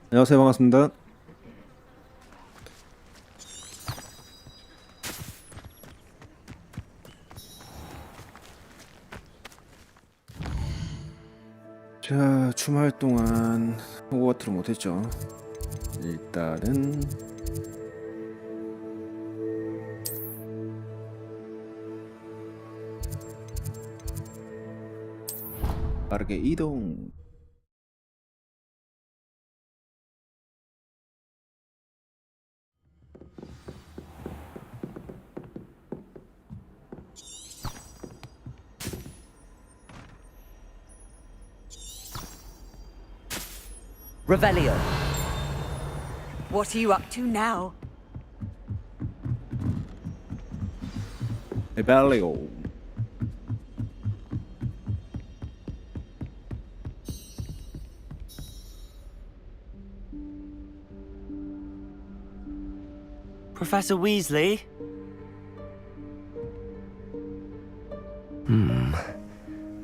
안녕하세요. 반갑습니다. 자, 주말 동안 호그와트를 못했죠. 일단은 빠르게 이동. Revelio. What are you up to now? 에발리오. Professor Weasley?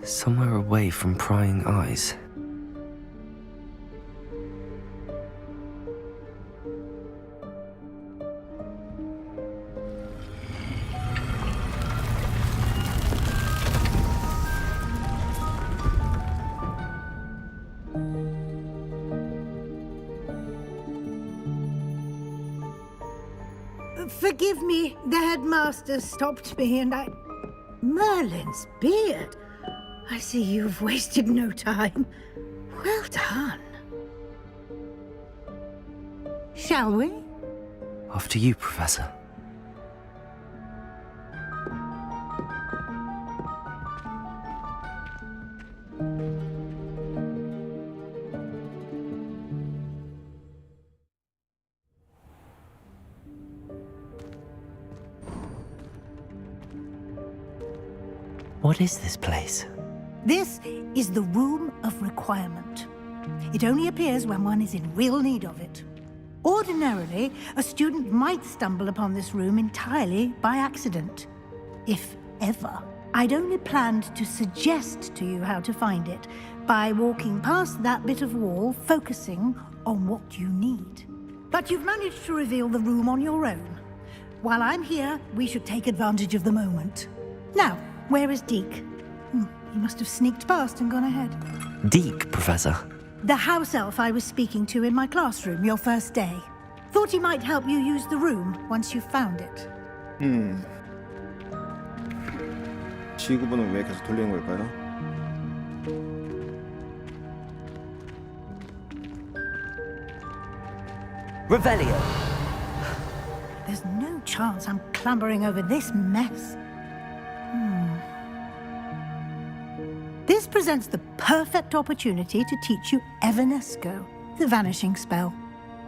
Somewhere away from prying eyes. Forgive me, the headmaster stopped me and I... Merlin's beard. I see you've wasted no time. Well done. Shall we? After you, Professor. What is this place? This is the Room of Requirement. It only appears when one is in real need of it. Ordinarily, a student might stumble upon this room entirely by accident. If ever. I'd only planned to suggest to you how to find it by walking past that bit of wall, focusing on what you need. But you've managed to reveal the room on your own. While I'm here, we should take advantage of the moment. Now, where is Deke? He must have sneaked past and gone ahead. Deke, Professor. The house elf I was speaking to in my classroom your first day. Thought he might help you use the room once you found it. 지구본은 왜 계속 돌리는 걸까요? Revelio. There's no chance I'm clambering over this mess. This presents the perfect opportunity to teach you Evanesco, the vanishing spell.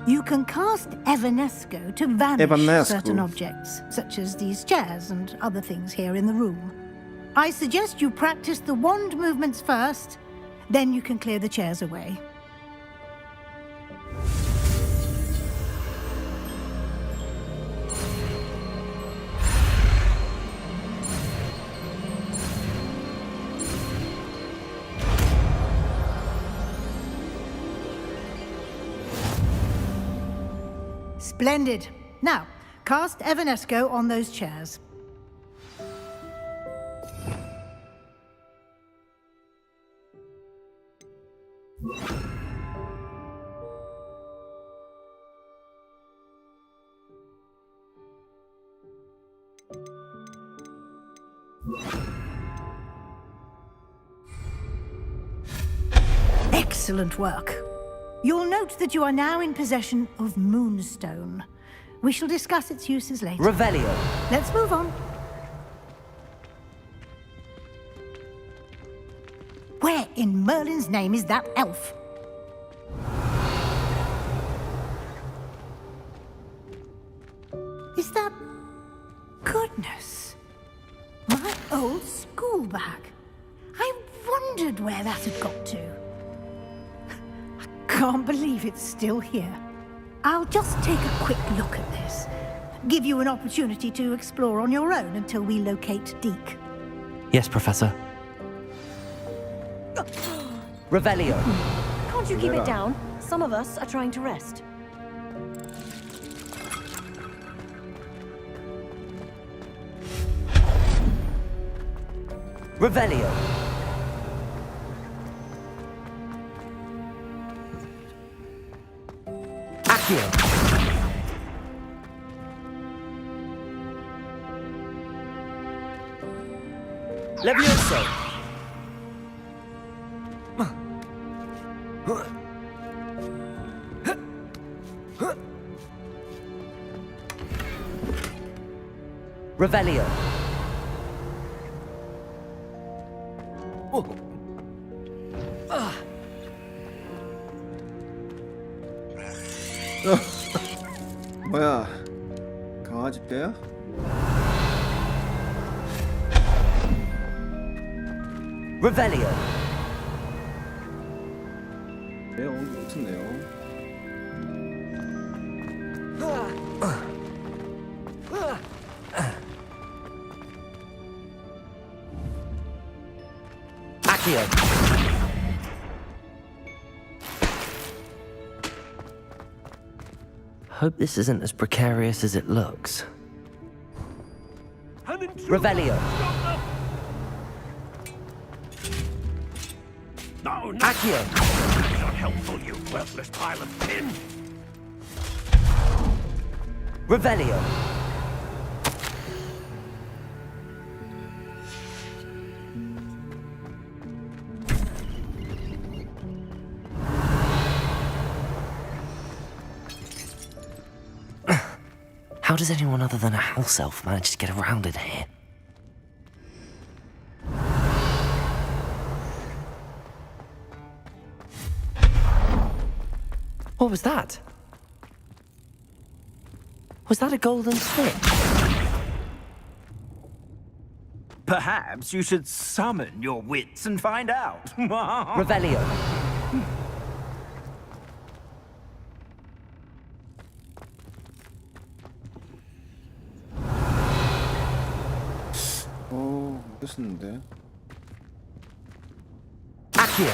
You can cast Evanesco to vanish Evanesco. certain objects, such as these chairs and other things here in the room. I suggest you practice the wand movements first, then you can clear the chairs away. Splendid. Now, cast Evanesco on those chairs. Excellent work. You'll note that you are now in possession of Moonstone. We shall discuss its uses later. Revelio. Let's move on. Where in Merlin's name is that elf? Is that... Goodness. My old school bag. I wondered where that had got to. Can't believe it's still here. I'll just take a quick look at this. Give you an opportunity to explore on your own until we locate Deke. Yes, Professor. Revelio. Can't you keep it Lera. down? Some of us are trying to rest. Revelio. Accio. Levioso. Revelio. 뭐야? 강아지 떼야? Revelio. 네, 좋네요. Accio. Hope this isn't as precarious as it looks. Revelio. No, no, Accio. not helpful, you worthless pile of tin. Revelio. How does anyone other than a house elf manage to get around in here? What was that? Was that a golden stick? Perhaps you should summon your wits and find out. Revelio. 됐었는데. Accio.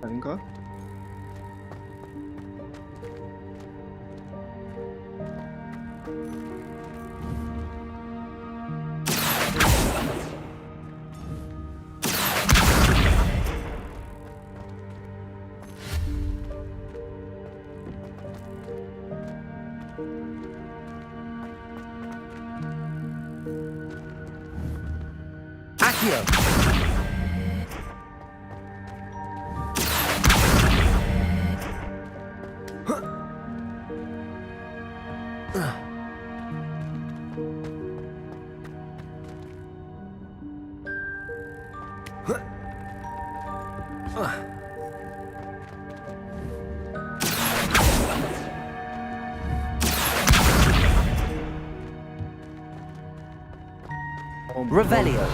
아닌가? Accio. Revelio.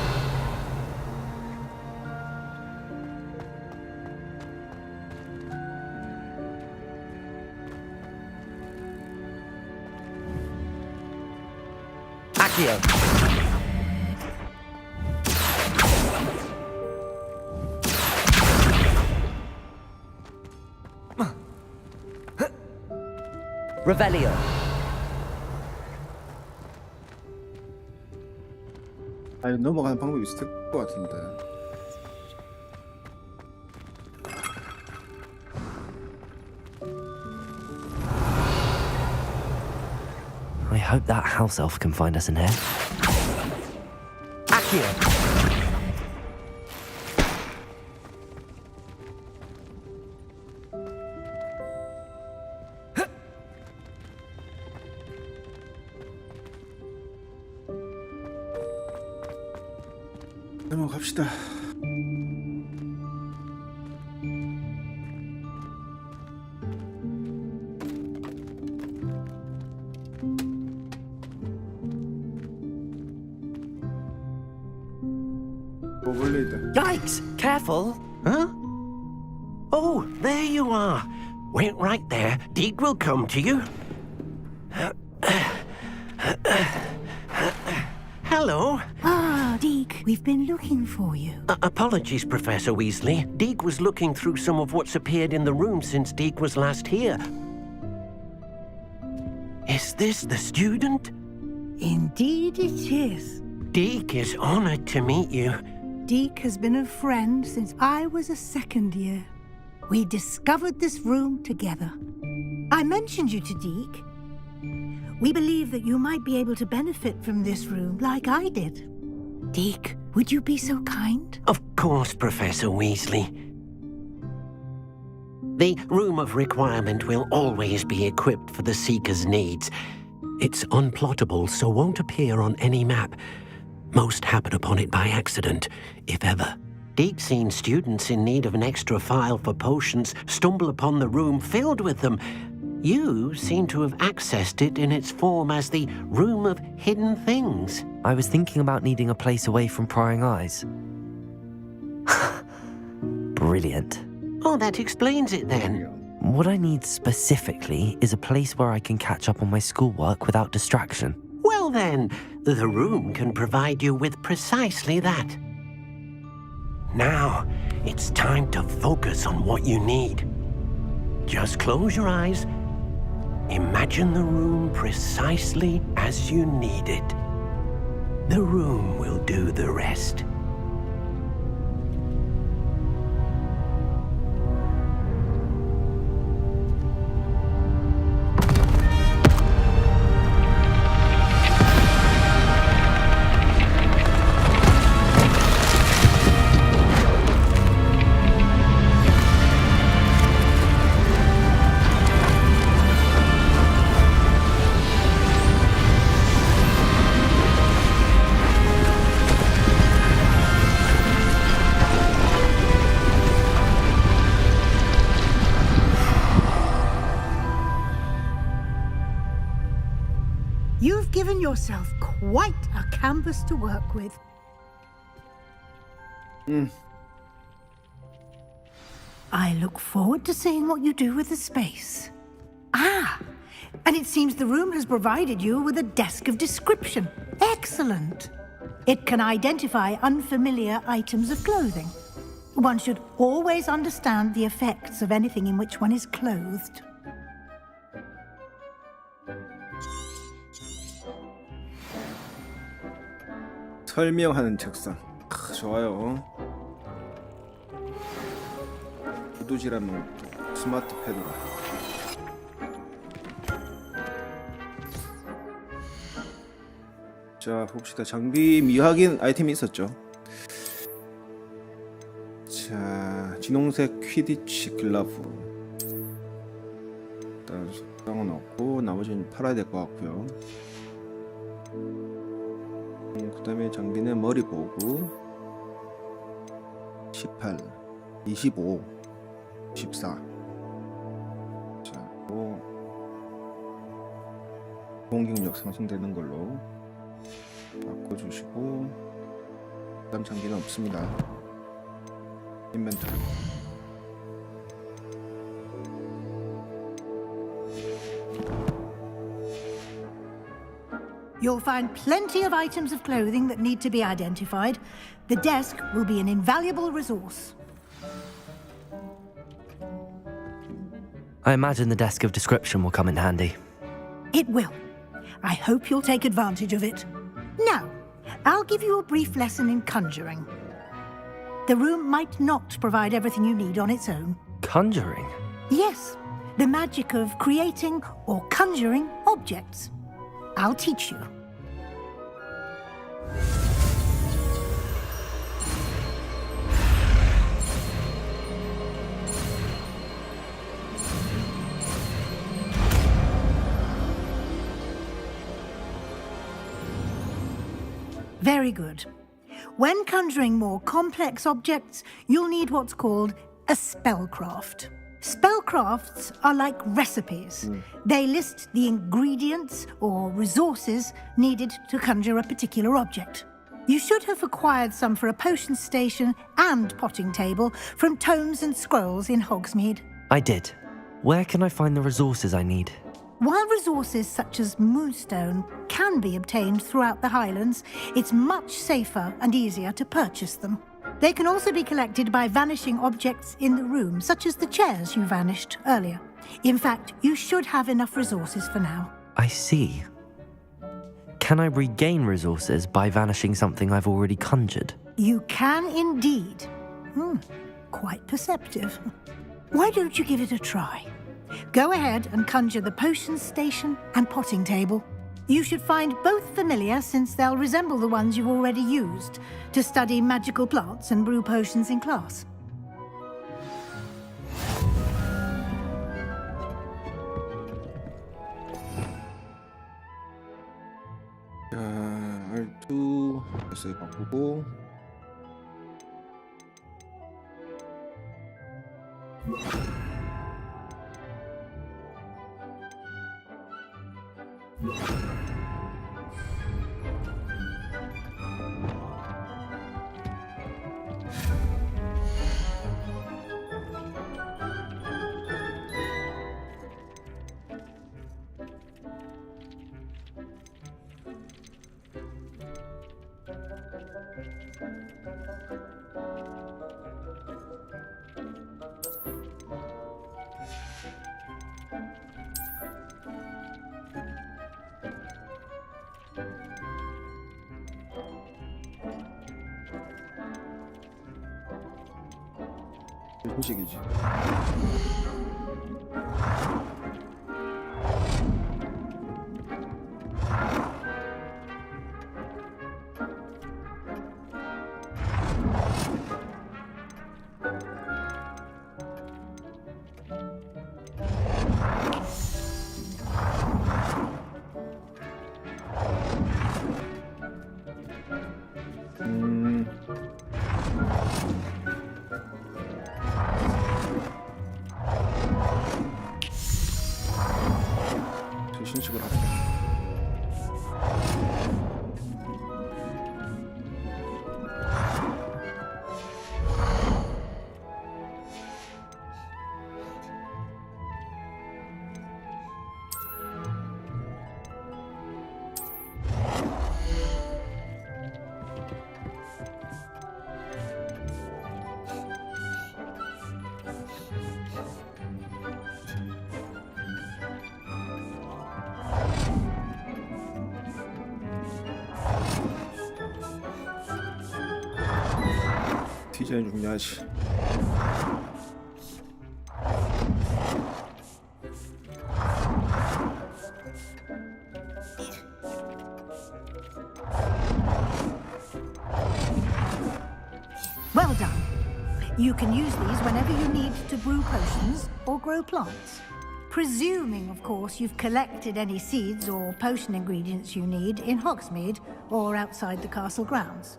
Accio. Revelio. 아니 넘어가는 방법이 있을 것 같은데. I hope that house elf can find us in here. Accio. 넘어갑시다. 오블레이드. Yikes! Careful! Huh? Oh, there you are. Wait right there. Deke will come to you. Hello. Ah, Deke, we've been looking for you. Apologies, Professor Weasley. Deke was looking through some of what's appeared in the room since Deke was last here. Is this the student? Indeed it is. Deke is honored to meet you. Deke has been a friend since I was a second year. We discovered this room together. I mentioned you to Deke. We believe that you might be able to benefit from this room like I did. Deke, would you be so kind? Of course, Professor Weasley. The Room of Requirement will always be equipped for the Seeker's needs. It's unplottable, so won't appear on any map. Most happen upon it by accident, if ever. Deke's seen students in need of an extra file for potions stumble upon the room filled with them. You seem to have accessed it in its form as the Room of Hidden Things. I was thinking about needing a place away from prying eyes. Brilliant. Oh, that explains it then. What I need specifically is a place where I can catch up on my schoolwork without distraction. Well then, the room can provide you with precisely that. Now, it's time to focus on what you need. Just close your eyes. Imagine the room precisely as you need it. The room will do the rest. You've given yourself quite a canvas to work with. I look forward to seeing what you do with the space. Ah, and it seems the room has provided you with a desk of description. Excellent. It can identify unfamiliar items of clothing. One should always understand the effects of anything in which one is clothed. 설명하는 책상. 좋아요. 두두지라면 스마트 패드라. 자, 봅시다. 장비 미확인 아이템이 있었죠. 자, 진홍색 퀴디치 글러브. 일단 속상은 없고 나머지는 팔아야 될 것 같고요. 그 다음에 장비는 머리 보고 18, 25, 14. 자, 또 공격력 상승되는 걸로 바꿔주시고, 그 다음 장비는 없습니다. 인벤토리. You'll find plenty of items of clothing that need to be identified. The desk will be an invaluable resource. I imagine the desk of description will come in handy. It will. I hope you'll take advantage of it. Now, I'll give you a brief lesson in conjuring. The room might not provide everything you need on its own. Conjuring? Yes, the magic of creating or conjuring objects. I'll teach you. Very good. When conjuring more complex objects, you'll need what's called a spellcraft. Spellcrafts are like recipes. They list the ingredients or resources needed to conjure a particular object. You should have acquired some for a potion station and potting table from tomes and scrolls in Hogsmeade. I did. Where can I find the resources I need? While resources such as moonstone can be obtained throughout the Highlands, it's much safer and easier to purchase them. They can also be collected by vanishing objects in the room, such as the chairs you vanished earlier. In fact, you should have enough resources for now. I see. Can I regain resources by vanishing something I've already conjured? You can indeed. Quite perceptive. Why don't you give it a try? Go ahead and conjure the potions station and potting table. You should find both familiar, since they'll resemble the ones you've already used to study magical plants and brew potions in class. 자, R2 S 바꾸고. 형식이지. 신식을 하자. 디자인 중요하지. Well done. You can use these whenever you need to brew potions or grow plants. Presuming, of course, you've collected any seeds or potion ingredients you need in Hogsmeade or outside the castle grounds.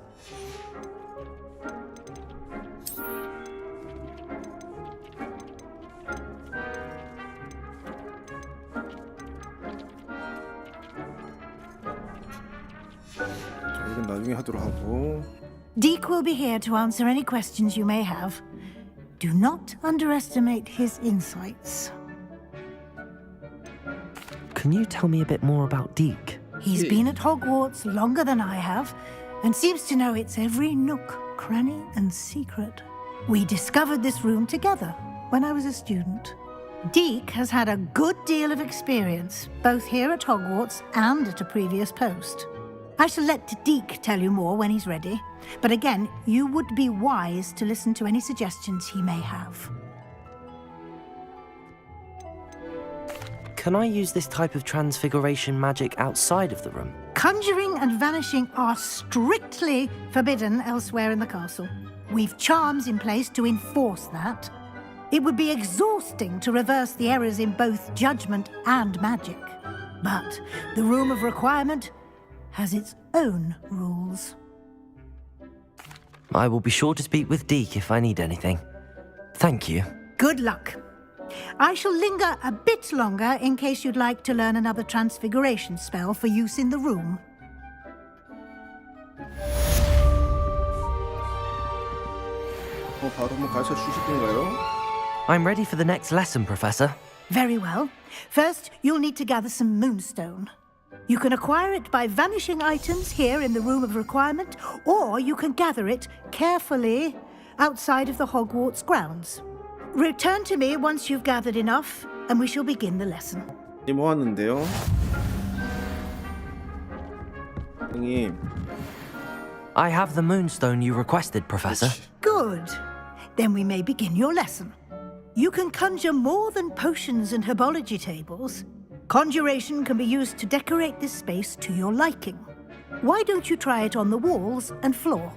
이건 나중에 하도록 하고. Deke will be here to answer any questions you may have. Do not underestimate his insights. Can you tell me a bit more about Deke? He's been at Hogwarts longer than I have, and seems to know its every nook, cranny, and secret. We discovered this room together when I was a student. Deke has had a good deal of experience, both here at Hogwarts and at a previous post. I shall let Deke tell you more when he's ready, but again, you would be wise to listen to any suggestions he may have. Can I use this type of transfiguration magic outside of the room? Conjuring and vanishing are strictly forbidden elsewhere in the castle. We've charms in place to enforce that. It would be exhausting to reverse the errors in both judgment and magic. But the Room of Requirement has its own rules. I will be sure to speak with Deke if I need anything. Thank you. Good luck. I shall linger a bit longer in case you'd like to learn another transfiguration spell for use in the room. 바로 한번 가르쳐 주실 건가요? I'm ready for the next lesson, Professor. Very well. First, you'll need to gather some moonstone. You can acquire it by vanishing items here in the Room of Requirement, or you can gather it carefully outside of the Hogwarts grounds. Return to me once you've gathered enough, and we shall begin the lesson. 이 모았는데요. 형님. I have the moonstone you requested, Professor. Good. Then we may begin your lesson. You can conjure more than potions and herbology tables. Conjuration can be used to decorate this space to your liking. Why don't you try it on the walls and floor?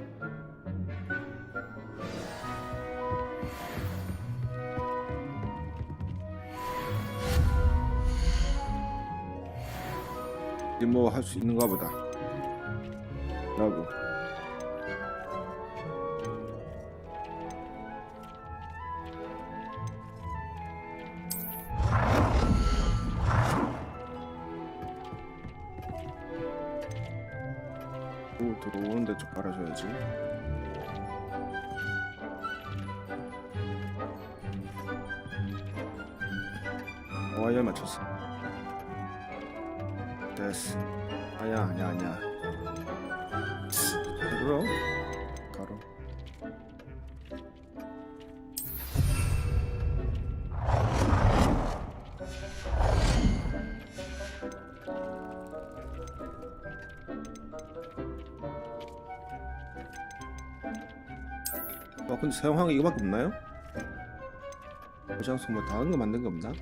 이제 뭐 할 수 있는가 보다. 라고. 들어오는 데 좀 깔아줘야지. 와이어 맞췄어. 됐어. 아니야. 그럼 가로. 근데 사용한 게 이거밖에 없나요? 장소 뭐 다른 거 만든 거 없나?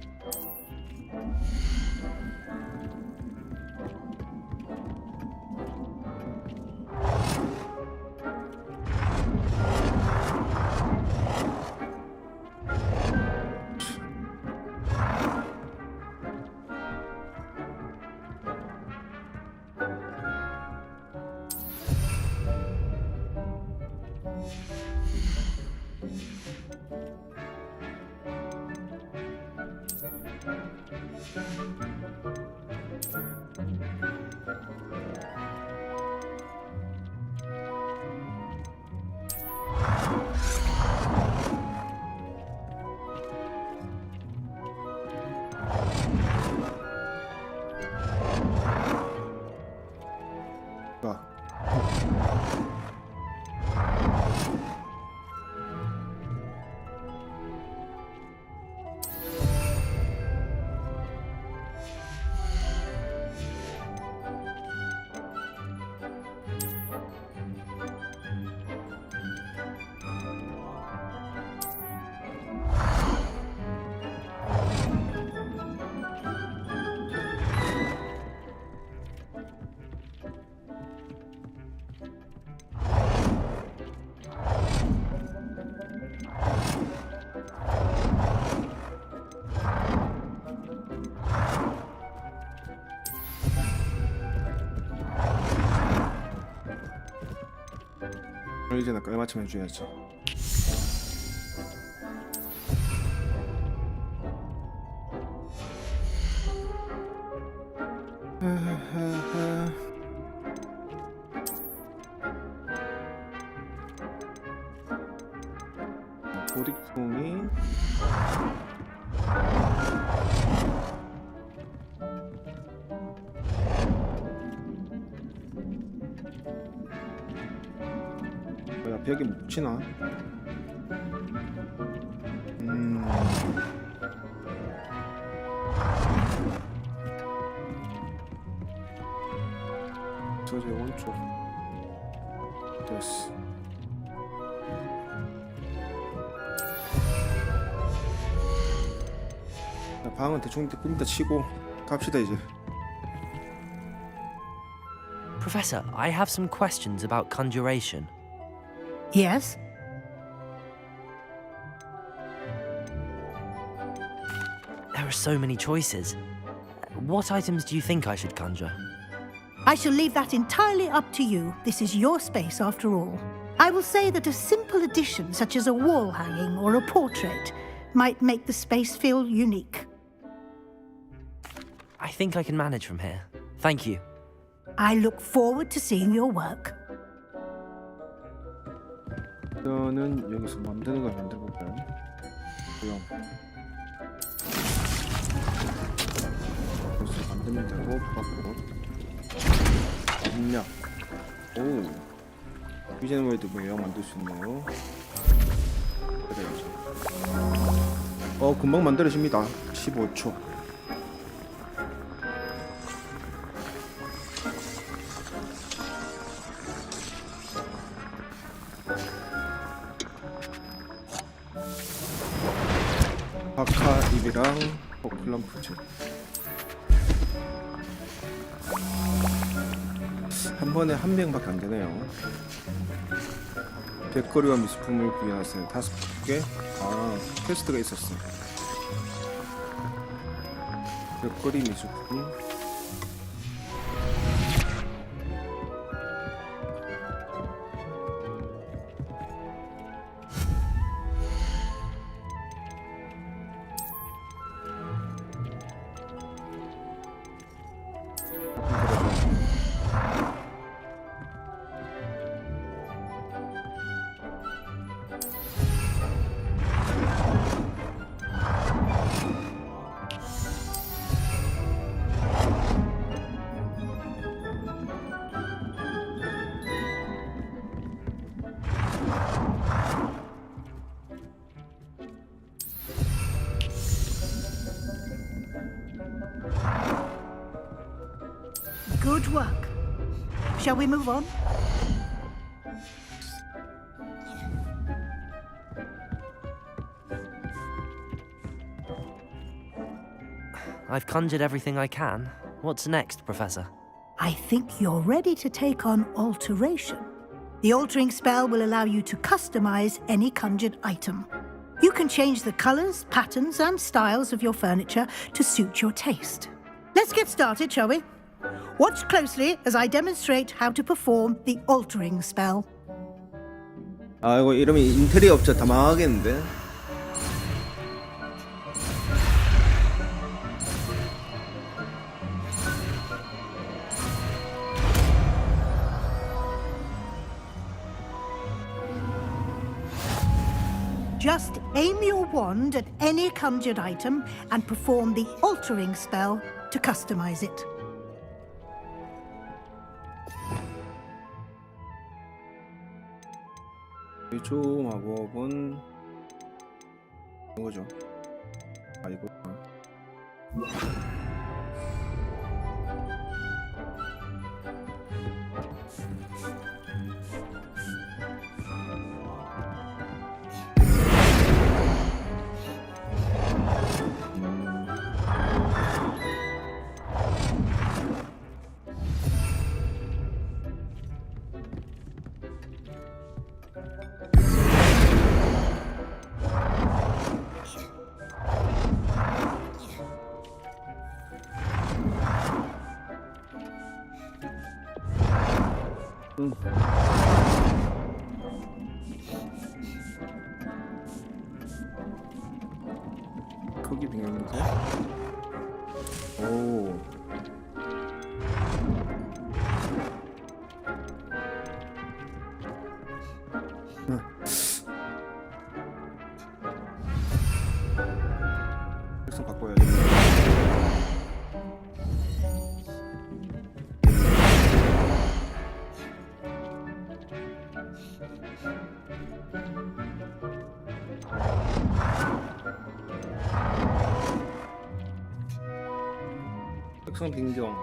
이제 나 깔맞춤 해줘야지. 보리콩이 벽에 묻히나? 저기 오른쪽 됐어. 방은 대충 꾸미다 치고 갑시다 이제. Professor, I have some questions about conjuration. Yes? There are so many choices. What items do you think I should conjure? I shall leave that entirely up to you. This is your space after all. I will say that a simple addition such as a wall hanging or a portrait might make the space feel unique. I think I can manage from here. Thank you. I look forward to seeing your work. 이거는 여기서 만드는 걸 만들어 볼까요? 고용. 벌써 만들면 되고 바꿔. 압력. 오. 위젠 월드 모양 만들 수 있네요. 그래야죠. 금방 만들어집니다. 15초. 아카 입이랑 버클럼프즈. 한 번에 한 명밖에 안 되네요. 백거리와 미술품을 구현하세요. 5개? 퀘스트가 있었어. 백거리 미술품. Good work. Shall we move on? I've conjured everything I can. What's next, Professor? I think you're ready to take on alteration. The altering spell will allow you to customize any conjured item. You can change the colors, patterns, and styles of your furniture to suit your taste. Let's get started, shall we? Watch closely as I demonstrate how to perform the altering spell. 이거 이러면 인테리어 업체 다 망하겠는데? Just aim your wand at any conjured item and perform the altering spell to customize it. 초 마법은 이거죠. 이거. 크기 변경인데? 오. 색상 바꿔야겠네. 색상 변경.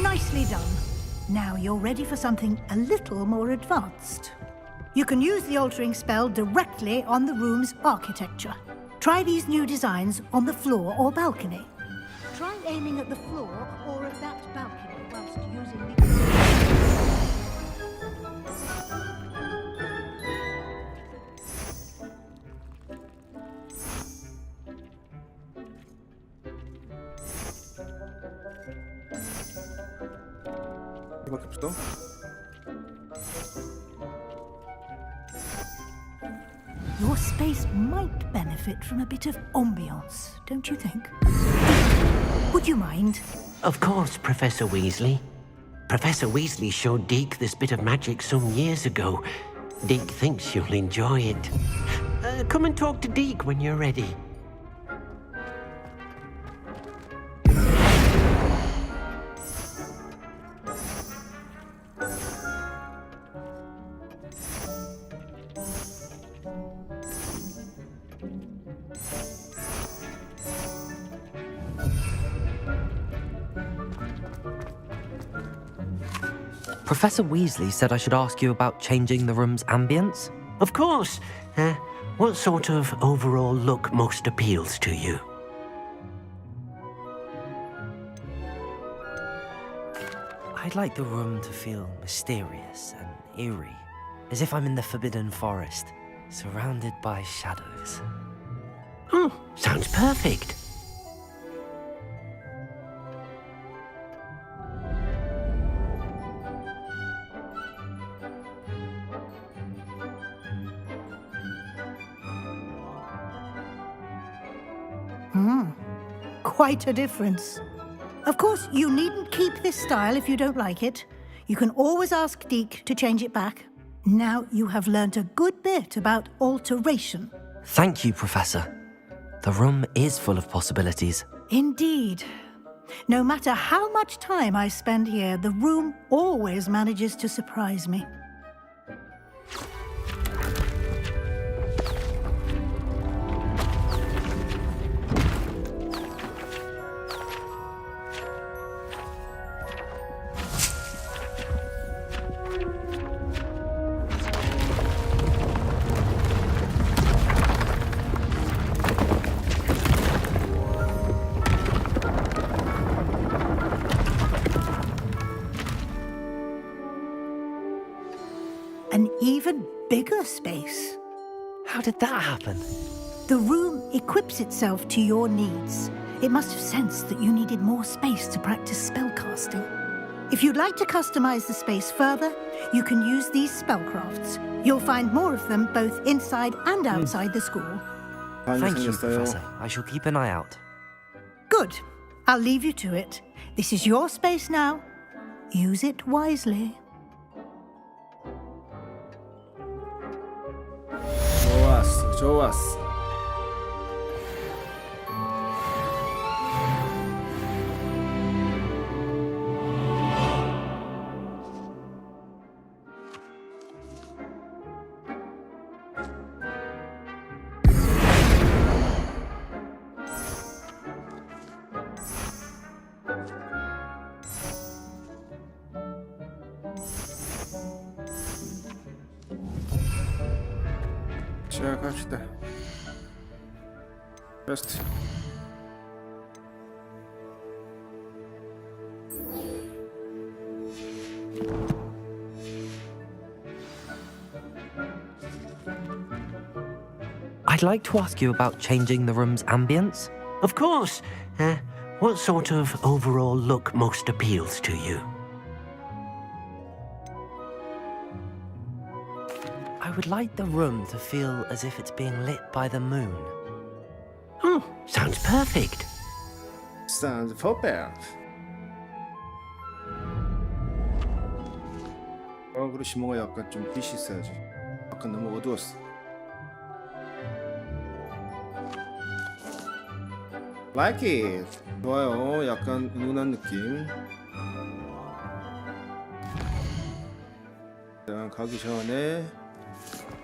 Nicely done. Now you're ready for something a little more advanced. You can use the altering spell directly on the room's architecture. Try these new designs on the floor or balcony. Try aiming at the floor or at that balcony whilst using the... 이밖에 없어? You're space might benefit from a bit of ambiance, don't you think? Would you mind? Of course, Professor Weasley. Professor Weasley showed Deke this bit of magic some years ago. Deke thinks you'll enjoy it. Come and talk to Deke when you're ready. Professor Weasley said I should ask you about changing the room's ambience. Of course. What sort of overall look most appeals to you? I'd like the room to feel mysterious and eerie, as if I'm in the Forbidden Forest, surrounded by shadows. Oh, sounds perfect. Quite a difference. Of course, you needn't keep this style if you don't like it. You can always ask Deke to change it back. Now you have learnt a good bit about alteration. Thank you, Professor. The room is full of possibilities. Indeed. No matter how much time I spend here, the room always manages to surprise me. An even bigger space. How did that happen? The room equips itself to your needs. It must have sensed that you needed more space to practice spellcasting. If you'd like to customize the space further, you can use these spellcrafts. You'll find more of them both inside and outside the school. Thank you, Professor. I shall keep an eye out. Good. I'll leave you to it. This is your space now. Use it wisely. 좋았어. 시작합시다. 베스트. I'd like to ask you about changing the room's ambience. Of course. What sort of overall look most appeals to you? I would like the room to feel as if it's being lit by the moon. Oh, sounds perfect. Sounds perfect. 그렇지 뭔가 약간 좀 빛이 있어야지. 약간 너무 어두웠어. Like it. 좋아요. 약간 은은한 느낌. 일단 가기 전에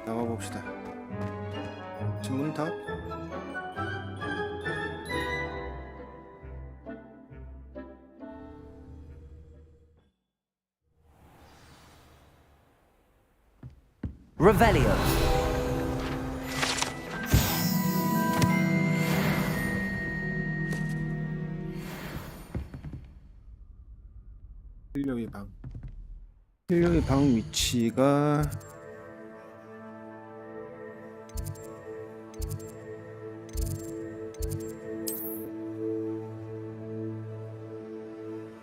나가 봅시다. 신문탑. Revelio. 필력의 방. 필력의 방 위치가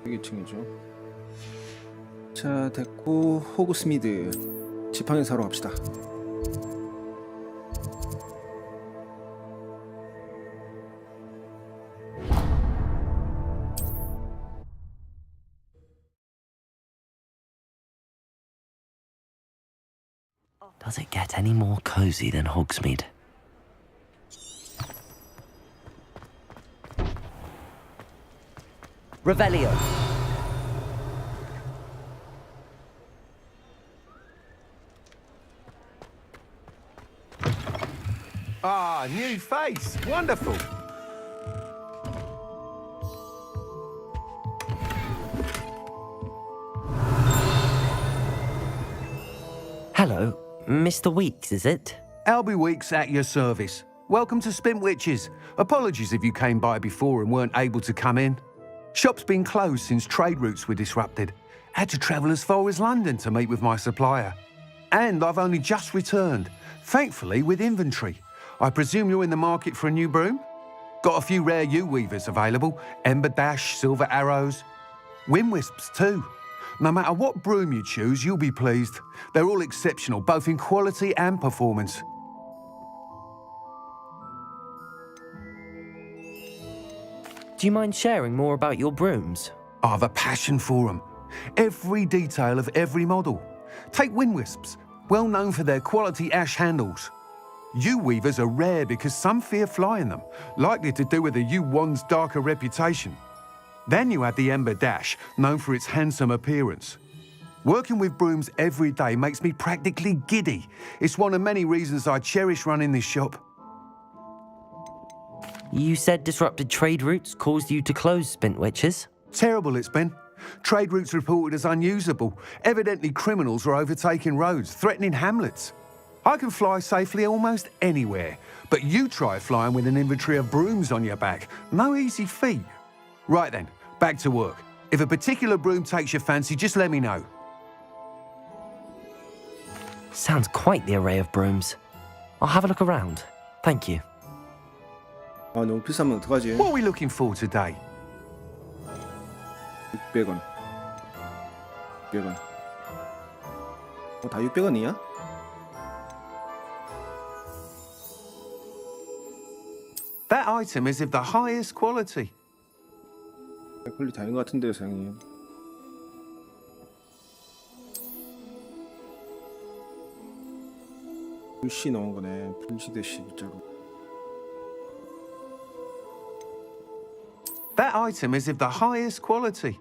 여기 층이죠. 자, 됐고 호그스미드 지팡이 사러 갑시다. Does it get any more cozy than Hogsmeade? Revelio. Ah, new face. Wonderful. Hello, Mr. Weeks, is it? Albie Weeks at your service. Welcome to Spintwitches. Apologies if you came by before and weren't able to come in. Shop's been closed since trade routes were disrupted. Had to travel as far as London to meet with my supplier. And I've only just returned, thankfully with inventory. I presume you're in the market for a new broom? Got a few rare U-weavers available. Ember Dash, Silver Arrows. Wind Wisps too. No matter what broom you choose, you'll be pleased. They're all exceptional, both in quality and performance. Do you mind sharing more about your brooms? I have a passion for them. Every detail of every model. Take Wind Wisps, well known for their quality ash handles. U-weavers are rare because some fear flying them, likely to do with the U-wand's darker reputation. Then you have the Ember Dash, known for its handsome appearance. Working with brooms every day makes me practically giddy. It's one of many reasons I cherish running this shop. You said disrupted trade routes caused you to close Spintwitches? Terrible it's been. Trade routes reported as unusable. Evidently criminals are overtaking roads, threatening hamlets. I can fly safely almost anywhere, but you try flying with an inventory of brooms on your back. No easy feat. Right then, back to work. If a particular broom takes your fancy, just let me know. Sounds quite the array of brooms. I'll have a look around. Thank you. 아 너무 비싸면 어떡하지? What are we looking for today? 600원. 600원. 다 600원이야? That item is of the highest quality. 퀄리티 아닌 것 같은데요, 사장님. 글씨 넣은 거네. 불시대시 일자로. That item is of the highest quality.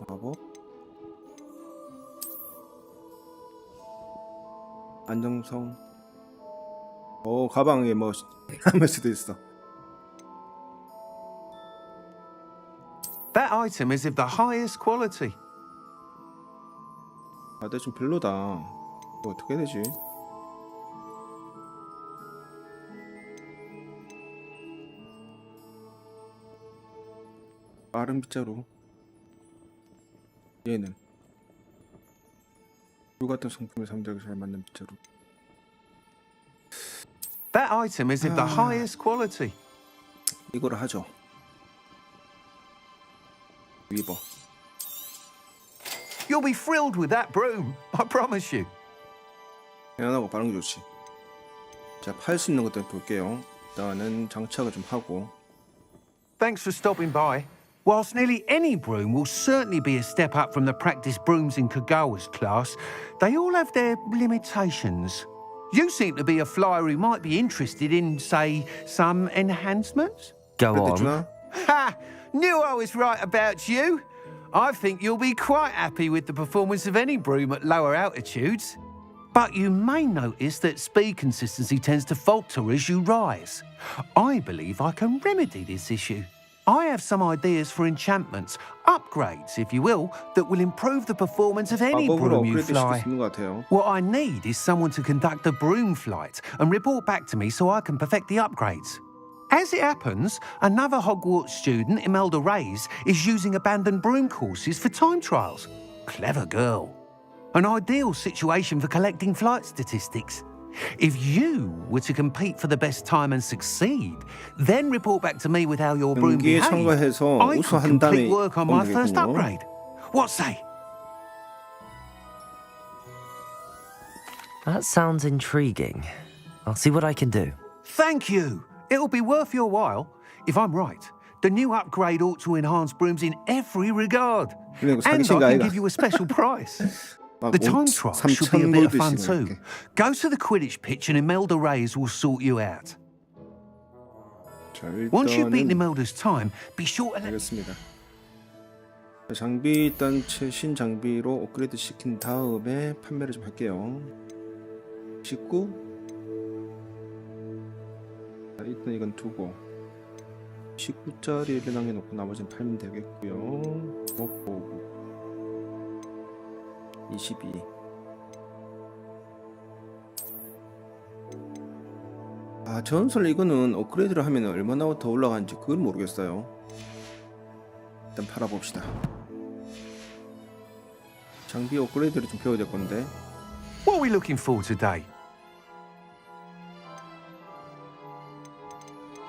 마법. 안정성. 가방에 뭐 남을 수도 있어. That item is of the highest quality. 아, 근데 좀 별로다. 이거 어떻게 해야 되지? 빠른 빗자루. 얘는 물 같은 성품의 상자가 잘 맞는 빗자루. That item is of the highest quality. 이거를 하죠. 위버. You'll be thrilled with that broom, I promise you. 편안하고 빠른 게 좋지. 자, 팔 수 있는 것들 볼게요. 일단은 장착을 좀 하고. Thanks for stopping by. Whilst nearly any broom will certainly be a step up from the practice brooms in Kagawa's class, they all have their limitations. You seem to be a flyer who might be interested in, say, some enhancements? Go 그때 on. 주나? Ha! Knew I was right about you. I think you'll be quite happy with the performance of any broom at lower altitudes. But you may notice that speed consistency tends to falter as you rise. I believe I can remedy this issue. I have some ideas for enchantments, upgrades, if you will, that will improve the performance of any 마법으로 broom you 업그레이드 시킬 수 fly. 있는 것 같아요. What I need is someone to conduct a broom flight and report back to me so I can perfect the upgrades. As it happens, another Hogwarts student, Imelda Reyes, is using abandoned broom courses for time trials. Clever girl. An ideal situation for collecting flight statistics. If you were to compete for the best time and succeed, then report back to me with how your broom 경기에 behaved, 참가해서 I could 우수한 다음에 complete work on my 하면 first 되겠군요. upgrade. What say? That sounds intriguing. I'll see what I can do. Thank you. It'll be worth your while. If I'm right, the new upgrade ought to enhance brooms in every regard. 근데 이거 And I 사기친가 can 아이가? give you a special price. The time trial should be a 3,000 bit of fun 골드씩 too. 이렇게. Go to the Quidditch pitch and Imelda Reyes will sort you out. 자, Once you've beaten 일단은 Imelda's time, be sure to let... 알겠습니다. 자, 장비 일단 최신 장비로 업그레이드 시킨 다음에 판매를 좀 할게요. 19. 자, 일단 이건 두고 19짜리를 남겨놓고 나머지는 팔면 되겠고요. 먹고 22. 아, 전설 이거는 업그레이드를 하면 얼마나 더 올라가는지 그걸 모르겠어요. 일단 팔아봅시다. 장비 업그레이드를 좀 배워야 될 건데. What are we looking for today?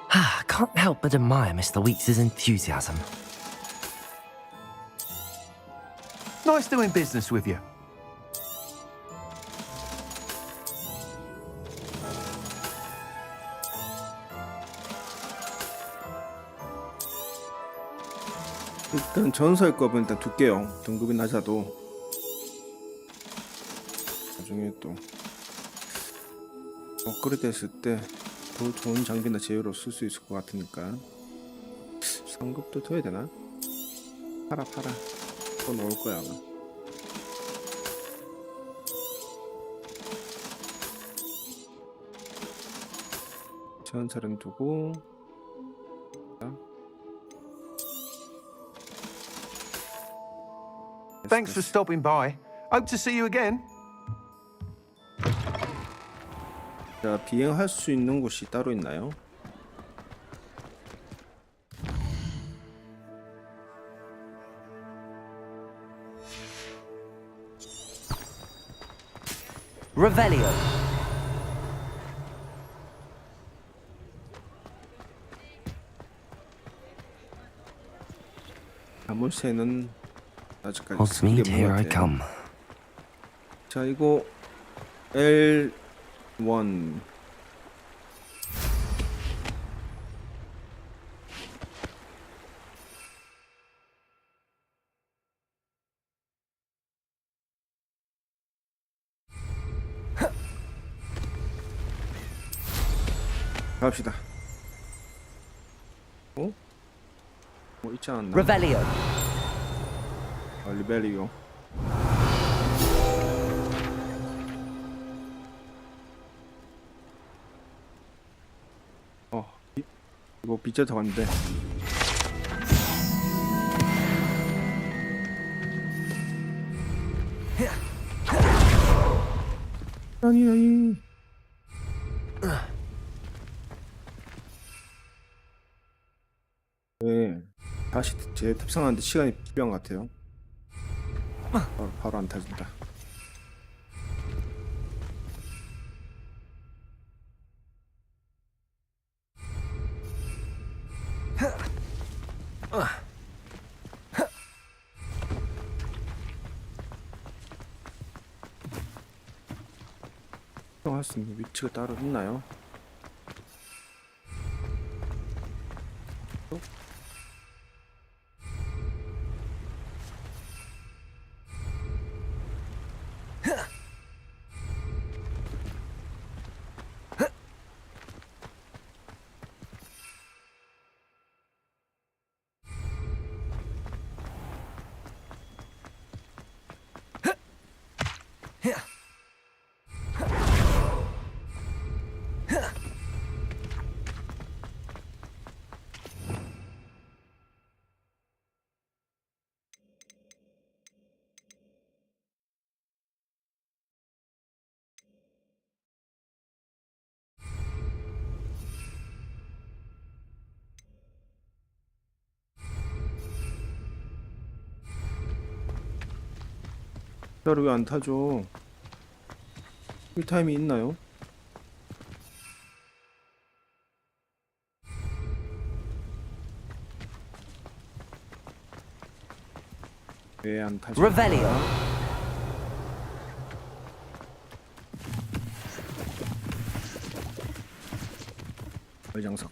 I can't help but admire Mr. Weeks' enthusiasm. Nice doing business with you. 일단 전설 값은 일단 둘게요. 등급이 낮아도 나중에 또 업그레이드 했을 때 더 좋은 장비나 제휴로 쓸 수 있을 것 같으니까 상급도 더 해야 되나? 팔아 또 넣을 거야 아마. 전설은 두고 Thanks for stopping by. Hope to see you again. 자, 비행할 수 있는 곳이 따로 있나요? Revelio. 자물쇠는 아직까지 Hogsmeade, 쓰는 게 here 없는 I 것 같아요. come. 자, 이거 L1 갑시다. 어? 뭐 있지 않았나? Revelio. 리벨리오. 이거 빗자 더 갔는데. 아니. 네, 다시 탑승하는데 시간이 필요한 것 같아요. 바로 안 타진다. 할 수 있는 위치가 따로 있나요? 왜 안 타죠? 힐타임이 있나요? 왜 안 타죠? Revelio. 얼장석.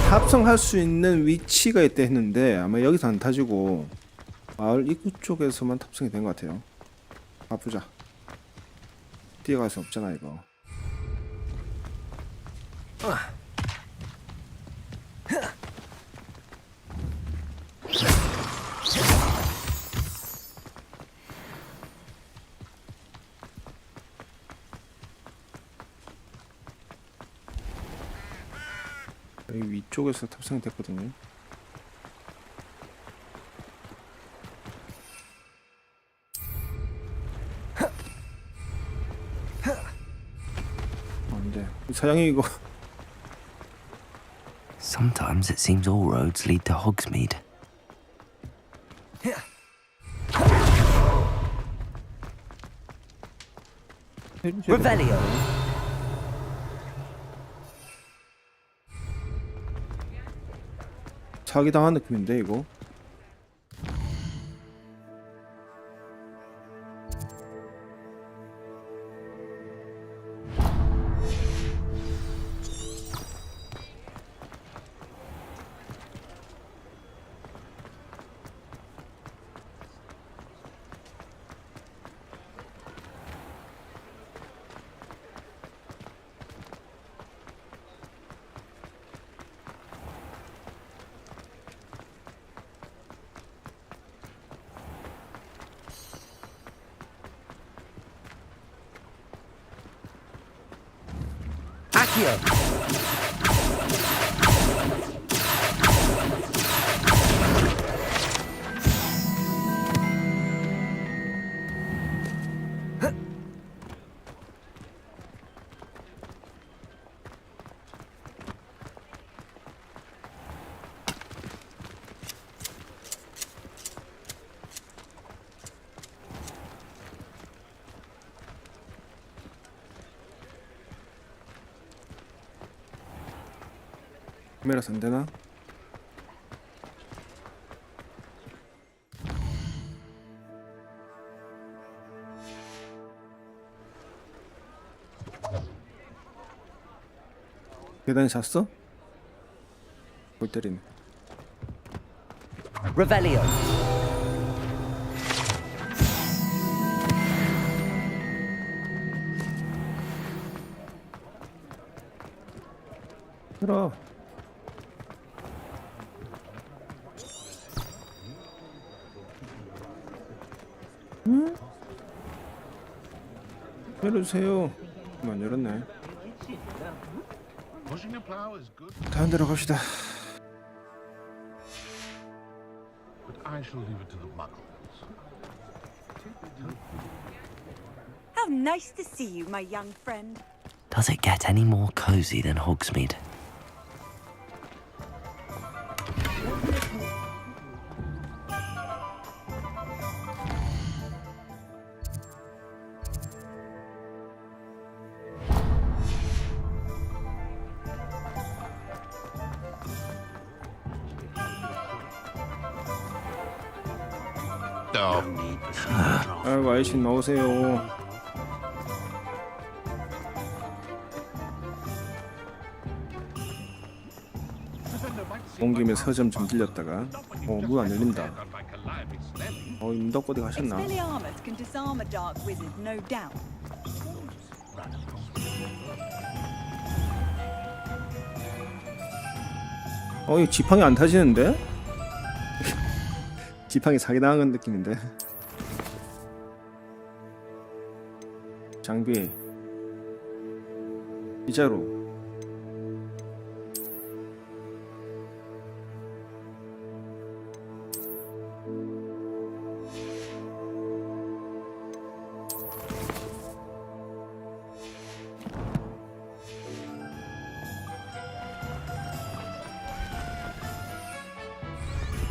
탑승할 수 있는 위치가 있다 했는데 아마 여기서 안 타지고 마을 입구 쪽에서만 탑승이 된 것 같아요. 가보자. 뛰어갈 수 없잖아 이거. 여기 위쪽에서 탑승이 됐거든요. 안돼. 사장님 이거. Sometimes it seems all roads lead to Hogsmeade. Revelio. 사기 당한 느낌인데 이거. Accio. 카메라서 안 되나? 계단에 잤어? 골 때리네. Revelio. 들어. 응? 열어주세요. 안 열었네. 다른 데로 갑시다. How nice to see you, my young friend. Does it get any more cozy than Hogsmeade? 아이고 아이씨 나오세요. 온 김에 서점 좀 들렸다가 문 안 열린다. 임덕거디 가셨나? Expelliarmus can disarm a dark wizard, no doubt. 이 지팡이 안 타지는데? 지팡이 사기당한 느낌인데. 장비 이자로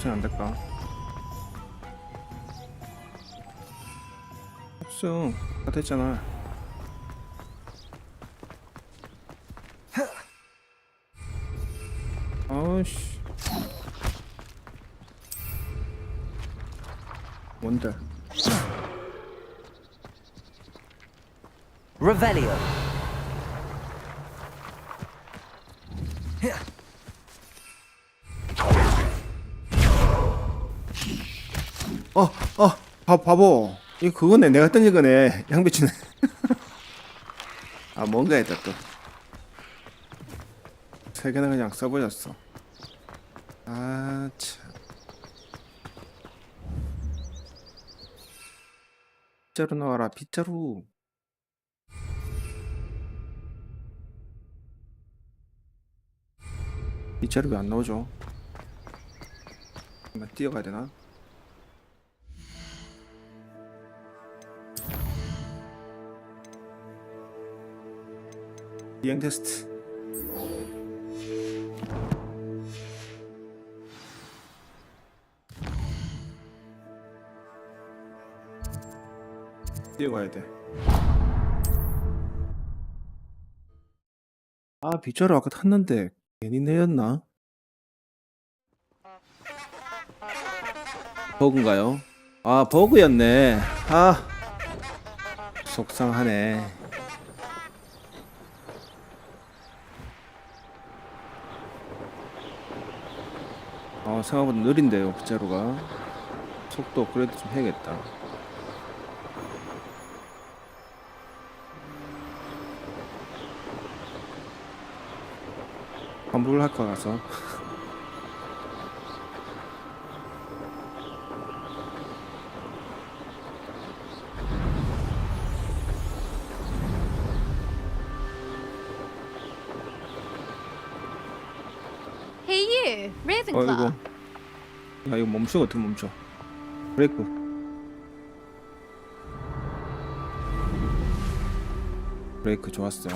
안 될까? 없어. 다 됐잖아. 아우씨. 뭔데? Revelio. 바보. 이거 그거네. 내가 던진 거네. 양배추네. 아, 뭔가 했다 또. 세 개나 그냥 써버렸어. 아, 참. 빗자루 나와라, 빗자루. 빗자루 왜 안 나오죠? 한번 뛰어가야 되나? 비행 테스트. 뛰어가야 돼. 아, 빗자루 아까 탔는데 괜히 내렸나? 버그인가요? 아, 버그였네. 아, 속상하네. 생각보다 느린데요, 빗자루가. 속도 업그레이드 좀 해야겠다. 환불을 할까 가서. Hey you, Ravenclaw. 야, 이거 멈춰. 어떻게 멈춰? 브레이크. 브레이크 좋았어.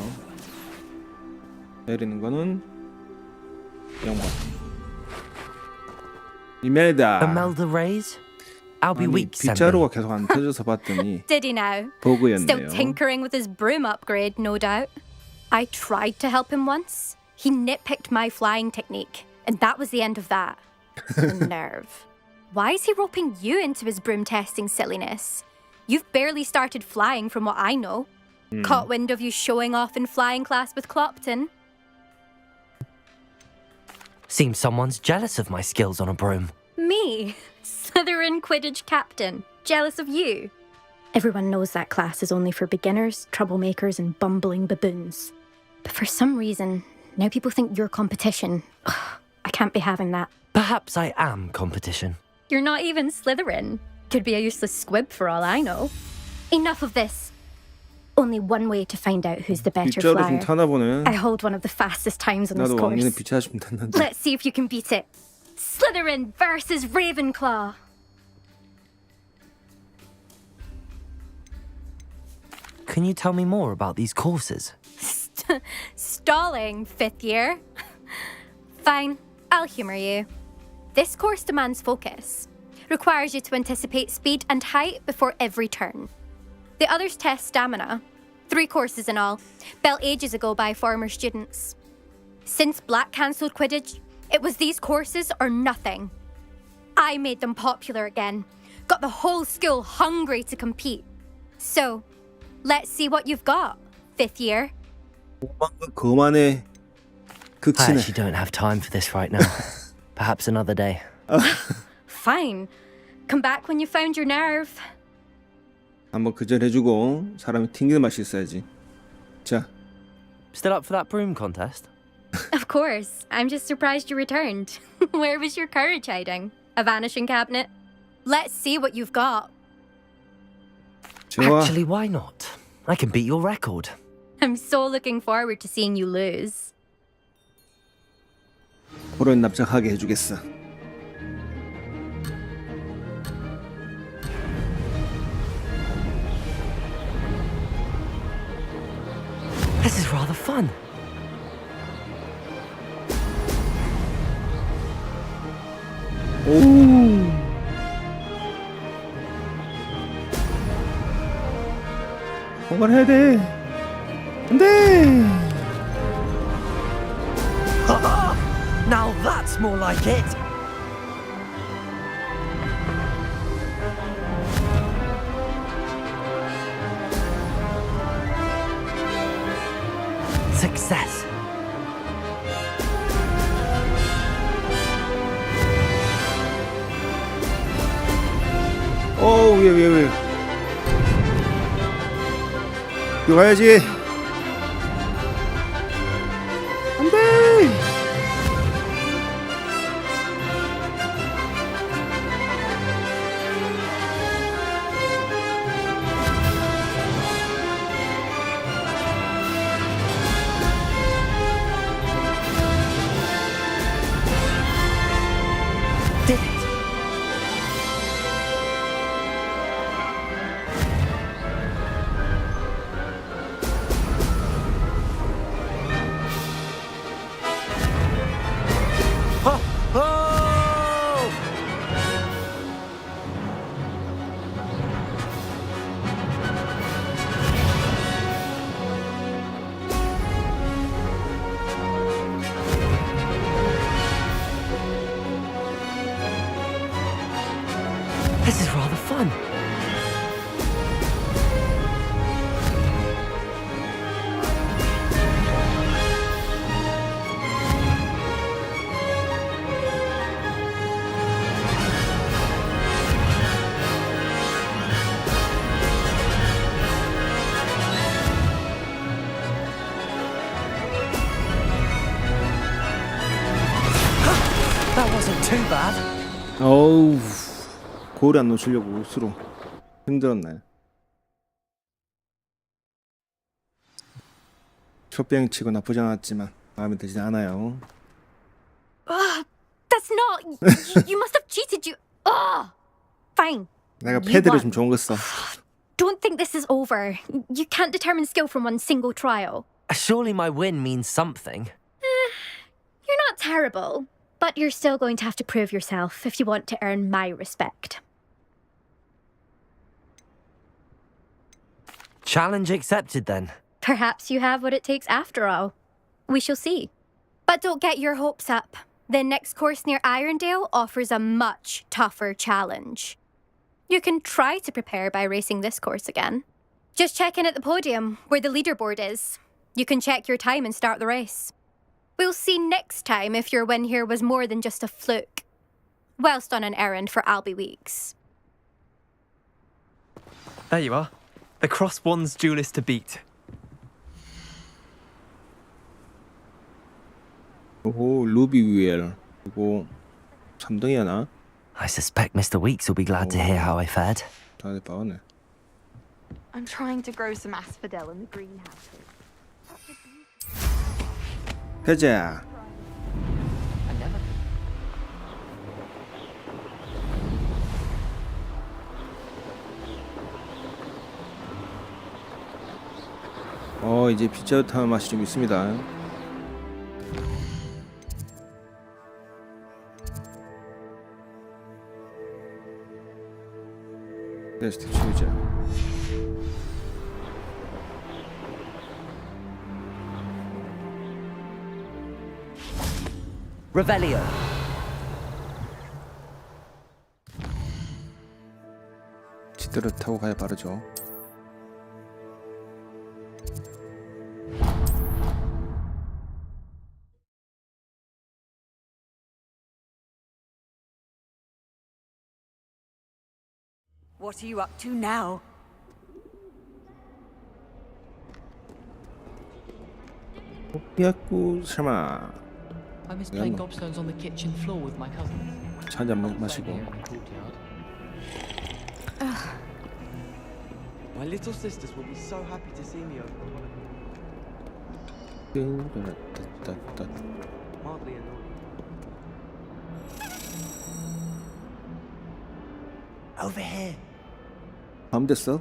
내리는 거는 영광. 이멜다. Imelda Rays? I'll be 아니, weak, 빗자루가 계속 안 터져서 봤더니 Did he now? 버그였네요. Still tinkering with his broom upgrade, no doubt. I tried to help him once. He nitpicked my flying technique, and that was the end of that. The nerve. Why is he roping you into his broom testing silliness? You've barely started flying from what I know. Caught wind of you showing off in flying class with Clopton. Seems someone's jealous of my skills on a broom. Me, Slytherin Quidditch captain, jealous of you. Everyone knows that class is only for beginners, troublemakers, and bumbling baboons. But for some reason, now people think you're competition. Ugh, I can't be having that. Perhaps I am competition. You're not even Slytherin. Could be a useless squib for all I know. Enough of this. Only one way to find out who's the better 빗자루 좀 flyer. 타나 보네. I hold one of the fastest times on this 나도 왕년에 course. 빗자루 좀 탔는데. Let's see if you can beat it. Slytherin versus Ravenclaw. Can you tell me more about these courses? Stalling, fifth year. Fine, I'll humour you. This course demands focus. Requires you to anticipate speed and height before every turn. The others test stamina. 3 courses in all, built ages ago by former students. Since Black cancelled Quidditch, it was these courses or nothing. I made them popular again. Got the whole school hungry to compete. So, let's see what you've got, 5th year. 거만해. I 극치네. actually don't have time for this right now. Perhaps another day. Fine. Come back when you found your nerve. 한번 그절해주고 사람이 튕기는 맛이 있어야지. 자, Still up for that broom contest? Of course. I'm just surprised you returned. Where was your courage hiding? A vanishing cabinet? Let's see what you've got. 좋아. Actually, why not? I can beat your record. I'm so looking forward to seeing you lose. 호런 납작하게 해주겠어. This is rather fun. 오. 통과를 해야 돼. 안돼. Now that's more like it. Success. 왜. 이거 가야지. 안 돼! Did it? This is rather fun. That wasn't too bad. 어우, 고리 안 놓치려고 옷으로 힘들었네. 쇼병치고 나쁘지 않았지만 마음에 들지 않아요. That's not. You must have cheated. Fine. 내가 You 패드를 won. 좀 좋은 거 써. Don't think this is over. You can't determine skill from one single trial. Surely my win means something. You're not terrible, but you're still going to have to prove yourself if you want to earn my respect. Challenge accepted then. Perhaps you have what it takes after all. We shall see. But don't get your hopes up. The next course near Irondale offers a much tougher challenge. You can try to prepare by racing this course again. Just check in at the podium, where the leaderboard is. You can check your time and start the race. We'll see next time if your win here was more than just a fluke. Whilst on an errand for Albie Weeks. There you are. The Cross Wands duelist to beat. 오, 루비 위엘. 그리고 3등이야. I suspect Mr. Weeks will be glad to hear how I fared. 다들 빠네. I'm trying to grow some asphodel in the greenhouse. 해자. 이제 비자타는 맛이 좀 있습니다. 레스트 치우자. Revelio. 지대로 타고 가야 빠르죠. What are you up to now? 야꾸 설마. I was playing gobstones on the kitchen floor with my cousins. 차 한 잔 마시고. My little sisters will be so happy to see me over. Mildly annoying. Over here. 밤 됐어?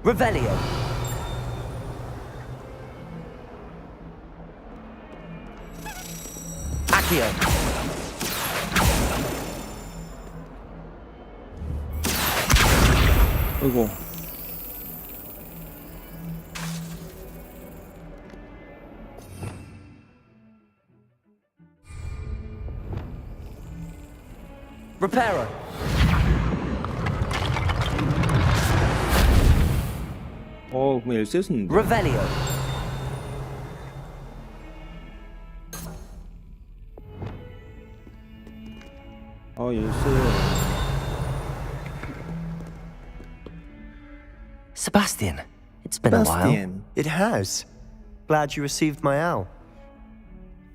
Revelio. Accio. 아이고. Reparo. 그럼 열쇠였는데. Revelio. 열쇠. Sebastian, it's been a while. It has. Glad you received my owl.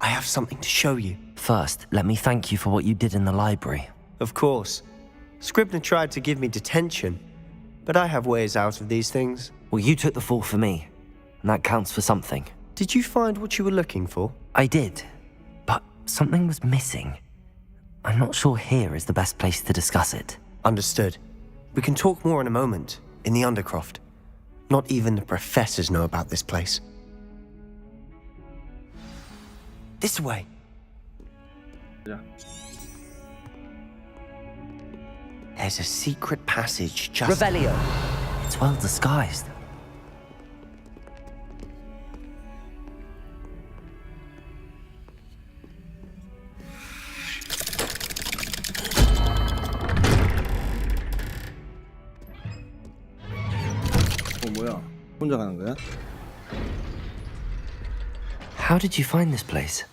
I have something to show you. First, let me thank you for what you did in the library. Of course. Scribner tried to give me detention, but I have ways out of these things. Well, you took the fall for me, and that counts for something. Did you find what you were looking for? I did, but something was missing. I'm not sure here is the best place to discuss it. Understood. We can talk more in a moment, in the Undercroft. Not even the professors know about this place. This way. Yeah. There's a secret passage just... Revelio. It's well disguised. 뭐야? 혼자 가는 거야? How did you find this place?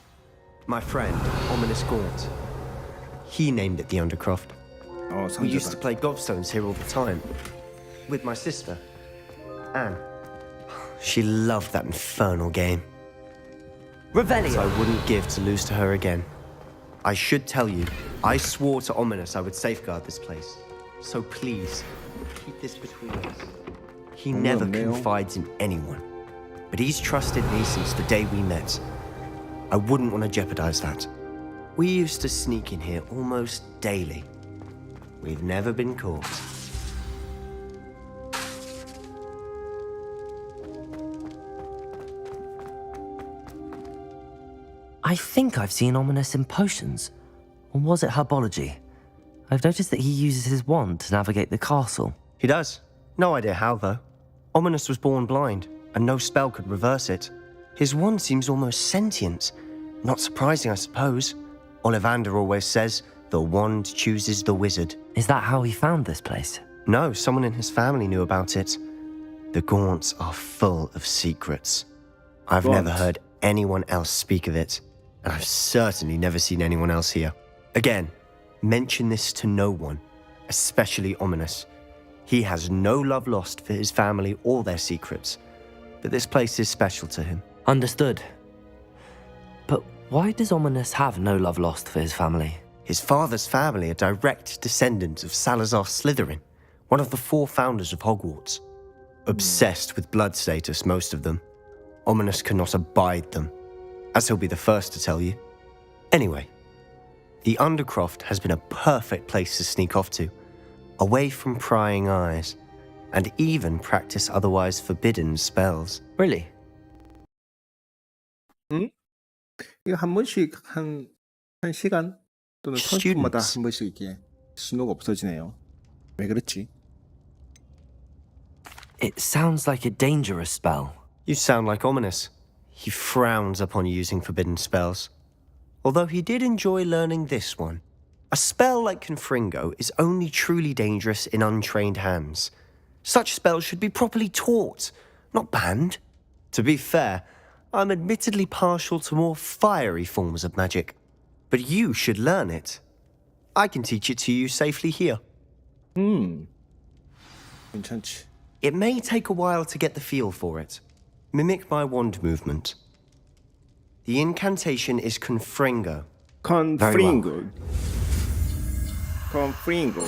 My friend, Ominous Gaunt. He named it the Undercroft. We used to play gobstones here all the time. With my sister, Anne. She loved that infernal game. Revelio. I wouldn't give to lose to her again. I should tell you, I swore to Ominous I would safeguard this place. So please, keep this between us. He never confides in anyone. But he's trusted me since the day we met. I wouldn't want to jeopardize that. We used to sneak in here almost daily. We've never been caught. I think I've seen Ominous in potions. Or was it herbology? I've noticed that he uses his wand to navigate the castle. He does. No idea how, though. Ominous was born blind, and no spell could reverse it. His wand seems almost sentient. Not surprising, I suppose. Ollivander always says, the wand chooses the wizard. Is that how he found this place? No, someone in his family knew about it. The Gaunts are full of secrets. I've never heard anyone else speak of it, and I've certainly never seen anyone else here. Again, mention this to no one, especially Ominous. He has no love lost for his family or their secrets, but this place is special to him. Understood. But why does Ominous have no love lost for his family? His father's family are direct descendants of Salazar Slytherin, one of the 4 founders of Hogwarts. Obsessed with blood status, most of them. Ominous cannot abide them, as he'll be the first to tell you. Anyway, the Undercroft has been a perfect place to sneak off to, away from prying eyes, and even practice otherwise forbidden spells. Really? 응? 이거 한 번씩 한 시간 또는 30분마다 한 번씩 이렇게 신호가 없어지네요. 왜 그렇지? It sounds like a dangerous spell. You sound like Ominous. He frowns upon using forbidden spells. Although he did enjoy learning this one. A spell like Confringo is only truly dangerous in untrained hands. Such spells should be properly taught, not banned. To be fair, I'm admittedly partial to more fiery forms of magic. But you should learn it. I can teach it to you safely here. 괜찮지. It may take a while to get the feel for it. Mimic my wand movement. The incantation is Confringo. Confringo. Confringo.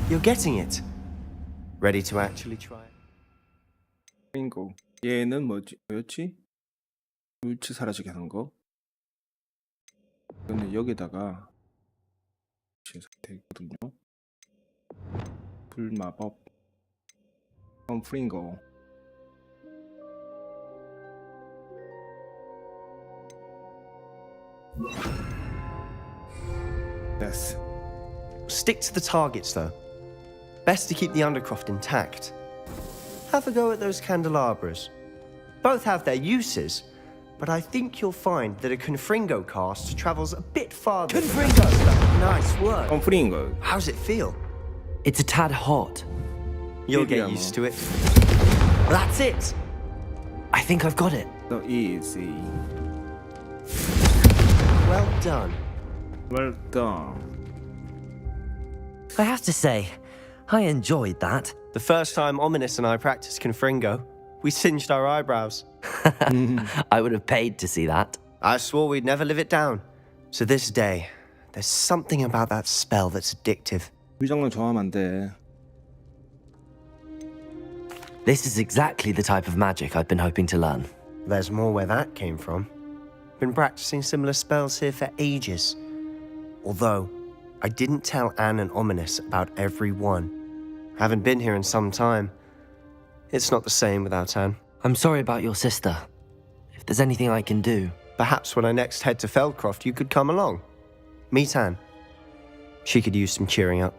You're getting it. Ready to actually try it? Confringo. 얘는 뭐였지? 물질 사라지게 하는 거. 이거는 여기다가 되거든요. 불마법. Confringo. Yes. Stick to the targets, though. Best to keep the Undercroft intact. Have a go at those candelabras. Both have their uses, but I think you'll find that a Confringo cast travels a bit farther. Confringo! Nice work. Confringo. How's it feel? It's a tad hot. You'll get used to it. That's it! I think I've got it. So easy. Well done. Well done. I have to say, I enjoyed that. The first time Ominous and I practiced Confringo, we singed our eyebrows. I would have paid to see that. I swore we'd never live it down. So this day, there's something about that spell that's addictive. 위장을 좋아하면 안 돼. This is exactly the type of magic I've been hoping to learn. There's more where that came from. Been practicing similar spells here for ages. Although, I didn't tell Anne and Ominous about every one. Haven't been here in some time. It's not the same without Anne. I'm sorry about your sister. If there's anything I can do... Perhaps when I next head to Feldcroft, you could come along. Meet Anne. She could use some cheering up.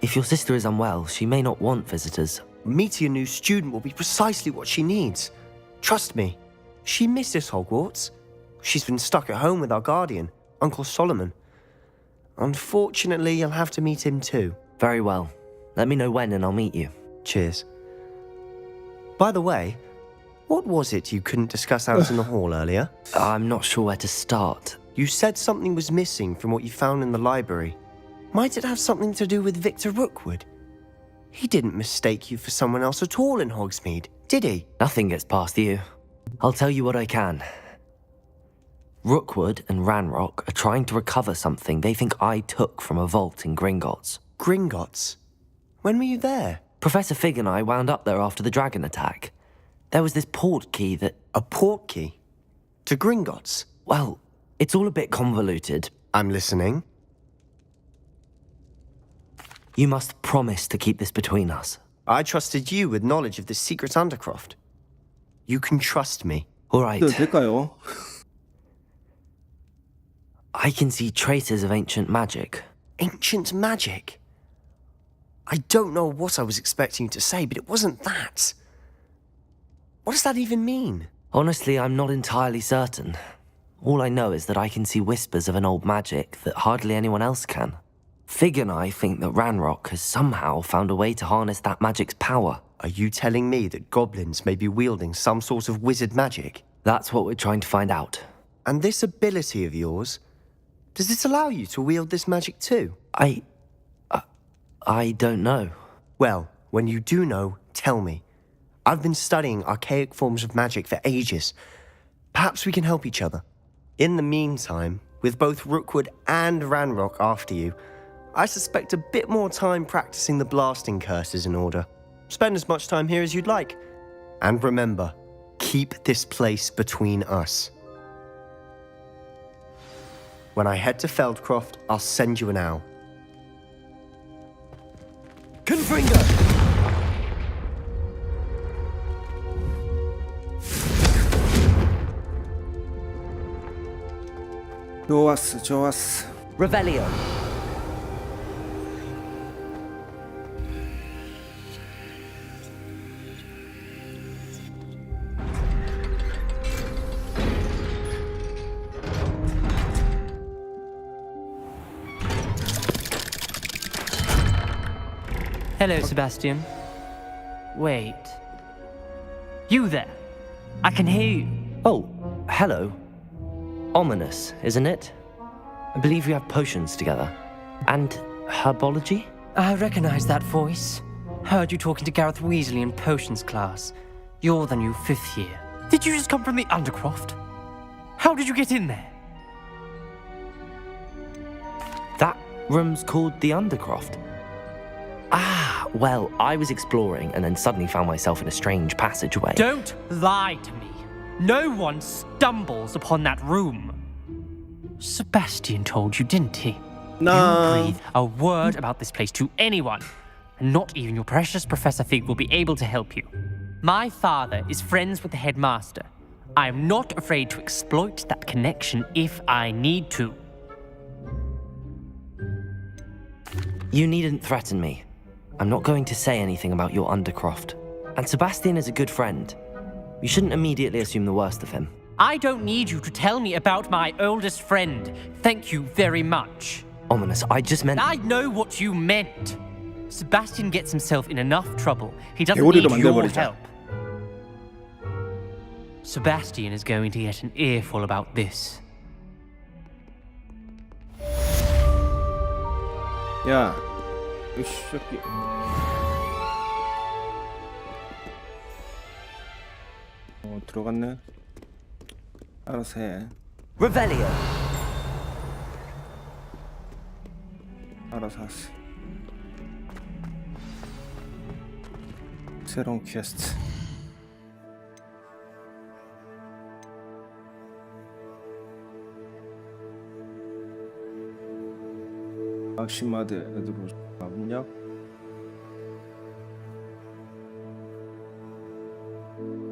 If your sister is unwell, she may not want visitors. Meeting a new student will be precisely what she needs. Trust me. She misses Hogwarts. She's been stuck at home with our guardian, Uncle Solomon. Unfortunately, you'll have to meet him too. Very well. Let me know when and I'll meet you. Cheers. By the way, what was it you couldn't discuss out in the hall earlier? I'm not sure where to start. You said something was missing from what you found in the library. Might it have something to do with Victor Rookwood? He didn't mistake you for someone else at all in Hogsmeade, did he? Nothing gets past you. I'll tell you what I can. Rookwood and Ranrock are trying to recover something they think I took from a vault in Gringotts. Gringotts? When were you there? Professor Fig and I wound up there after the dragon attack. There was this port key that... A port key? To Gringotts? Well, it's all a bit convoluted. I'm listening. You must promise to keep this between us. I trusted you with knowledge of this secret undercroft. You can trust me. All right. 될까요? I can see traces of ancient magic. Ancient magic? I don't know what I was expecting you to say, but it wasn't that. What does that even mean? Honestly, I'm not entirely certain. All I know is that I can see whispers of an old magic that hardly anyone else can. Fig and I think that Ranrock has somehow found a way to harness that magic's power. Are you telling me that goblins may be wielding some sort of wizard magic? That's what we're trying to find out. And this ability of yours, does it allow you to wield this magic too? I don't know. Well, when you do know, tell me. I've been studying archaic forms of magic for ages. Perhaps we can help each other. In the meantime, with both Rookwood and Ranrock after you, I suspect a bit more time practicing the blasting curse is in order. Spend as much time here as you'd like. And remember, keep this place between us. When I head to Feldcroft, I'll send you an owl. Confringo! 좋았어. Revelio. Hello, Sebastian. Wait. You there? I can hear you. Oh, hello. Ominous, isn't it? I believe we have potions together. And herbology? I recognize that voice. Heard you talking to Gareth Weasley in potions class. You're the new 5th year. Did you just come from the Undercroft? How did you get in there? That room's called the Undercroft. Ah, well, I was exploring and then suddenly found myself in a strange passageway. Don't lie to me. No one stumbles upon that room. Sebastian told you, didn't he? No. You breathe a word about this place to anyone, and not even your precious Professor Fig will be able to help you. My father is friends with the headmaster. I am not afraid to exploit that connection if I need to. You needn't threaten me. I'm not going to say anything about your Undercroft. And Sebastian is a good friend. You shouldn't immediately assume the worst of him. I don't need you to tell me about my oldest friend. Thank you very much. Ominous, I just meant... I know what you meant. Sebastian gets himself in enough trouble. He doesn't 개오리로 need your 만들어버리자. help. Sebastian is going to get an earful about this. 야, 이 새끼. 들어갔네. 알아서 해. Revelio. 알아서 하세요. 새로운 퀘스트. 막시마드 에드로스 마분약.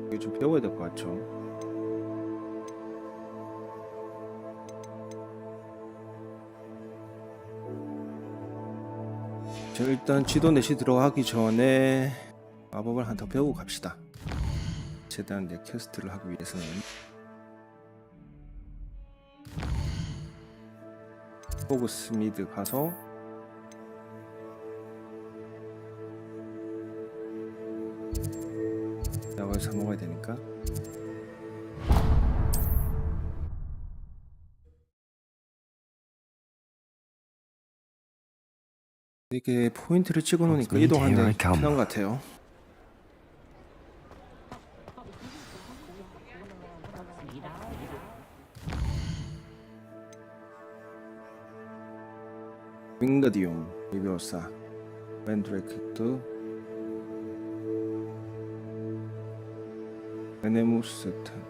이게 좀 배워야 될 것 같죠. 자, 일단 지도 내시 들어가기 전에 마법을 하나 더 배우고 갑시다. 최대한 내 퀘스트를 하기 위해서는 호그스미드 가서 약을 사 먹어야 되니까. 이게 포인트를 찍어 놓으니까 이동하는데 편한 것 같아요. 윙가디움 리비오사 벤드레크트 베네무스탄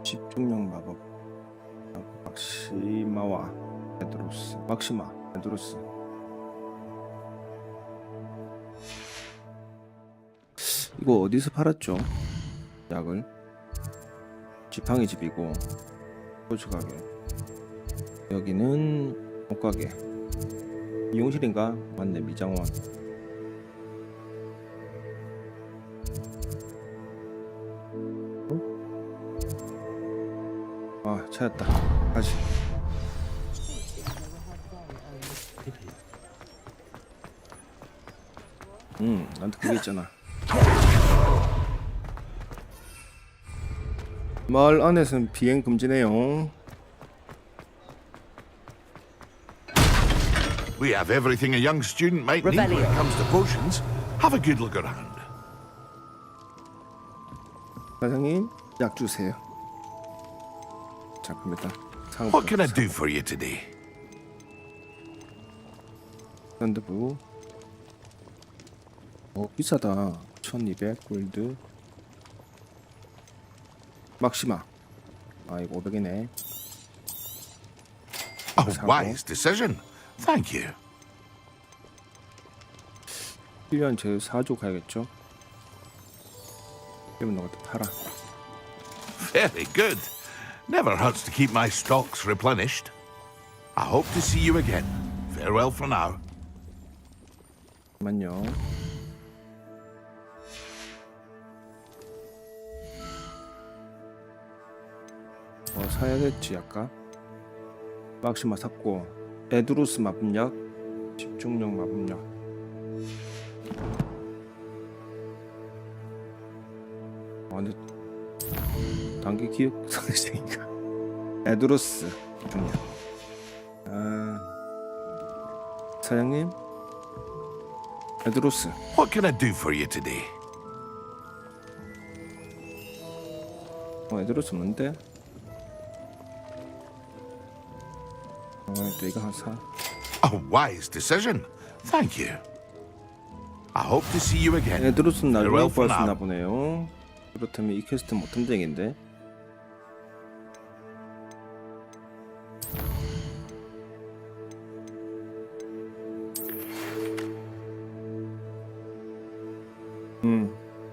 집중력 마법 막시마와 에드로스 막시마 에드로스. 이거 어디서 팔았죠? 약을. 지팡이 집이고 소주 가게. 여기는 옷가게. 미용실인가? 맞네, 미장원. 아, 찾았다. 다시. 나한테 그게 있잖아. 마을 안에서는 비행 금지네요. We have everything a young student might need when it comes to potions. Have a good look around. 사장님, 약 주세요. 자, 그럼 일단 What can I do for you today? 샌드부. 비싸다. 1200 골드. 막시마. 아, 이거 500이네. A wise decision. Thank you. 1년 제 4조 가야겠죠? 그러면 너가 또 팔아. Very good. Never hurts to keep my stocks replenished. I hope to see you again. Farewell for now. 잠깐만요. 사야겠지. 아까 막시마 샀고 에드로스 마법약, 집중력 마법약. 근데 단기 기억 상실이니까 에드로스 집중력. 사장님, 에드로스. What can I do for you today? 에드로스 없는데? 또 이거 하나 사. A wise decision. Thank you. I hope to see you again. 에드로스는 나중에 Farewell 구할 for 수 있나 now. 보네요. 그렇다면 이 퀘스트 못 탐정인데.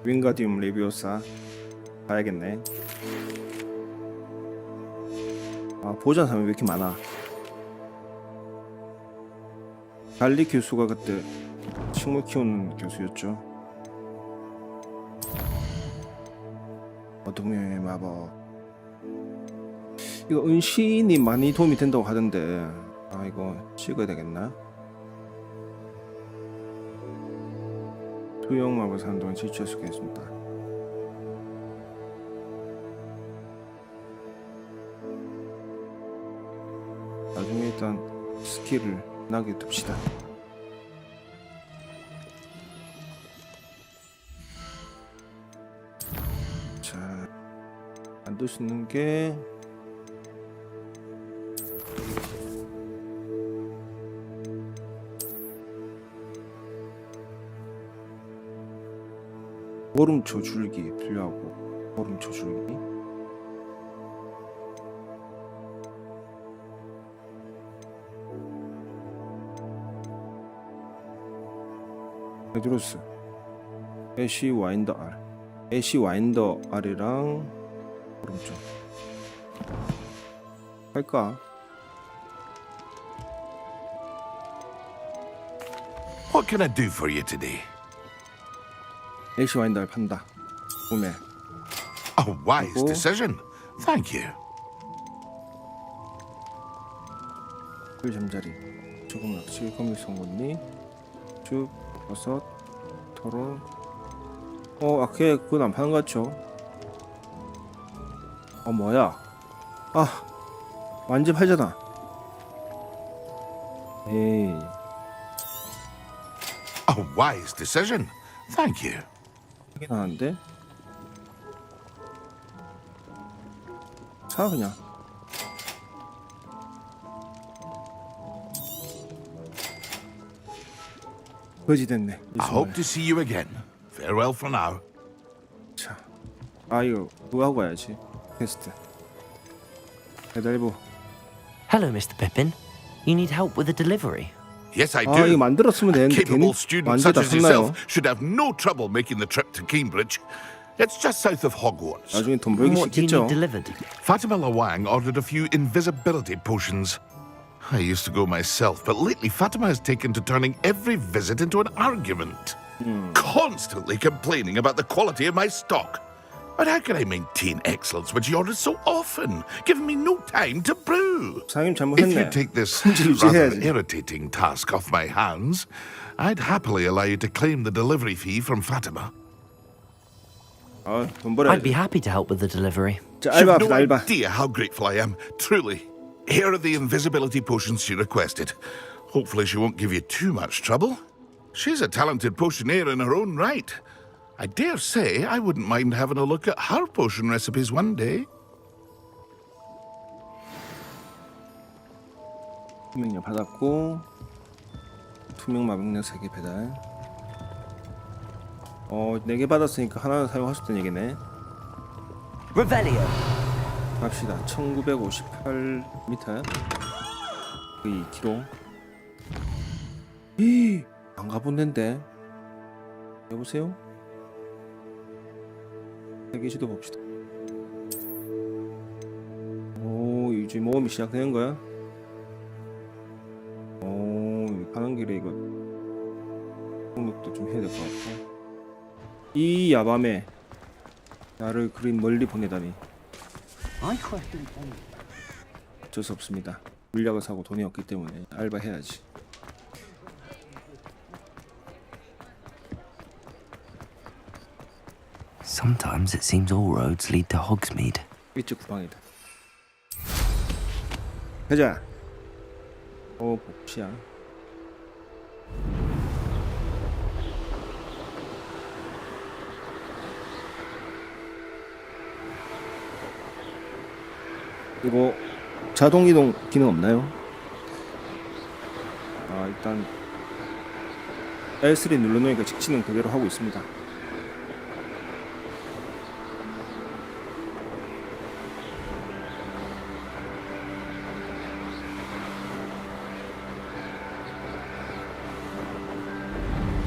윙가디움 레비오사 가야겠네. 아, 보전 사람이 왜 이렇게 많아? 달리 교수가 그때 식물 키우는 교수였죠. 어둠의 마법. 이거 은신이 많이 도움이 된다고 하던데, 아 이거 찍어야 되겠나? 투영마블 사는 동안 질주할 수 있겠습니다. 나중에 일단 스킬을 나게 둡시다. 자, 만들 수 있는 게 얼음초 줄기 필요하고, 얼음초 줄기. 베드로스, 애쉬 와인더 알, 애쉬 와인더 알이랑 얼음초 할까? What can I do for you today? 애쉬 와인더 알 판다. 구매. A wise 그리고 decision. Thank you. 꿀 잠자리, 조금 낚시, 거미 송곳니, 쭉 버섯, 토론. 아케 그건 안 파는 것 같죠? 뭐야? 아, 완전 팔잖아. 에이. A wise decision. Thank you. 이게 나는데? 사 그냥. 거지 됐네. I hope to see you again. Farewell for now. 자, 이거 그거 하고 가야지. 퀘스트. 배달부. Hello, Mr. Pippin. You need help with a delivery? Yes, I 이거 do. 만들었으면 A 되는데 괜히 capable student 완전 such 다 as 샀나요? yourself should have no trouble making the trip to Cambridge. It's just south of Hogwarts. 나중에 돈 벌기 What do you 쉽겠죠. need delivered? Fatima Lawang ordered a few invisibility potions. I used to go myself, but lately Fatima has taken to turning every visit into an argument. Constantly complaining about the quality of my stock. But how can I maintain excellence when she orders so often, giving me no time to brew? 상임 If 잘못했네. you take this 품질 rather 유지해야지. irritating task off my hands, I'd happily allow you to claim the delivery fee from Fatima. 돈 I'd 벌어야지. be happy to help with the delivery. 자, You've 알바 no 합시다, 알바. idea how grateful I am, truly. Here are the invisibility potions she requested. Hopefully she won't give you too much trouble. She's a talented potioneer in her own right. I dare say I wouldn't mind having a look at her potion recipes one day. 투명력 받았고, 투명 마법력 3개 배달. 4개 받았으니까 하나는 사용할 수 있다는 얘기네. Revelio. 갑시다. 1958m. 거의 2km. 안 가본 데인데. 여보세요? 세계시도 봅시다. 이제 모험이 시작되는 거야? 가는 길에 이거 등록도 좀 해야 될 것 같고. 이 야밤에 나를 그리 멀리 보내다니. 어쩔 수 없습니다. 물약을 사고 돈이 없기 때문에 알바해야지. Sometimes it seems all roads lead to Hogsmeade. 이쪽 구방이다. 가자. 복시야. 이거 자동 이동 기능 없나요? 일단 L3 눌러놓으니까 직진은 그대로 하고 있습니다.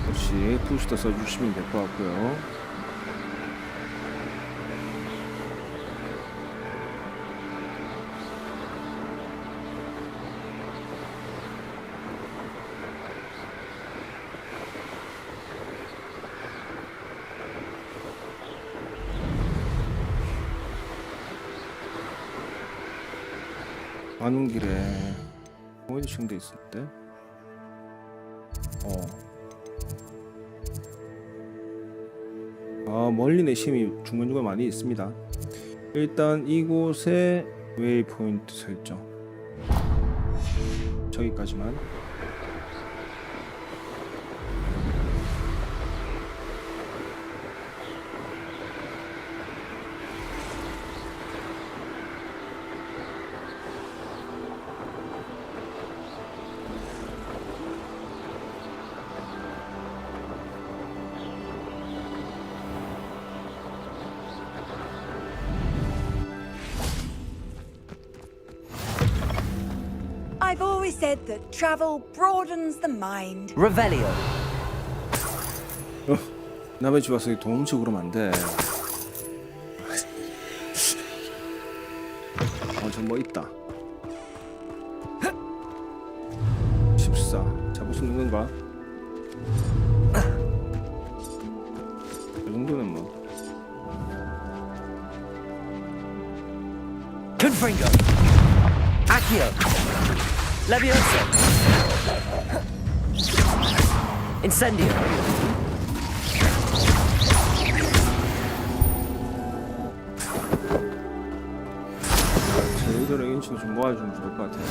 역시 푸시도 써주시면 될 것 같고요. 가는 길에 어디 정도 있을 때? 멀리 내심이 중간중간 많이 있습니다. 일단 이곳에 웨이포인트 설정. 저기까지만. I've always said that travel broadens the mind. Revelio. 남의 집 와서 도움치 그러면 안 돼. 저 뭐 있다. 14. 잡을 수 있는 건가? 이 정도는 뭐. Confringo. Accio. Levioso. Incendio. 제이더의 인치도 좀 모아주면 좋을 것 같아요.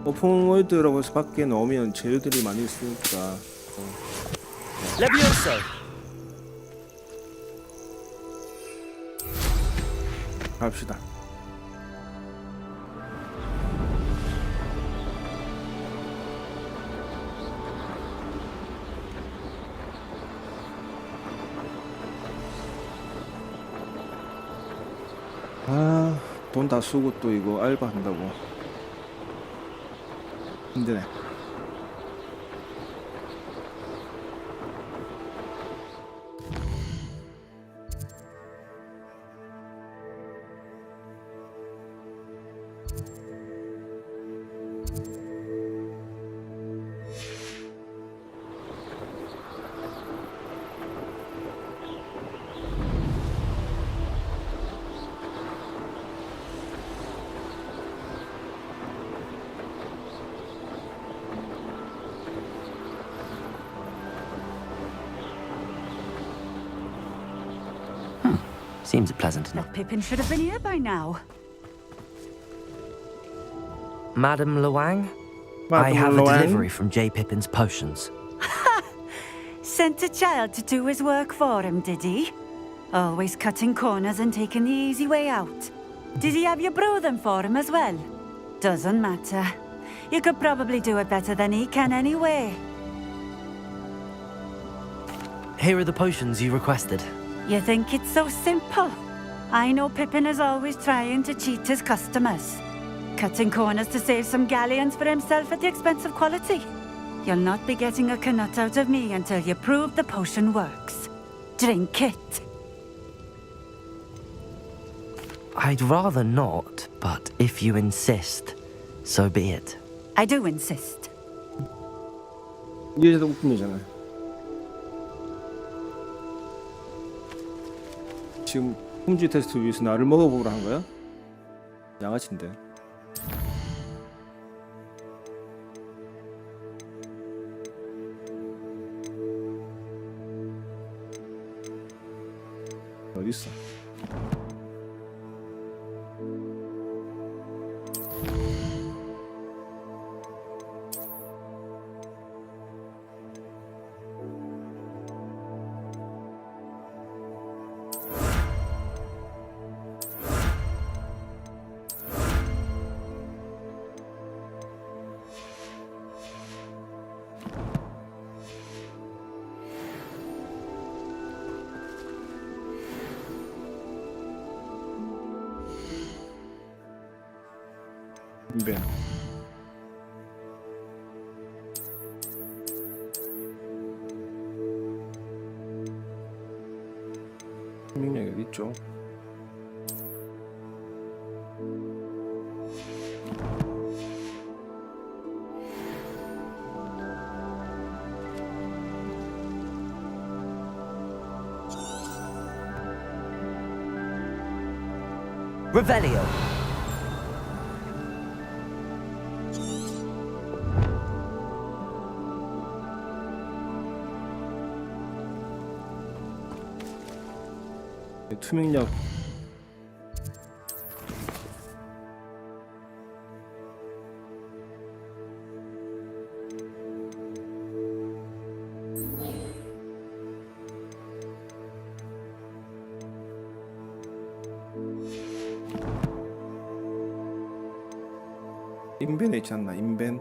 오픈월드라고 해서 밖에 넣으면 재료들이 많이 있으니까. Levioso. 갑시다. 돈 다 쓰고 또 이거 알바 한다고 힘드네. Seems pleasant enough. That Pippin should have been here by now. Madam Luang? Madam I have Luang? a delivery from J. Pippin's potions. Sent a child to do his work for him, did he? Always cutting corners and taking the easy way out. Did he have you brew them for him as well? Doesn't matter. You could probably do it better than he can anyway. Here are the potions you requested. You think it's so simple? I know Pippin is always trying to cheat his customers. Cutting corners to save some galleons for himself at the expense of quality. You'll not be getting a canut out of me until you prove the potion works. Drink it. I'd rather not, but if you insist, so be it. I do insist. 이 여자도 웃음이잖아요. 지금 품질 테스트 위해서 나를 먹어보라 한 거야? 양아치인데. 어디 있어? 네. 생명력이 어디 있죠? Revelio. 투명력 인벤에 있지 않나? 인벤토리.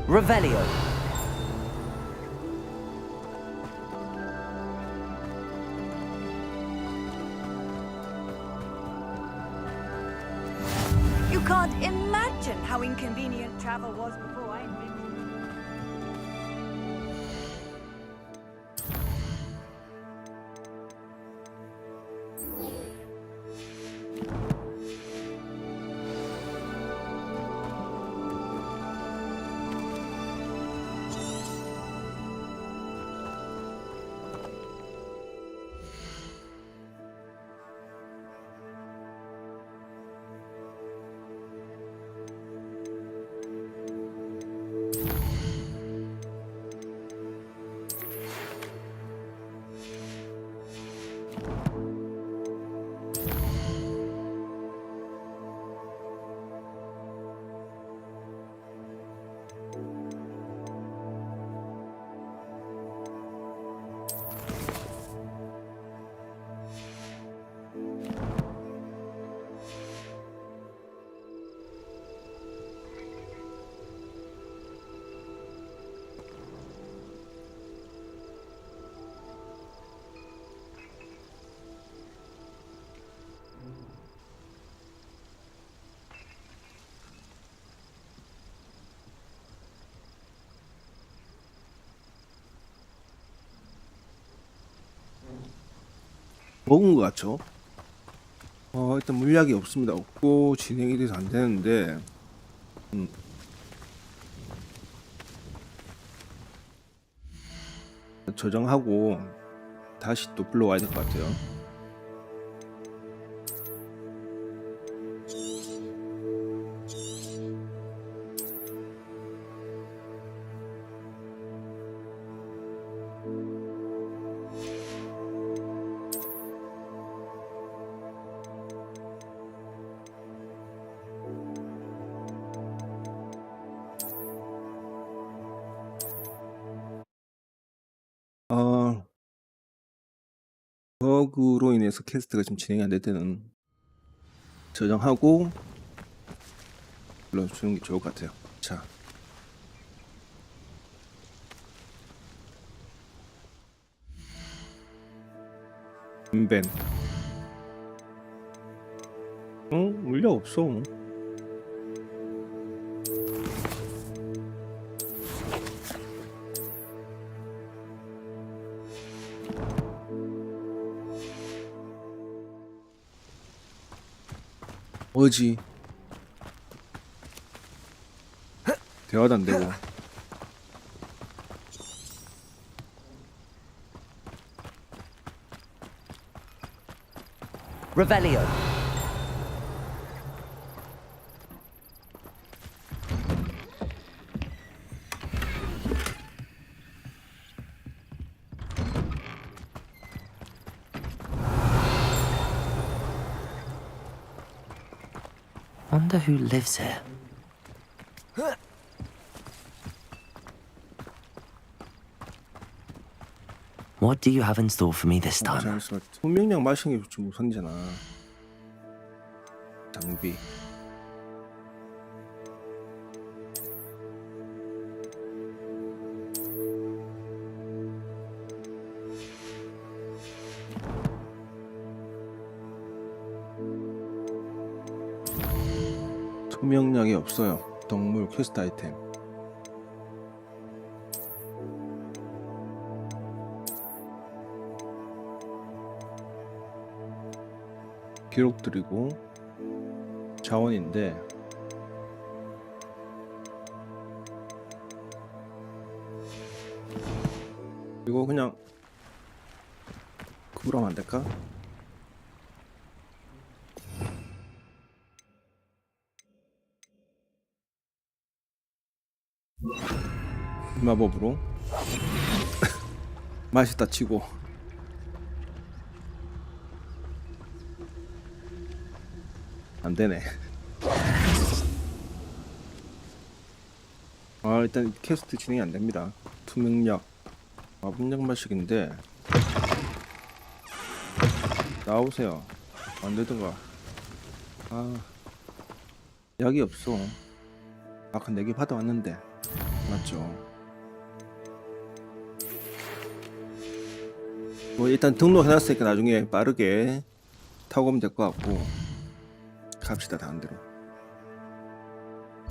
Revelio. You can't imagine how inconvenient travel was before I invented 먹은 것 같죠? 일단 물약이 없습니다. 없고 진행이 돼서 안 되는데 저장하고 다시 또 불러와야 될 것 같아요. 버그로 인해서 퀘스트가 지금 진행이 안 될 때는 저장하고 불러주는 게 좋을 것 같아요. 자, 인벤. 물약 없어. 뭐지? 대화도 안 되고. Revelio. Wonder who lives here. What do you have in store for me this time? 잠시만. 투명량 마시는 게 좀 우선이잖아. 장비. 투명량이 없어요. 동물 퀘스트 아이템. 기록들이고 자원인데 이거 그냥 그거로 하면 안 될까? 마법으로 맛있다 치고 안되네. 아 일단 퀘스트 진행이 안됩니다. 투명약 마법약 마식인데 나오세요. 안되던가. 아 약이 없어. 아까 4개 받아왔는데 맞죠? 뭐 일단 등록해놨으니까 나중에 빠르게 타고 가면 될 것 같고 갑시다. 다른 데로.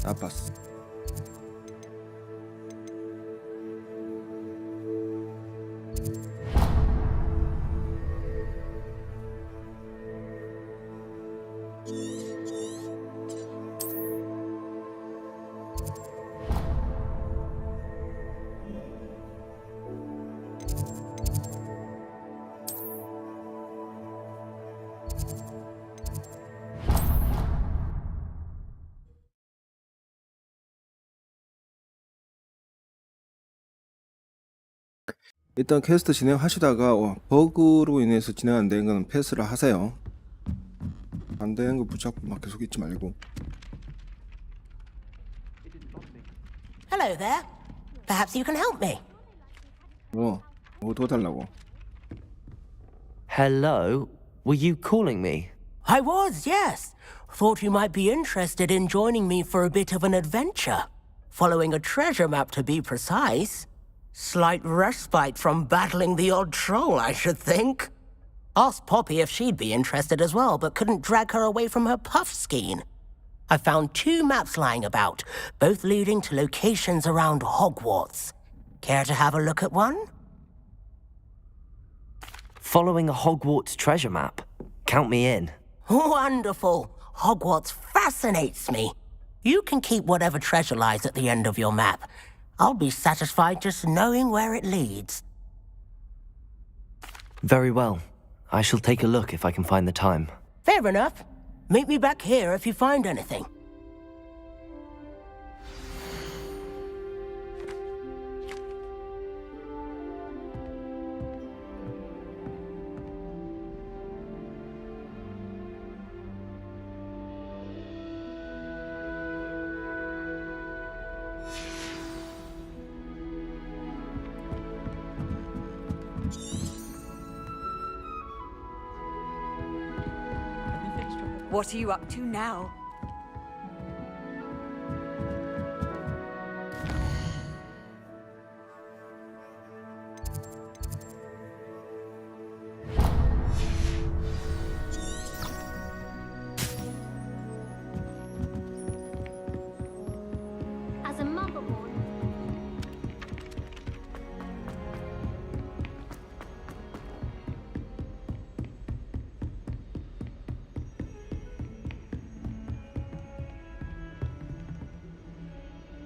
나빴어. 일단 퀘스트 진행하시다가 버그로 인해서 진행 안 되는 건 패스를 하세요. 안 되는 거 붙잡고 막 계속 있지 말고. Hello there. Perhaps you can help me. 뭐 도와달라고. Hello? Were you calling me? I was, yes. Thought you might be interested in joining me for a bit of an adventure. Following a treasure map, to be precise. Slight respite from battling the odd troll, I should think. Asked Poppy if she'd be interested as well, but couldn't drag her away from her puff skein. I found 2 maps lying about, both leading to locations around Hogwarts. Care to have a look at one? Following a Hogwarts treasure map? Count me in. Wonderful. Hogwarts fascinates me. You can keep whatever treasure lies at the end of your map. I'll be satisfied just knowing where it leads. Very well. I shall take a look if I can find the time. Fair enough. Meet me back here if you find anything. What are you up to now? As a motherboard.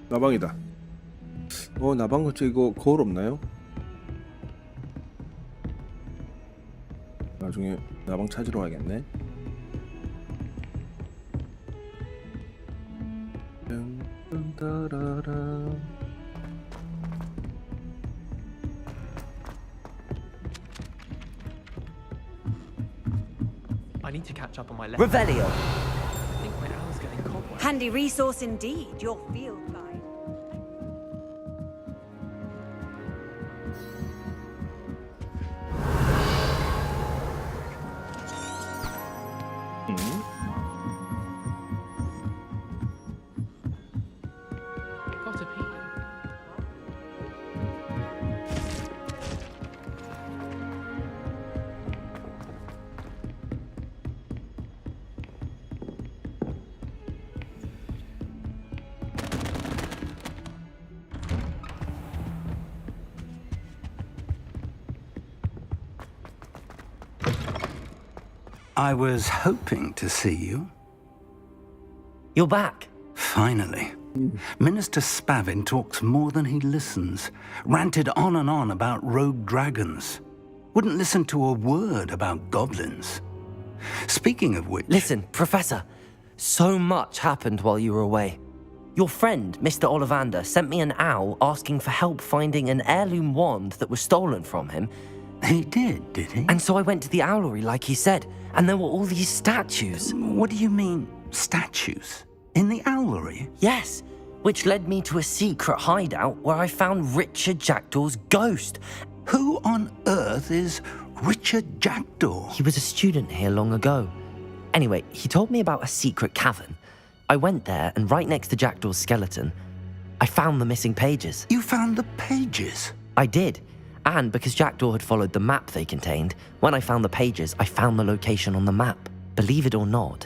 나방이다. 나방 근처 이거 거울 없나요? 나중에 나방 찾으러 가야겠네. I need to catch up on my lessons. Revelio. I think my hour's getting cobweb. Handy resource indeed, your field guide. I was hoping to see you. You're back. Finally. Minister Spavin talks more than he listens. Ranted on and on about rogue dragons. Wouldn't listen to a word about goblins. Speaking of which... Listen, Professor. So much happened while you were away. Your friend, Mr. Ollivander, sent me an owl asking for help finding an heirloom wand that was stolen from him. He did he? And so I went to the owlery like he said, and there were all these statues. What do you mean, statues? In the owlery? Yes, which led me to a secret hideout where I found Richard Jackdaw's ghost. Who on earth is Richard Jackdaw? He was a student here long ago. Anyway, he told me about a secret cavern. I went there, and right next to Jackdaw's skeleton, I found the missing pages. You found the pages? I did. And because Jackdaw had followed the map they contained, when I found the pages, I found the location on the map. Believe it or not,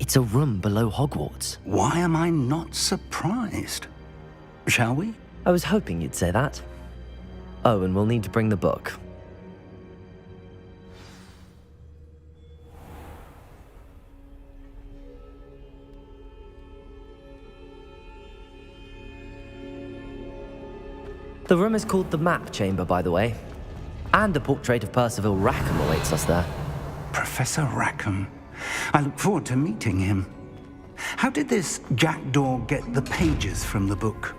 it's a room below Hogwarts. Why am I not surprised? Shall we? I was hoping you'd say that. Oh, and we'll need to bring the book. The room is called the Map Chamber, by the way. And a portrait of Percival Rackham awaits us there. Professor Rackham. I look forward to meeting him. How did this Jackdaw get the pages from the book?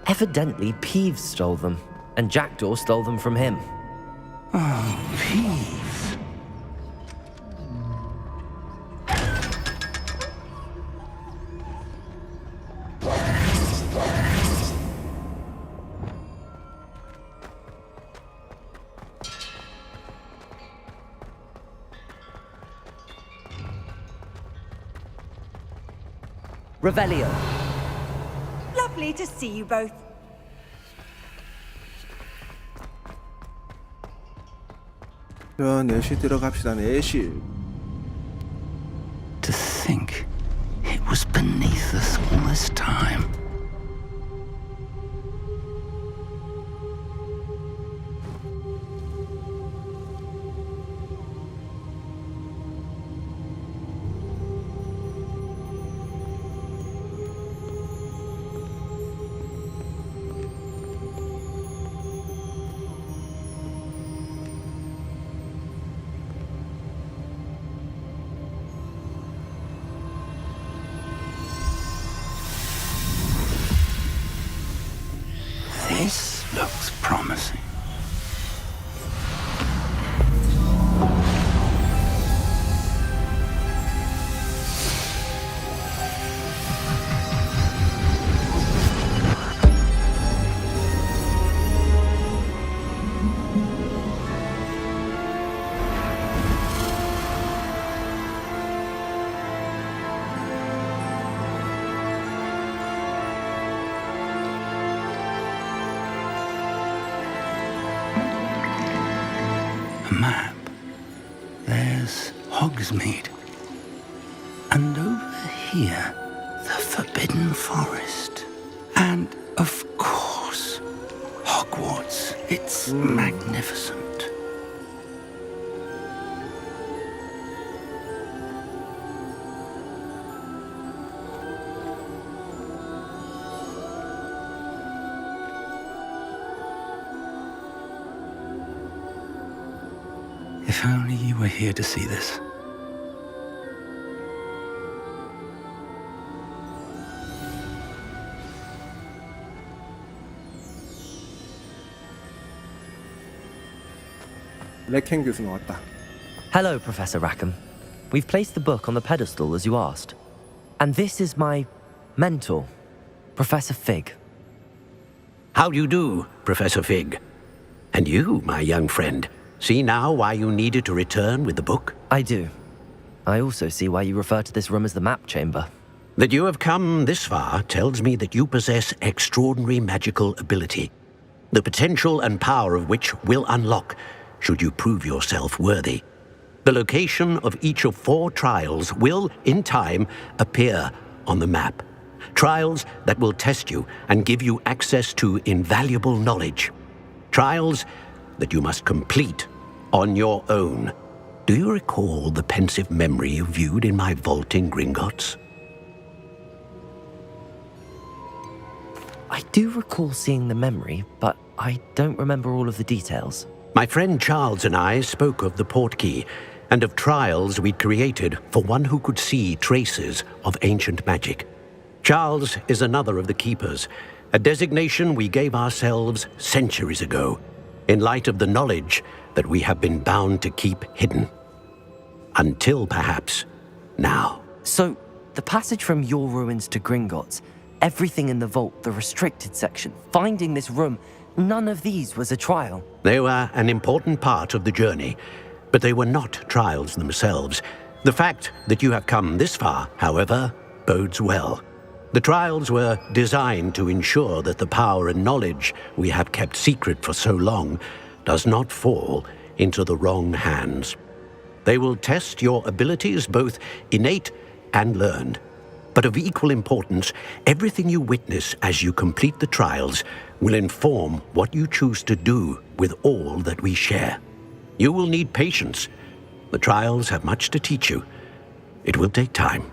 Evidently, Peeves stole them, and Jackdaw stole them from him. Oh, Peeves. Revelio. Lovely to see you both. 자, 내실 들어갑시다. 내실. To think it was beneath us all this time. This looks promising. Map. There's Hogsmeade. And over here, the Forbidden Forest. And, of course, Hogwarts. It's magnificent. If only you were here to see this. 레켄 교수 나왔다. Hello, Professor Rackham. We've placed the book on the pedestal as you asked. And this is my mentor, Professor Fig. How do you do, Professor Fig? And you, my young friend, see now why you needed to return with the book? I do. I also see why you refer to this room as the Map Chamber. That you have come this far tells me that you possess extraordinary magical ability, the potential and power of which will unlock should you prove yourself worthy. The location of each of 4 trials will, in time, appear on the map. Trials that will test you and give you access to invaluable knowledge. Trials that you must complete on your own. Do you recall the pensive memory you viewed in my vault in Gringotts? I do recall seeing the memory, but I don't remember all of the details. My friend Charles and I spoke of the portkey and of trials we'd created for one who could see traces of ancient magic. Charles is another of the keepers, a designation we gave ourselves centuries ago, in light of the knowledge that we have been bound to keep hidden. Until perhaps now. So, the passage from your ruins to Gringotts, everything in the vault, the restricted section, finding this room, none of these was a trial. They were an important part of the journey, but they were not trials themselves. The fact that you have come this far, however, bodes well. The trials were designed to ensure that the power and knowledge we have kept secret for so long does not fall into the wrong hands. They will test your abilities, both innate and learned. But of equal importance, everything you witness as you complete the trials will inform what you choose to do with all that we share. You will need patience. The trials have much to teach you. It will take time.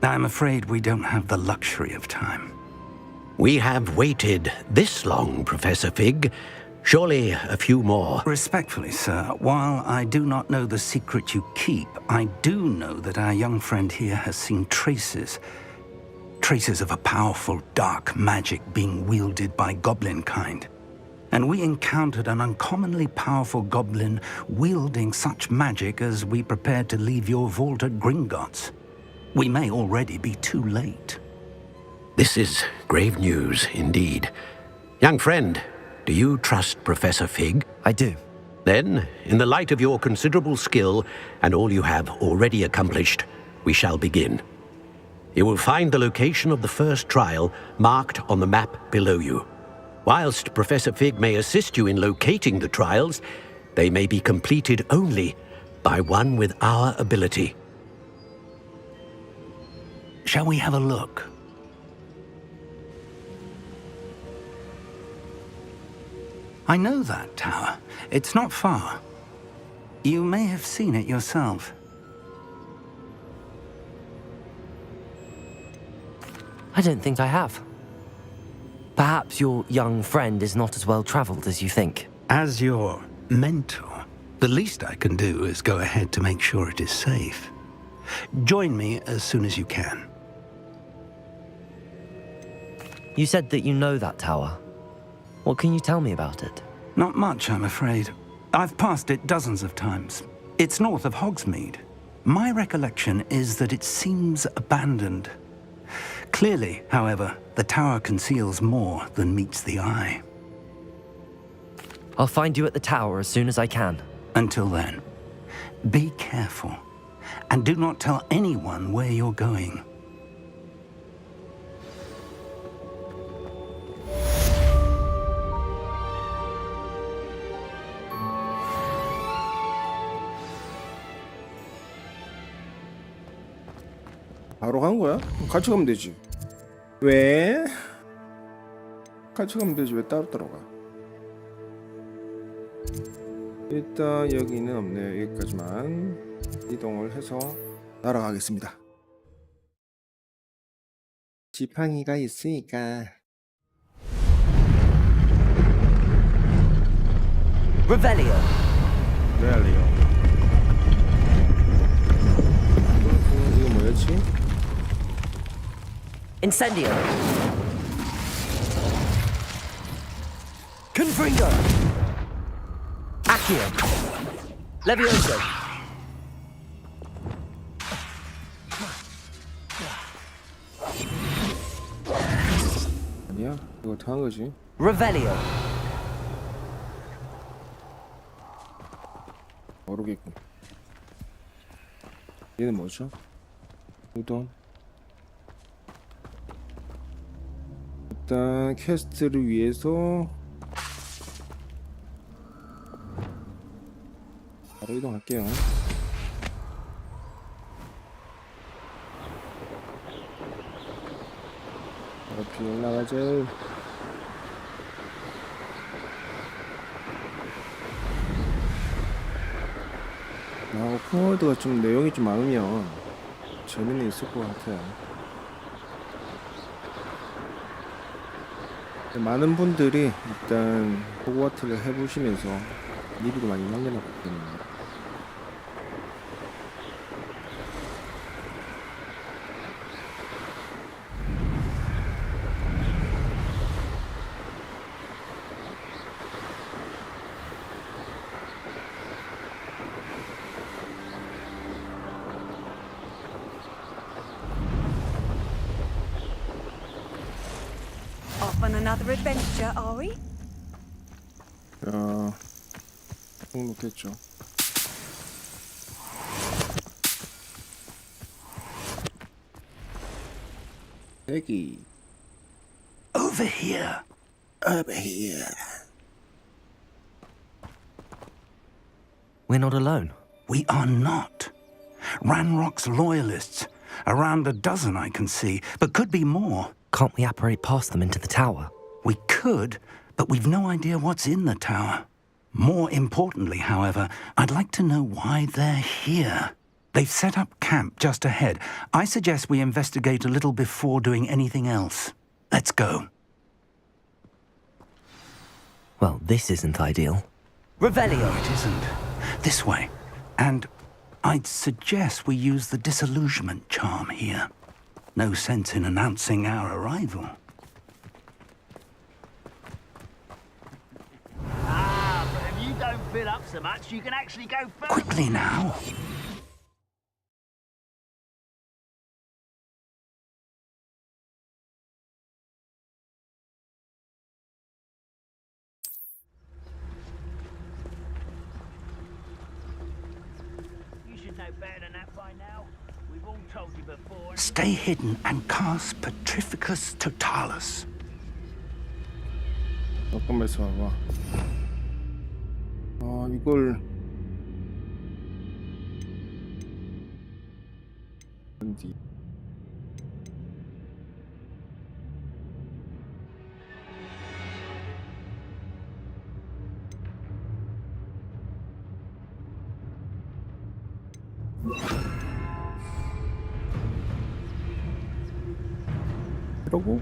I'm afraid we don't have the luxury of time. We have waited this long, Professor Fig. Surely a few more. Respectfully, sir, while I do not know the secret you keep, I do know that our young friend here has seen traces of a powerful dark magic being wielded by goblin kind. And we encountered an uncommonly powerful goblin wielding such magic as we prepared to leave your vault at Gringotts. We may already be too late. This is grave news indeed. Young friend, do you trust Professor Fig? I do. Then, in the light of your considerable skill and all you have already accomplished, we shall begin. You will find the location of the first trial marked on the map below you. Whilst Professor Fig may assist you in locating the trials, they may be completed only by one with our ability. Shall we have a look? I know that tower. It's not far. You may have seen it yourself. I don't think I have. Perhaps your young friend is not as well traveled as you think. As your mentor, the least I can do is go ahead to make sure it is safe. Join me as soon as you can. You said that you know that tower. What can you tell me about it? Not much, I'm afraid. I've passed it dozens of times. It's north of Hogsmeade. My recollection is that it seems abandoned. Clearly, however, the tower conceals more than meets the eye. I'll find you at the tower as soon as I can. Until then, be careful, and do not tell anyone where you're going. 바로 간 거야? 같이 가면 되지. 왜? 같이 가면 되지. 왜 따로 따로 가? 일단 여기는 없네요. 여기까지만 이동을 해서 날아가겠습니다. 지팡이가 있으니까. Revelio. 이거 뭐였지? Incendio. Confringo. Accio. Levioso. 아니야, 이거 어떻게 한 거지? Revelio. 모르겠고. 얘는 뭐죠? 우동. 일단 퀘스트를 위해서 바로 이동할게요. 이렇게 올라가자. 오픈월드가 좀 내용이 좀 많으면 재미는 있을 것 같아요. 많은 분들이 일단 호그와트를 해보시면서 리뷰도 많이 남겨놨기 때문에 Off on another adventure, are we? 꼭 놓겠죠. 대기. Over here. Over here. We're not alone. We are not. Ranrock's loyalists. Around a dozen I can see, but could be more. Can't we apparate past them into the tower? We could, but we've no idea what's in the tower. More importantly, however, I'd like to know why they're here. They've set up camp just ahead. I suggest we investigate a little before doing anything else. Let's go. Well, this isn't ideal. Revelio. No, it isn't. This way. And I'd suggest we use the disillusionment charm here. No sense in announcing our arrival. But if you don't fill up so much, you can actually go further. Quickly now. You should know better than that by now. We've all told you before. Stay hidden and cast Petrificus Totalis. 잠깐만 있어봐. 이걸 어디? 이러고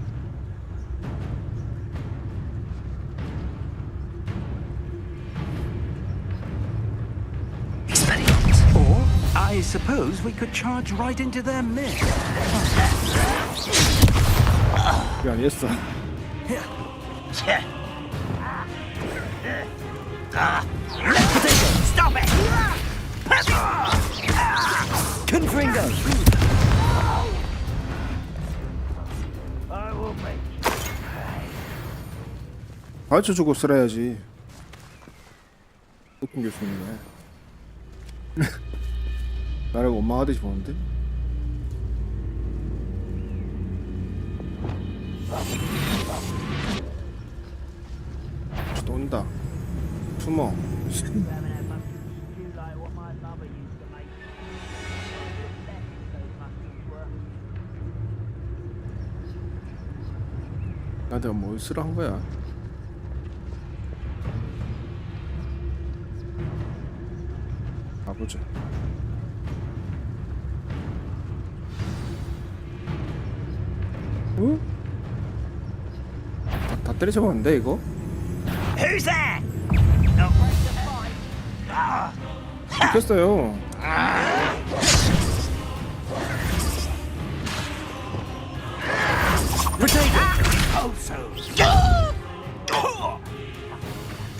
Or, I suppose we could charge right into their midst. 그게 아니었어. Stop it! Confringo! I will make 가르쳐주고 쓰라야지. 높은 교수님이네. 나를 원망하듯이 보는데? 또 온다. 숨어. 나한테 뭘 쓰라 한 거야? 가보자. 어? 다 때려잡았는데 이거? Who's there? 죽겠어요.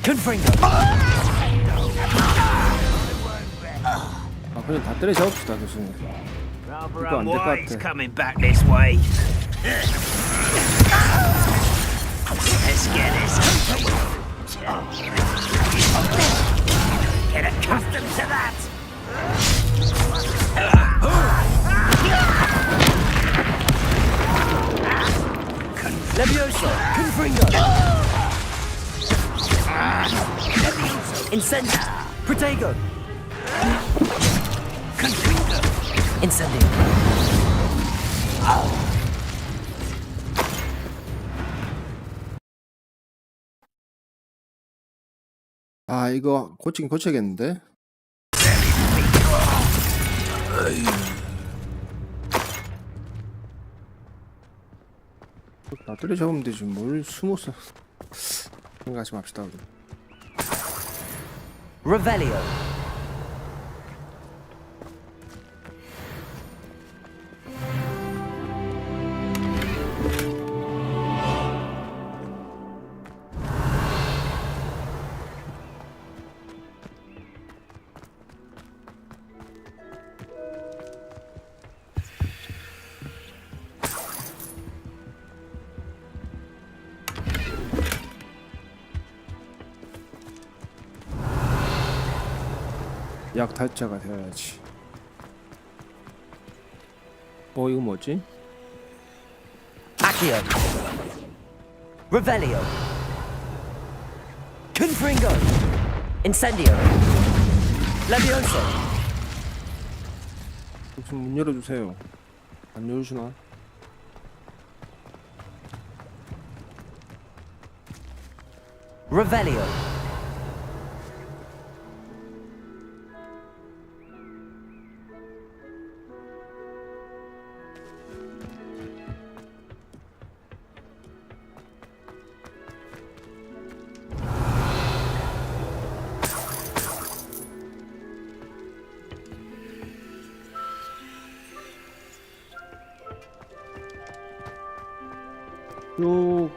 Confringo! 그냥 다 때려잡읍시다 교수님. rather 이거 안 될 것 unwise 같아. coming back this way. Let's get this. Get accustomed to that. Levioso! Confringo! Incendio! Protego! Confringo! Incendio! 아 이거 고치긴 고쳐야겠는데? 나 때려잡으면 되지 뭘 숨어서 생각하지 맙시다 우리. Revelio. 약탈자가 되어야지. 이거 뭐지? Accio. Revelio. Confringo. Incendio. Levioso. 무슨 문 열어주세요. 안 열어주나? Revelio.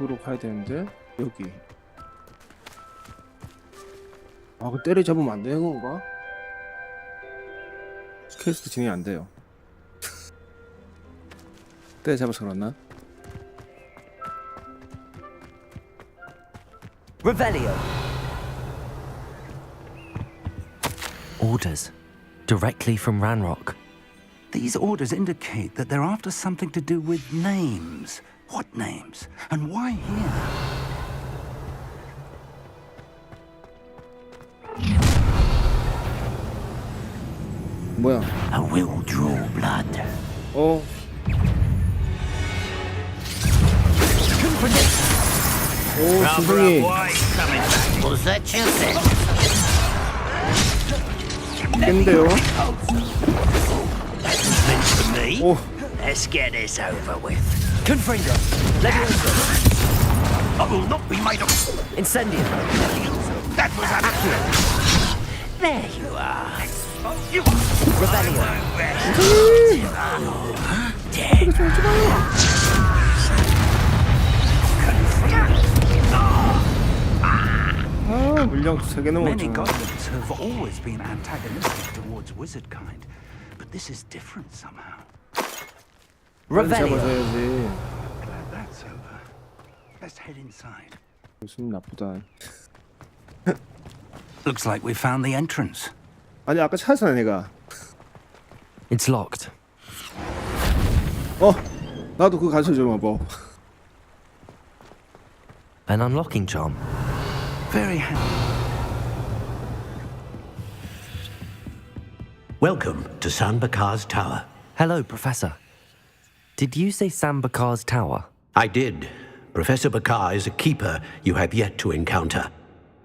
쪽으로 가야 되는데 여기. 그 때려잡으면 안 되는 건가? 퀘스트 진행이 안 돼요. 때려잡아서 그렇나? Revelio. Orders. Directly from Ranrock. These orders indicate that they're after something to do with names. What names? And why here? 뭐야? I will draw blood. 선생님. Was that you said? 깬데요? Meant for me? Let's get this over with. Confringo. Levioso. I will not be made of. Incendio. That was Accio. There you are. Revelio. 물량 3개 Many 넘었잖아. goblins have always been antagonistic towards wizard kind, but this is different somehow. Revelio. 잡아줘야지. Glad that's over. Let's head inside. 무슨 나쁘다. Looks like we found the entrance. 아니 아까 찾았잖아 내가. It's locked. 나도 그거 가르쳐줘 봐. An unlocking charm. Very handy. Welcome to Sanbakar's Tower. Hello, Professor. Did you say Sambakar's Tower? I did. Professor Bakar is a keeper you have yet to encounter.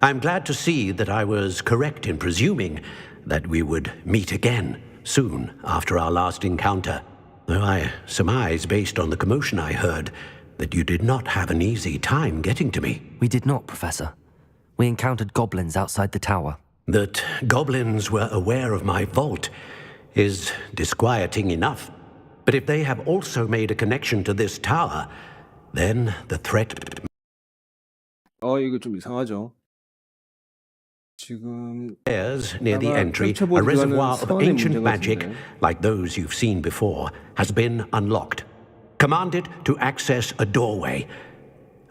I'm glad to see that I was correct in presuming that we would meet again soon after our last encounter. Though I surmise, based on the commotion I heard, that you did not have an easy time getting to me. We did not, Professor. We encountered goblins outside the tower. That goblins were aware of my vault is disquieting enough. But if they have also made a connection to this tower, then the threat... 이거 좀 이상하죠. 지금 There's, near the entry, a reservoir of ancient magic, like those you've seen before, has been unlocked. Command it to access a doorway.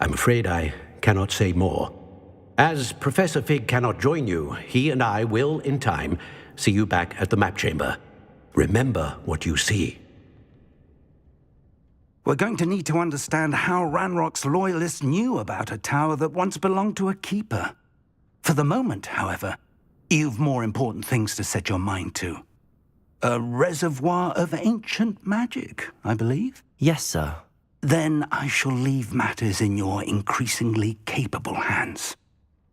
I'm afraid I cannot say more. As Professor Fig cannot join you, he and I will, in time, see you back at the map chamber. Remember what you see. We're going to need to understand how Ranrock's loyalists knew about a tower that once belonged to a keeper. For the moment, however, you've more important things to set your mind to. A reservoir of ancient magic, I believe? Yes, sir. Then I shall leave matters in your increasingly capable hands.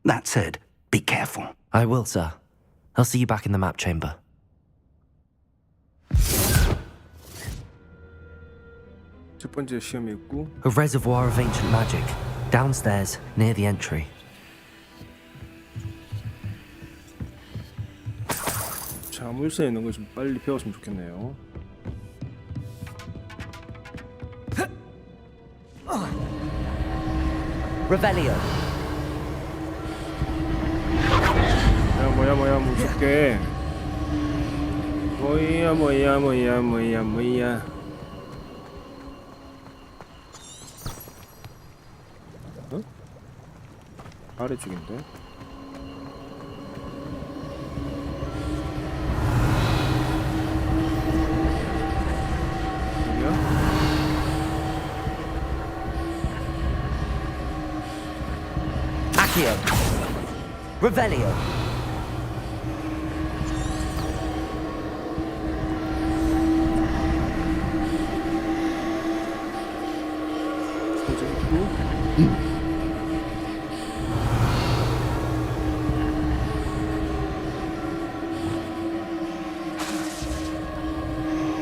That said, be careful. I will, sir. I'll see you back in the map chamber. 첫 번째 시험이 있고. A reservoir of ancient magic, downstairs near the entry. 자물쇠에 있는 거 좀 빨리 배웠으면 좋겠네요. Revelio. 야 뭐야 무섭게. 뭐야. 어? 아래쪽인데? Accio. Revelio.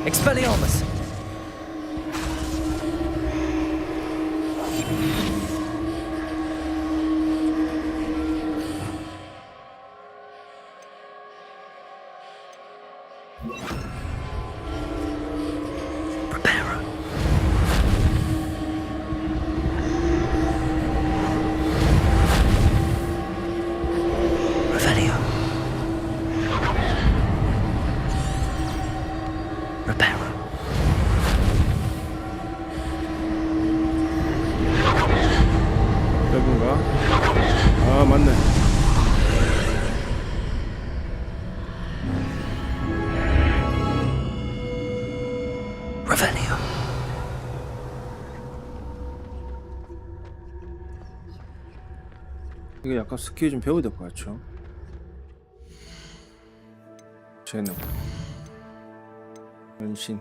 Expelliarmus. 여긴가? 아 맞네. Revelio. 이게 약간 스킬 좀 배워야 될 것 같죠? 재능 변신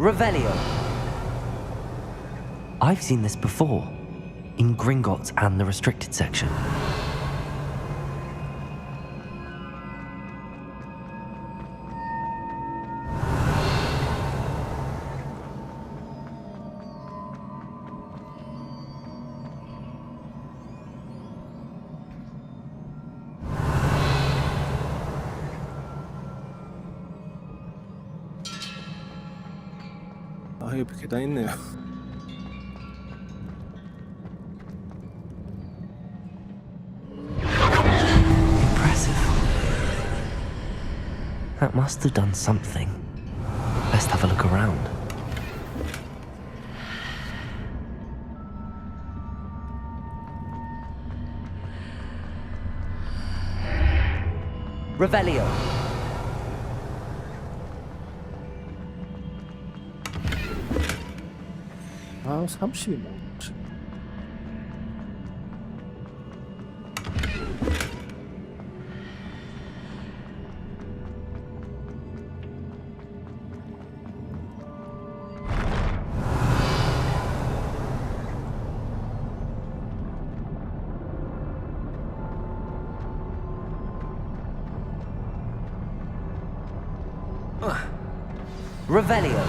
Revelio. I've seen this before, in Gringotts and the restricted section. 아 옆에 계단 있네요. Impressive. That must have done something. Best have a look around. Revelio. 아 30이 뭐지? Revelio.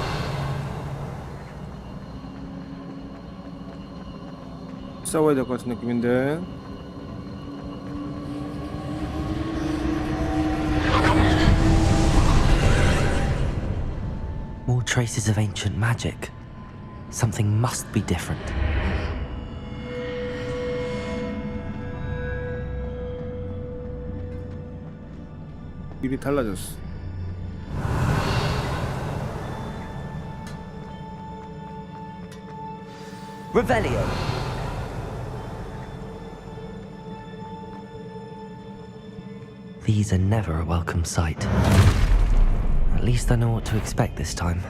싸워야 될 것 같은 느낌인데. More traces of ancient magic. Something must be different. 일이 달라졌어. Revelio. These are never a welcome sight. At least I know what to expect this time.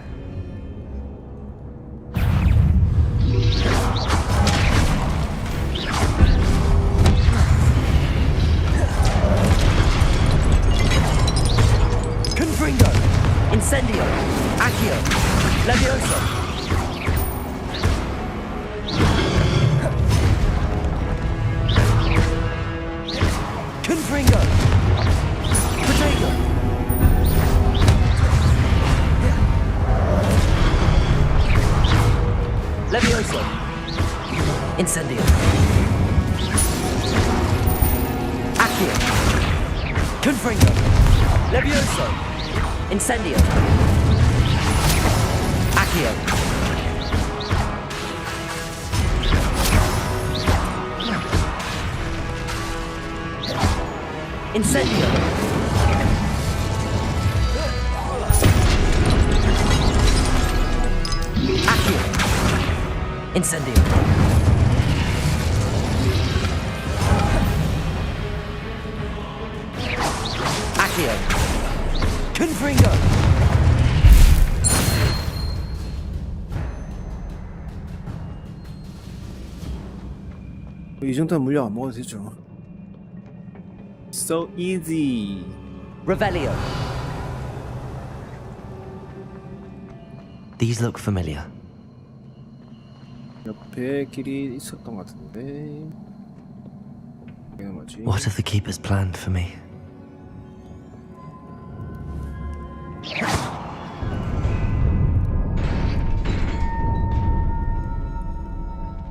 Confringo! Incendio! Accio! Levioso! Confringo! Protego! Levioso! Incendio! Accio! Confringo! Levioso! Incendio! Accio! Incendio! Accio! Incendio! Accio! Confringo! 이 정도는 물량 안 먹어도 되죠. So easy. Revelio! These look familiar. 옆에 길이 있었던 것 같은데. 이게 뭐지? What have the keepers planned for me?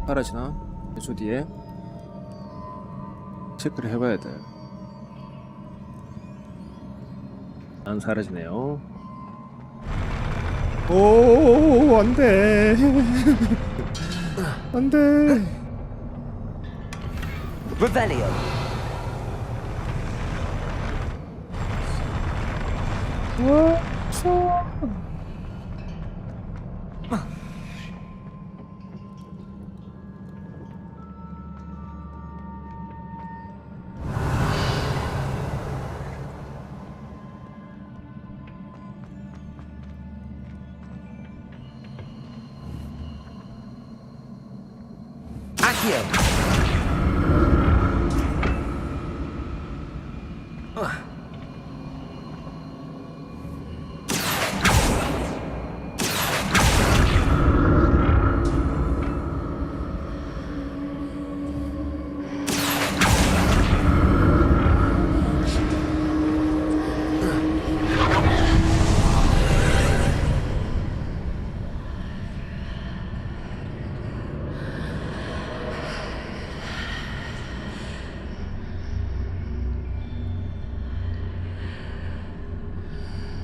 사라지나? 몇 초 뒤에 체크를 해봐야 돼. 안 사라지네요. 오, 안 돼. 안 돼. Revelio! Accio!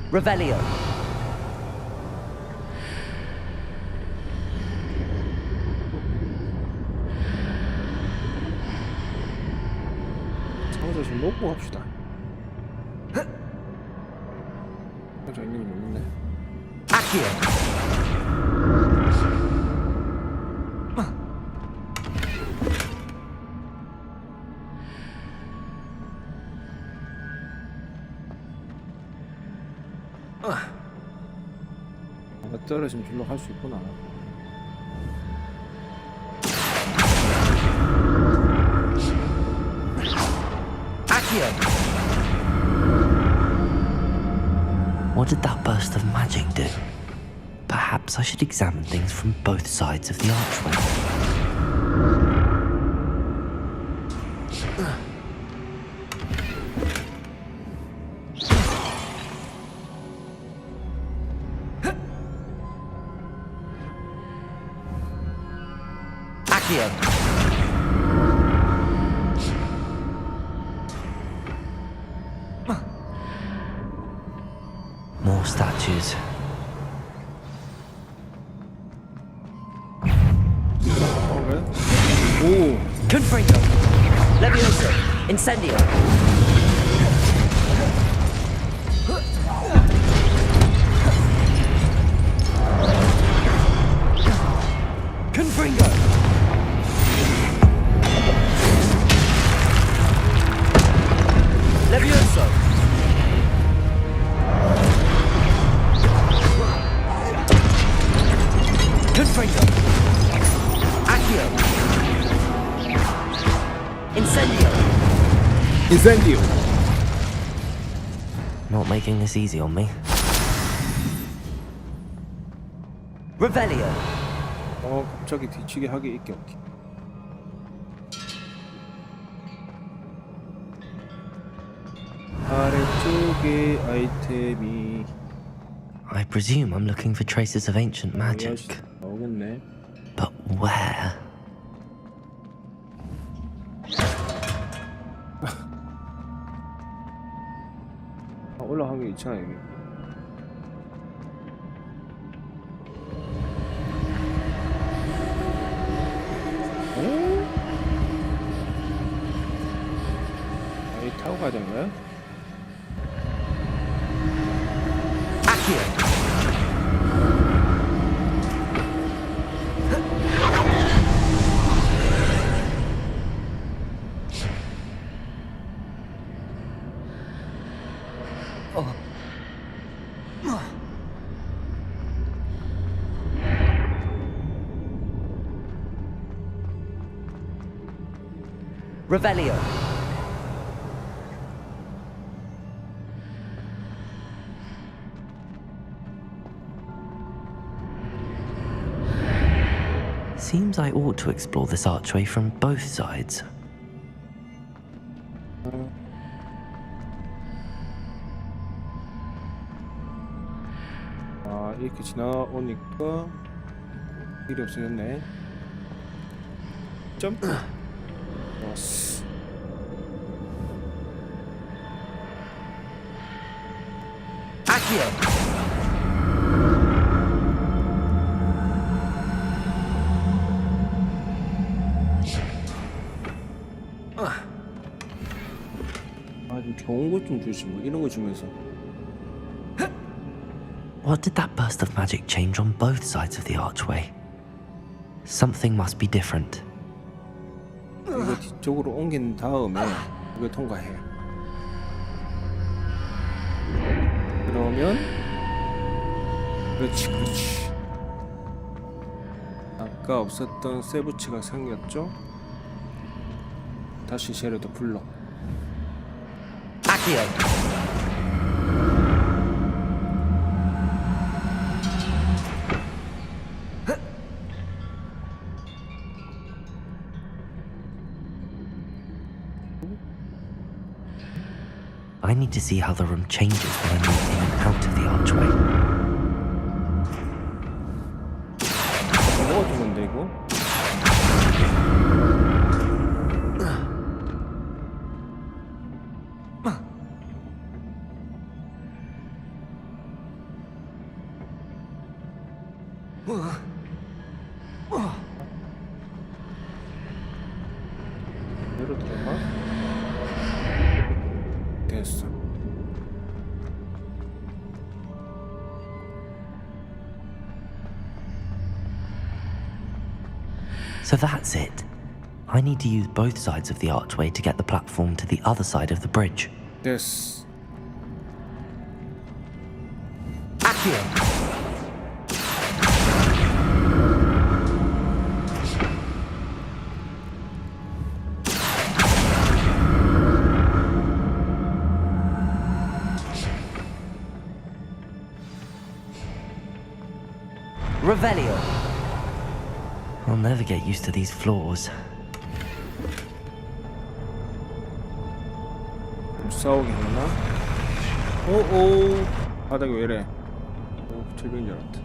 Revelio! 상자 좀 놓고 갑시다. 상자 있는 게 없네. Accio! 떨어지면 줄로 갈 수 있구나. Accio! What did that burst of magic do? Perhaps I should examine things from both sides of the archway. Accio! More statues. 오! Confringo! Levioso! Incendio! Confringo! Levioso! Confringo. Accio. Incendio. 인센디오. Not making this easy on me. Revelio. 갑자기 뒤치기 하기 있게 없기. 아래쪽에 아이템이 I presume I'm looking for traces of ancient magic. 나오겠네. But where? 올라간 게 있잖아 여기. 이 타고 가야 되는 거야? Revelio. Seems I ought to explore this archway from both sides. 이렇게 지나오니까 길이 없어졌네. 점프. 좋았어. Accio. 아주 좋은 것 좀 주시 뭐 이런 거 주면서. What did that burst of magic change on both sides of the archway? Something must be different. 이거 뒤쪽으로 옮긴 다음에 이거 통과해. 그러면 그렇지 그렇지. 아까 없었던 세부치가 생겼죠? 다시 쟤를 더 불러. Accio. I need to see how the room changes when I move in and out of the archway. 뭐가 좋은데 이거? 내려 들어가? 됐어. So that's it. I need to use both sides of the archway to get the platform to the other side of the bridge. 됐어. Accio. Revelio. I'll never get used to these floors. 싸우기 하나? 오오 바닥이 왜 이래? 오 철벽인 줄 알았다.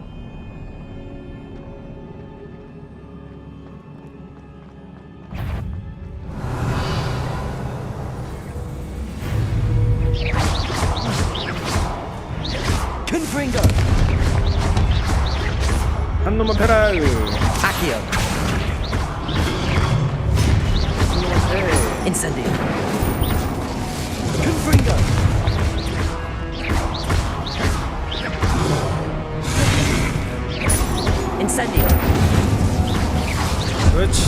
Confringo. 한 놈만 패라. Accio. 한 놈만 패. Incendio. Confringo. Incendio. 그렇지.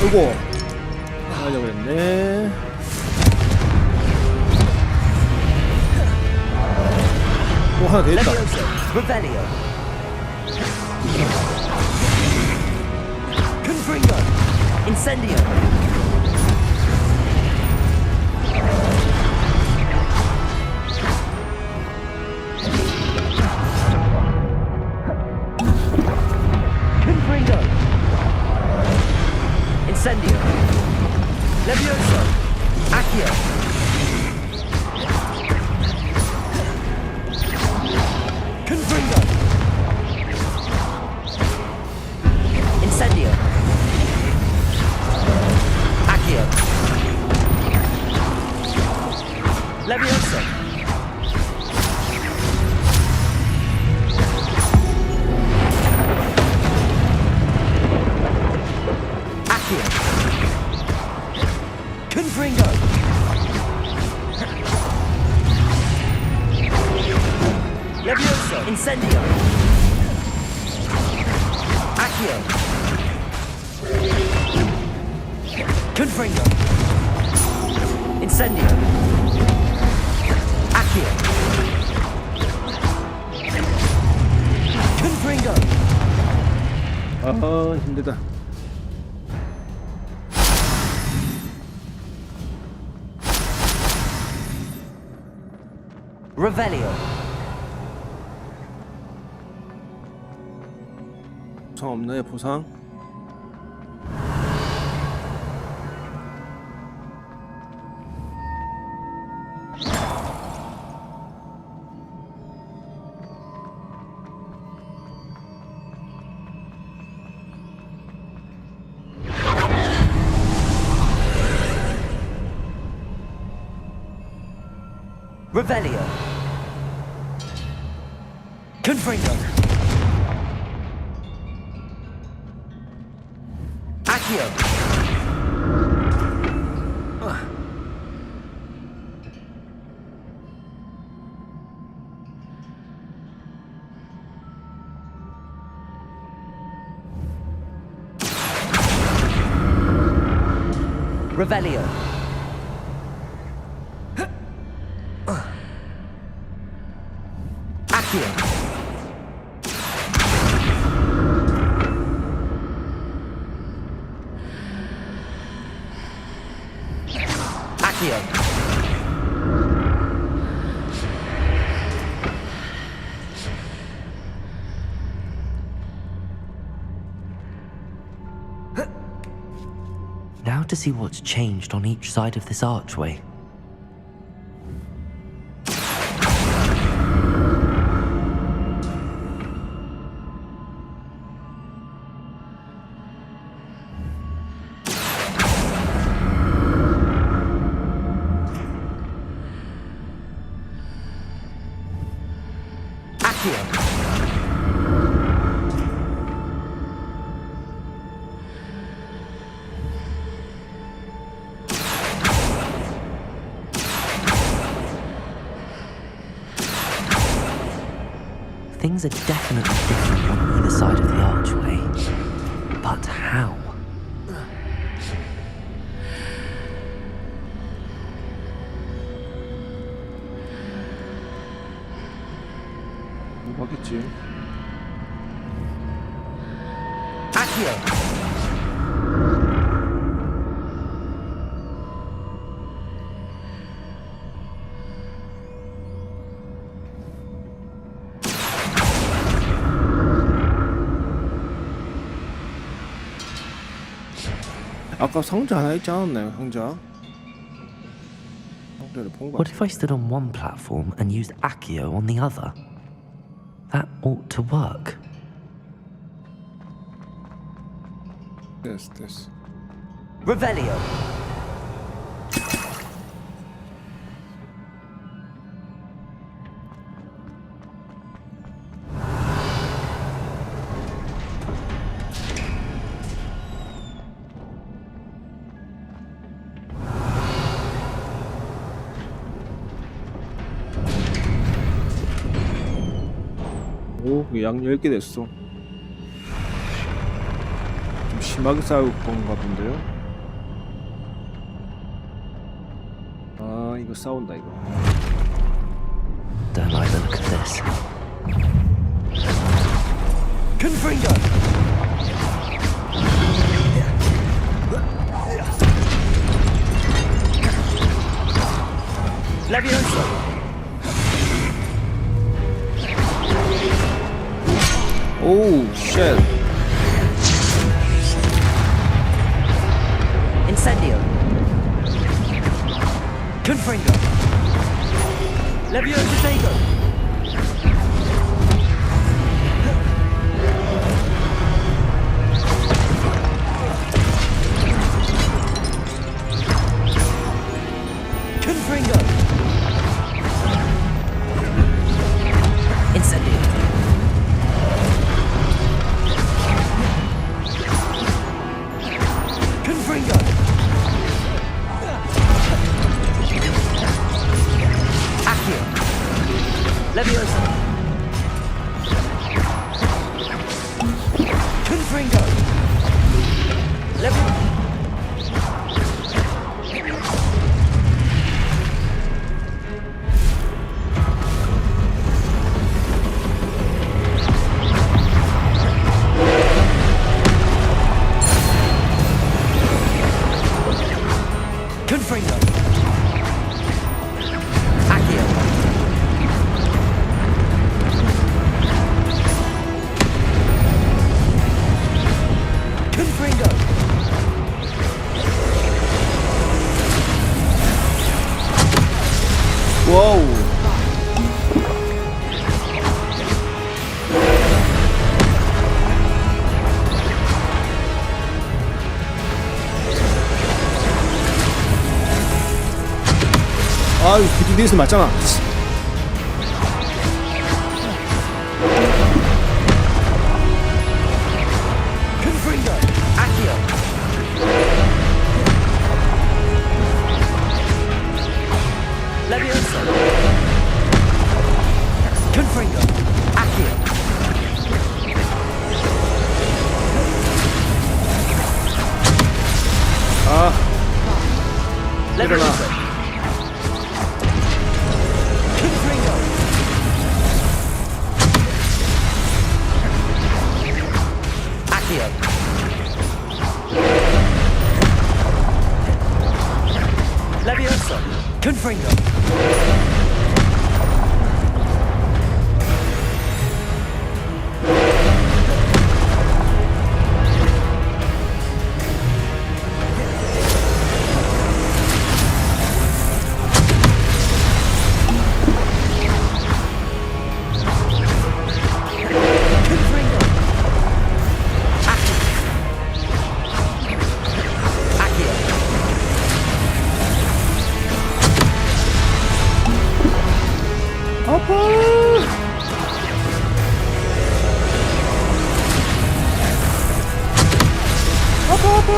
아이고 맞아버렸네. 하나 더 있다. Levioso. Revelio. Confringo. Incendio. Confringo. Incendio. Levioso. Accio. Confringo. Incendio. Accio. Levioso. Accio. Confringo. Levioso. Incendio. Accio. Confringo. Incendio. Accio. Confringo. 아 힘들다. Revelio. 보상 없나요? 보상? Revelio. Confringo. Accio. Revelio. Accio. Accio. Now to see what's changed on each side of this archway. Things are definitely different on either side of the archway. But how? 뭐 하겠지? Accio. 아까 상자 하나 있지 않았나요? 상자? 상자를 본 거 What if I stood on one platform and used Accio on the other? That ought to work. 됐어. Revelio. 오, 양 10개 됐어. 좀 심하게 싸울 건가 본데요? 아, 이거 싸운다, 이거. Don't like the look of this. Confringo. Levioso. 오우 쉣. Incendio. Confringo. Levioso Dago. Confringo. Incendio. Confringo. Accio. Levioso. Confringo. Levioso. Confringo. Accio. Confringo. 와우. 아유 BTD에서 맞잖아. Confringo. Accio. Levioso. Confringo. Accio. 아 Levioso. Confringo. Accio. Levioso. Confringo. Confringo. Accio. Accio. 아파. 아파 아파.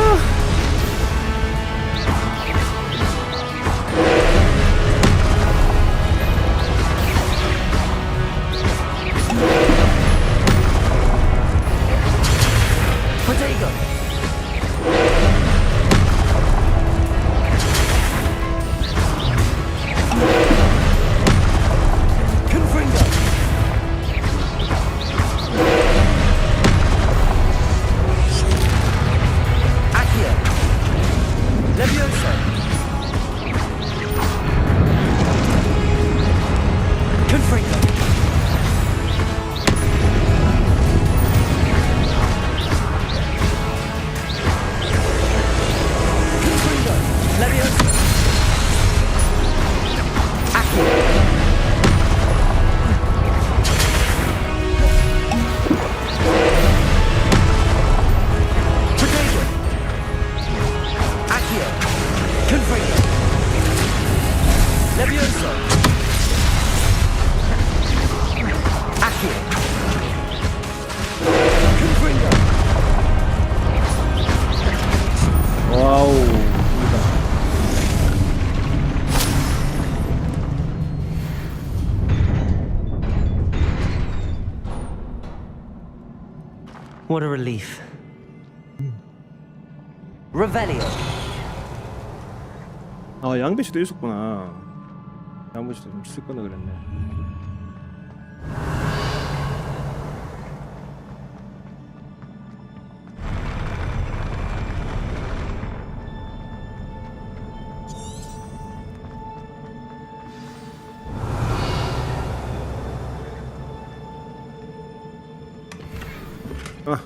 Potato. Confringo. Accio. Levioso. Confringo. Confringo. Levioso. Accio. Potato. Accio. Confringo. Levioso. Accio. Confringo. 와우. What a relief. Revelio. 아 양배추도 있었구나. 양배추도 좀 쓸 거나 그랬네. 아,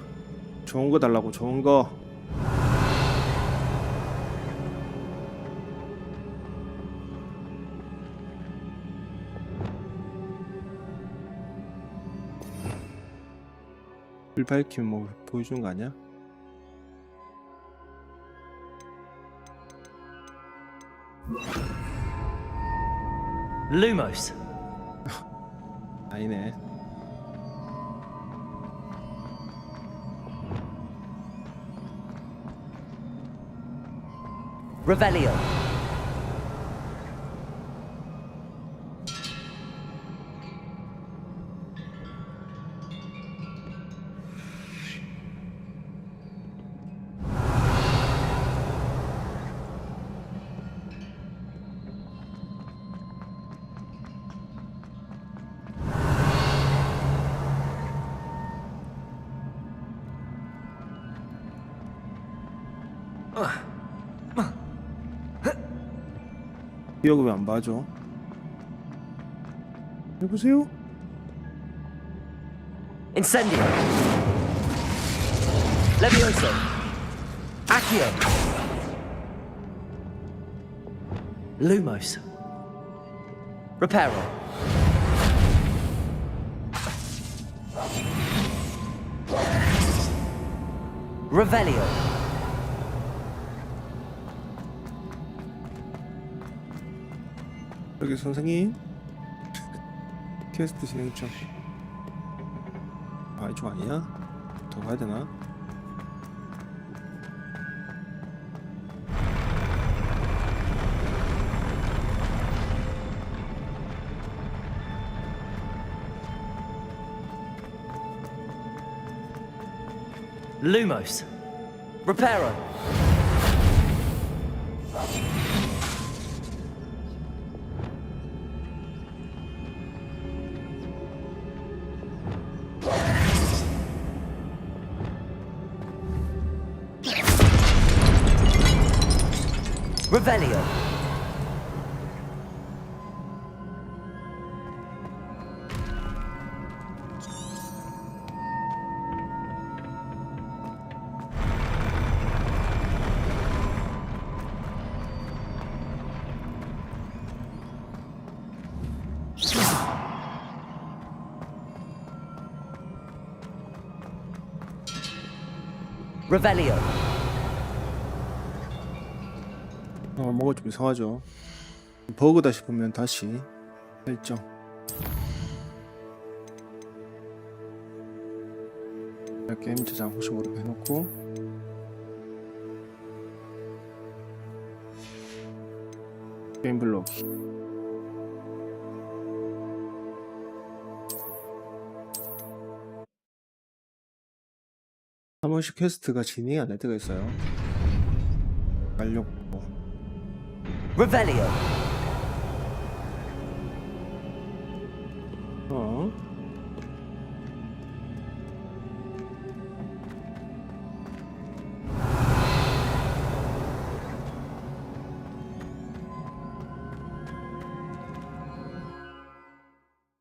좋은 거 달라고. 좋은 거. 불 밝히면 뭐 보여주는 거 아니야? Lumos. 아니네. Revelio. 기억을 왜 안 봐줘? 여보세요? Incendio. Levioso. Accio. Lumos. Reparo. Revelio. 여기 선생님. 퀘스트 진행 중. 아, 이쪽 아니야? 더 가야 되나? Lumos. Reparo. Revelio. Revelio. 뭐가 좀 이상하죠. 버그다 싶으면 다시 설정. 게임 저장 혹시 모르게 해놓고 게임 블로기. 한 번씩 퀘스트가 진행이 안 될 때가 있어요. 완료고. Revelio.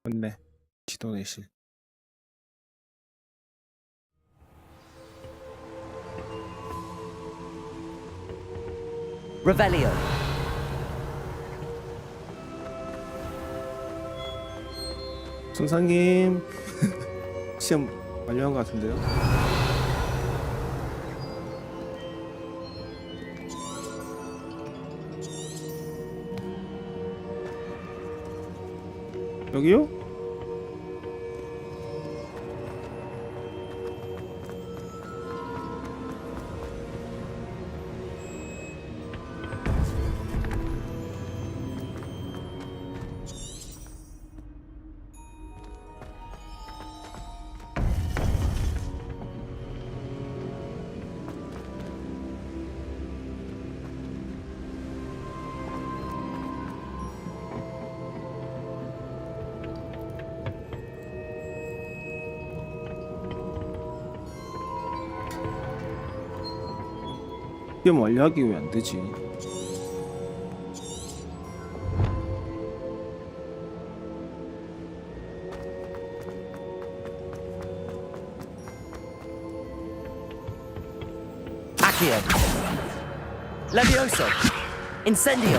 맞네. 지도 내실. Revelio. 선생님 시험 완료한 것 같은데요? 여기요? 시험 완료하기 왜 안 되지? Accio. Levioso. Incendio.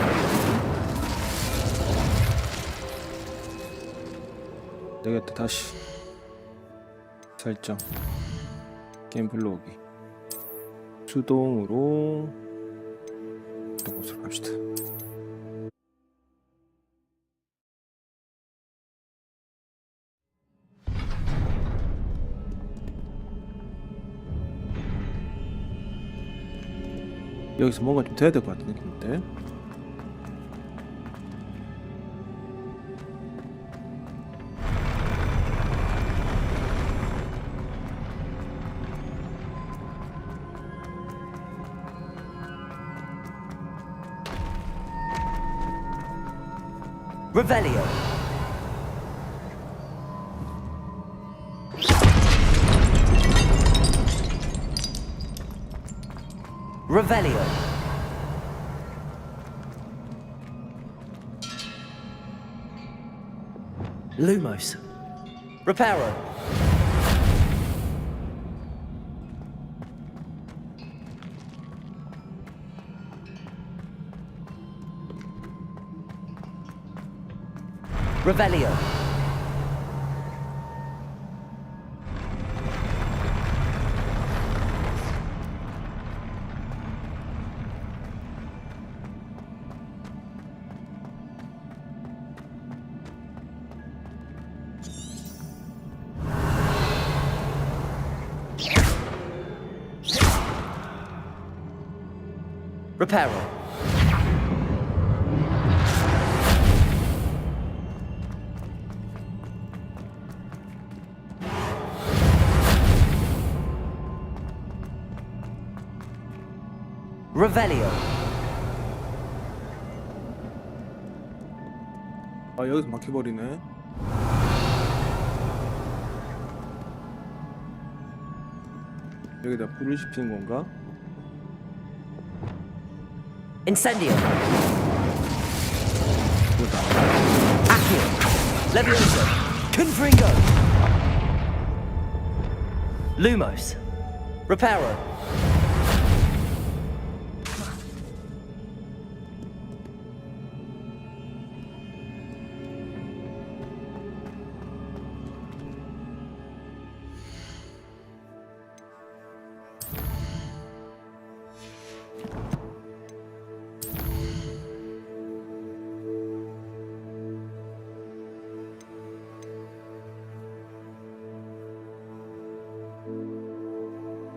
되겠다. 다시 설정 게임 불러오기 수동으로 또 곳으로 갑시다. 여기서 뭔가 좀 돼야 될 것 같은 느낌인데. Revelio. Revelio. Lumos. Reparo. Revelio. Reparo. Revelio. 아 여기서 막혀버리네. 여기다 불을 지피는 건가? Incendio. Accio. Levioso. Confringo. Lumos. Reparo.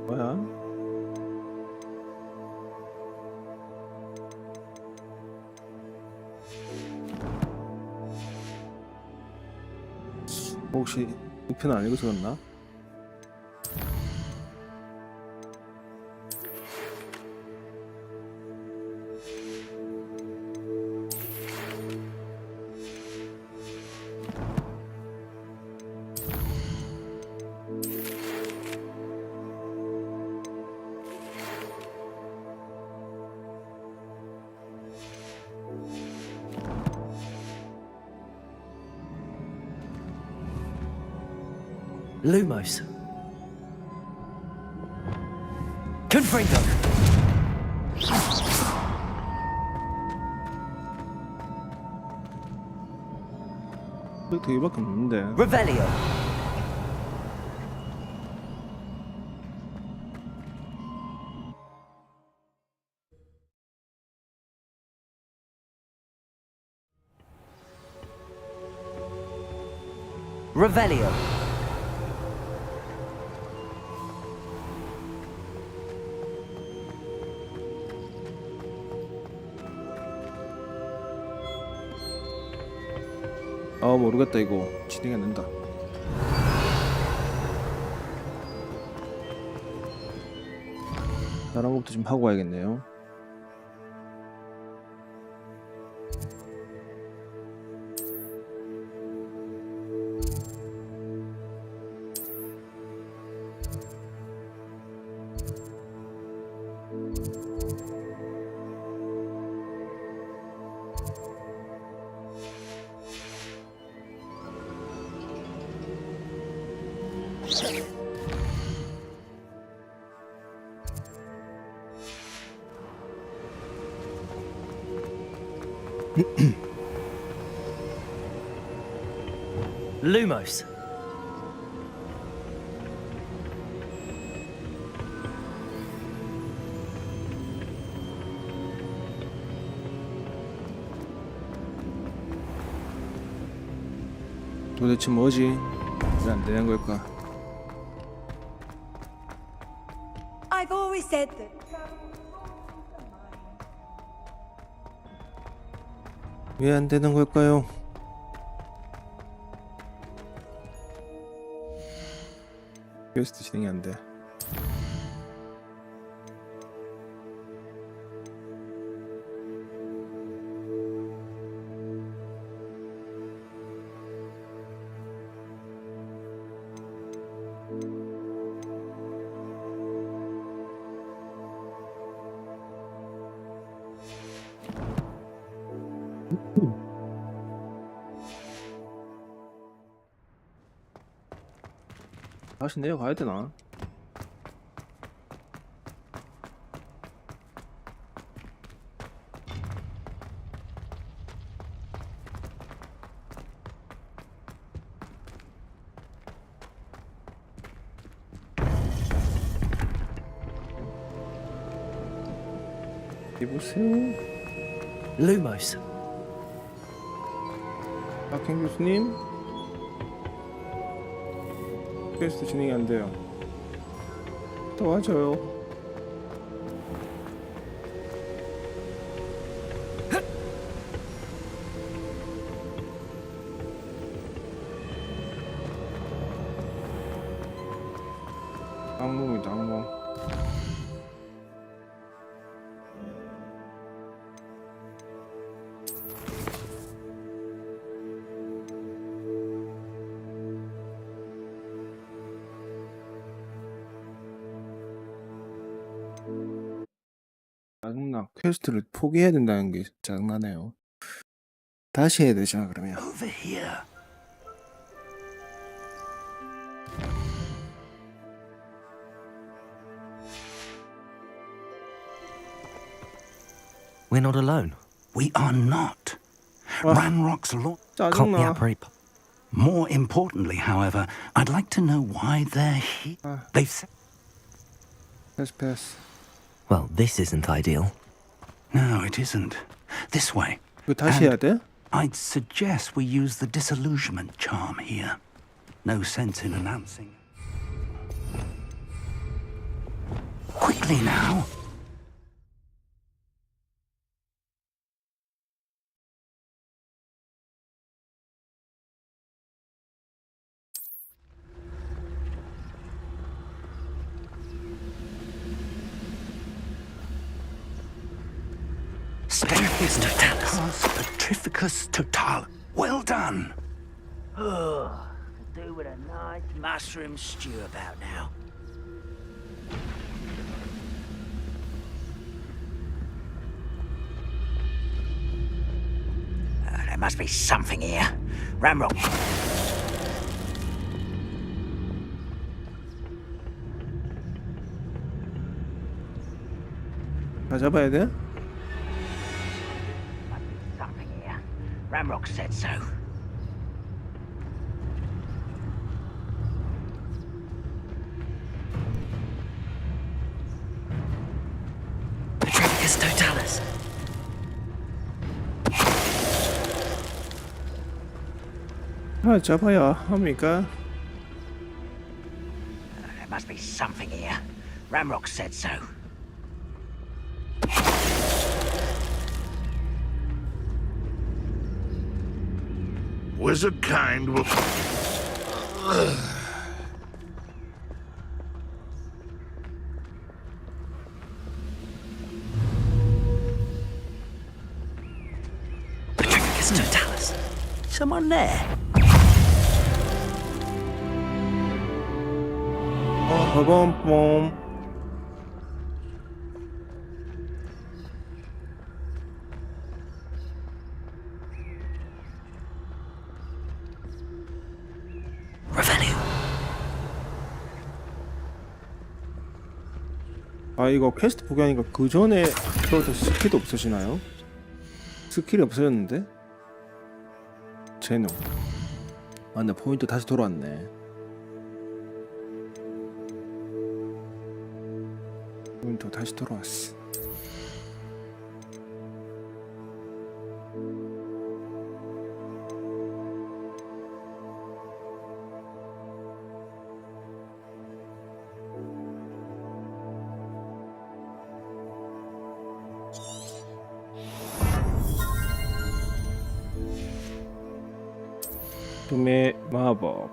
뭐야? 혹시 우편 안 읽어서였나? Lumos. Confringo. 여기 되게밖에 없는데. Revelio. Revelio. 아 모르겠다 이거 진행이 안 된다. 다른 것부터 좀 하고 와야겠네요. Lumos. 도대체 뭐지? 왜 안 되는 걸까? I've always said that. 왜 안 되는 걸까요? 퀘스트 진행이 안 돼. 다시 내려가야 되나? 이보세요. Lumos. 박행 교수님? 퀘스트 진행이 안 돼요. 도와줘요. 악몽이다, 악몽. 짜증나. 퀘스트를 포기해야 된다는 게 짜증나네요. 다시 해야 되잖아, 그러면. Over here. We're not alone. We are not. Ranrock's law. Can't be up. More importantly, however, I'd like to know why they're here. They've said. 패스. Well, this isn't ideal. No, it isn't. This way. 이거 다시 해야 돼? I'd suggest we use the disillusionment charm here. No sense in announcing. Quickly now. Petrificus total. Well done. Oh, could do with a nice mushroom stew about now. There must be something here. Ramrock. 다 잡아야 돼? Something here. Ramrock said so. Petrificus totalis. 아, 잡아야 합니까? There must be something here. Ramrock said so. Wizard kind will. Petrificus totalis. Someone there. 버범범. 아, 이거 퀘스트 포기하니까 그 전에 그것도 스피드 없으시나요? 스킬이 없어졌는데? 제노. 맞네, 포인트 다시 돌아왔네. 포인트 다시 돌아왔어. 꿈의 마법.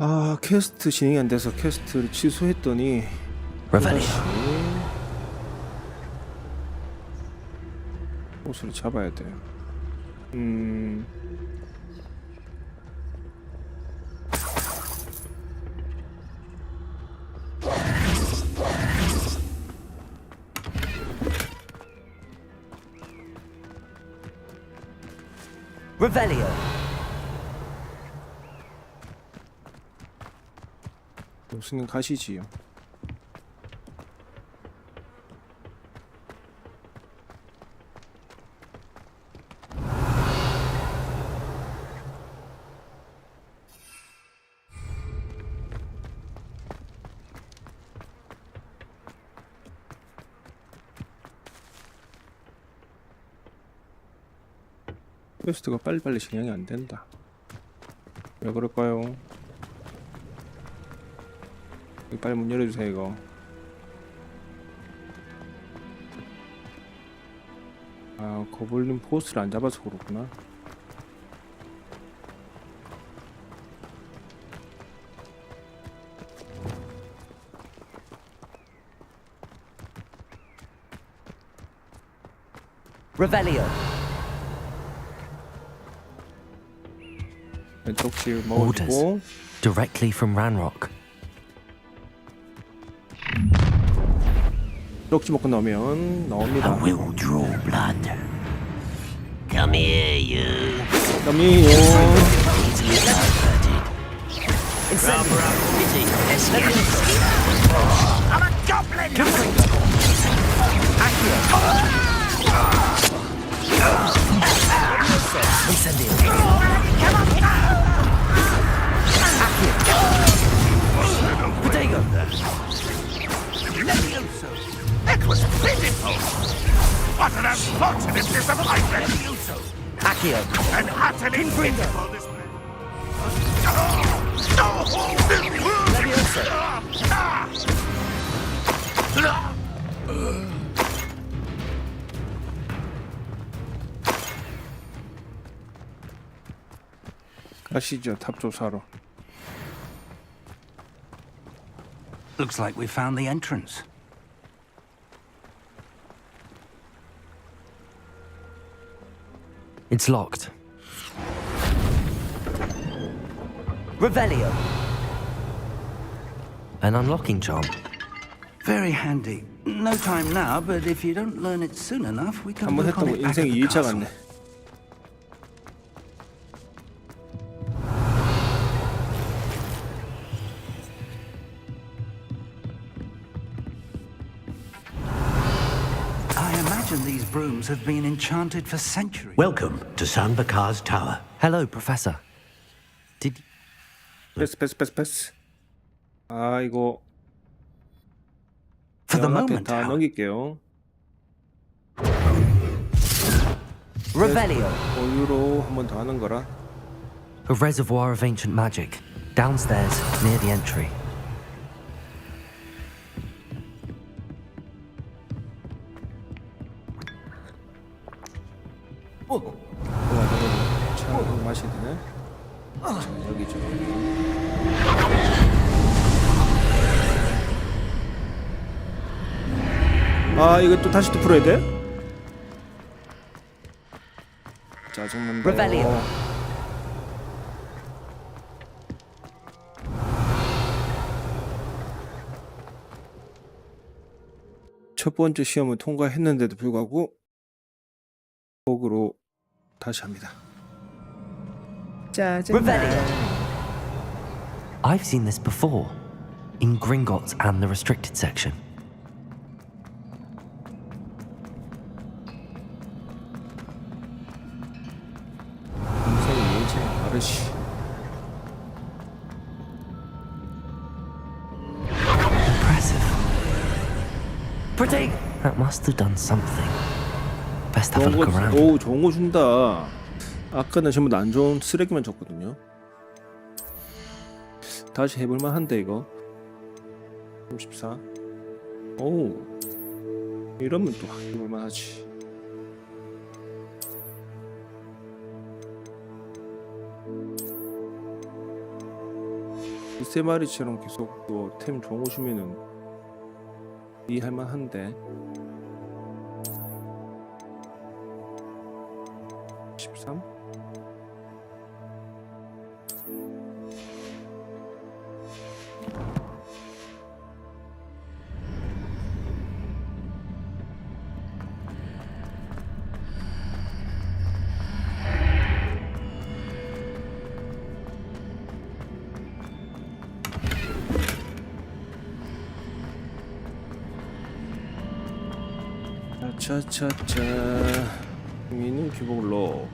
아, 퀘스트 진행이 안 돼서 퀘스트를 취소했더니 다시 보스를 잡아야 돼요. Revelio. 무슨 가시지요? 퀘스트가 빨리빨리 진행이 안 된다. 왜 그럴까요? 빨리 문 열어주세요. 이거 아, 고블린 보스를 안 잡아서 그렇구나. Revelio. 왼쪽 집 Orders 먹어주고. directly from Ranrock. 쪽지 먹고 나오면 나옵니다. I will draw blood. Come here, you. 깜이요. Easily diverted. I'm a goblin! It was pitiful! What an unfortunate disappointment! Accio. An utterly pitiful 가시죠, 탑조사로. Looks like we found the entrance. It's locked. Revelio. An unlocking charm. Very handy. No time now, but if you don't learn it soon enough, we can 한번 work on 했다고 it back at 인생 the 2일차 castle. 같네. I imagine these brooms have been enchanted for centuries. Welcome to Sanbakar's Tower. Hello, Professor. Did 패스. 아, 이거 For the 앞에 moment, 다 however. 넘길게요. Revelio. 고유로 한 번 더 하는 거라. A reservoir of ancient magic, downstairs near the entry. 차 마셔야 되네. 자, 여기죠. 아, 이거 또 다시 또 풀어야 돼? 짜증난다. Revelio. 첫 번째 시험을 통과했는데도 불구하고 복으로 다시 합니다. Revelio. I've seen this before, in Gringotts and the restricted section. 인생의 예지 아르시. Impressive. Pretty. That must have done something. Best have a look around. 오, 좋은 거 준다. 아까는 전부 다 안 좋은 쓰레기만 줬거든요. 다시 해볼만 한데 이거. 34. 오, 이러면 또 해볼만 하지. 이 세 마리처럼 계속 또 템 좋은 거 주면은 이해할만 한데. 13. 차차차. 미는 기복로.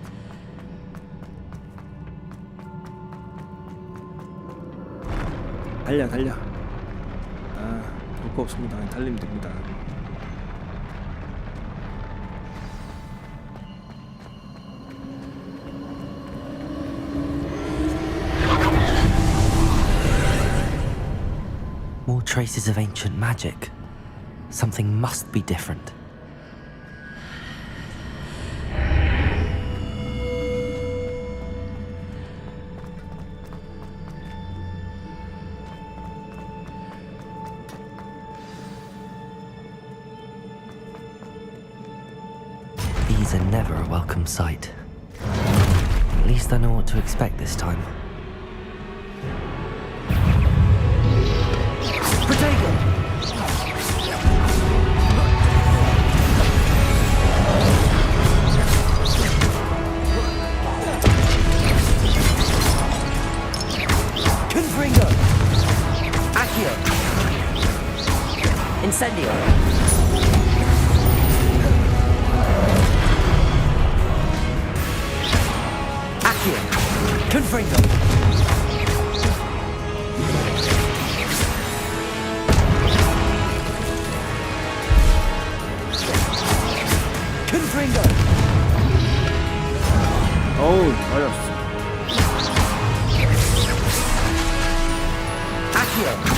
달려. 아, 볼 거 없습니다. 그냥 달리면 됩니다. More traces of ancient magic. Something must be different. These are never a welcome sight. At least I know what to expect this time. Confringo. Accio. Incendio. Accio. Confringo. Confringo. 어우, 잘했어. Accio.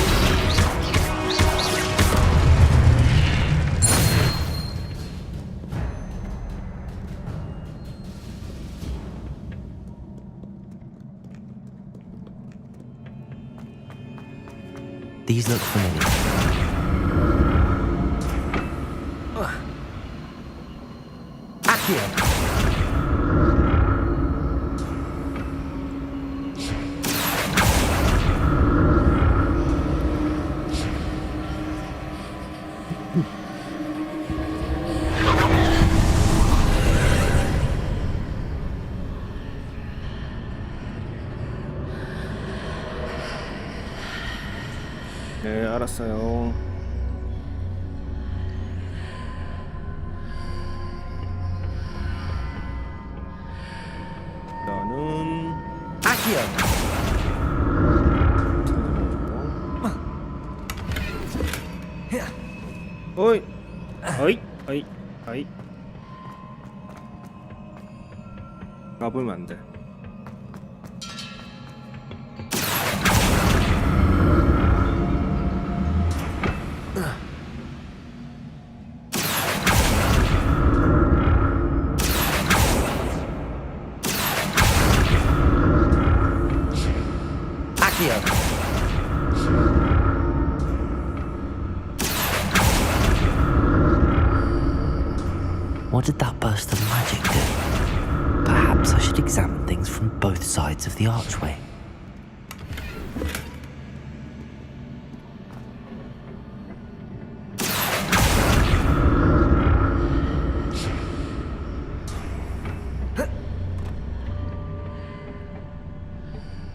These look familiar. Accio. 네, 알았어요. 나는 Accio. 어이, 어이, 어이, 어이. 가보면 안 돼. What did that burst of magic do? Perhaps I should examine things from both sides of the archway.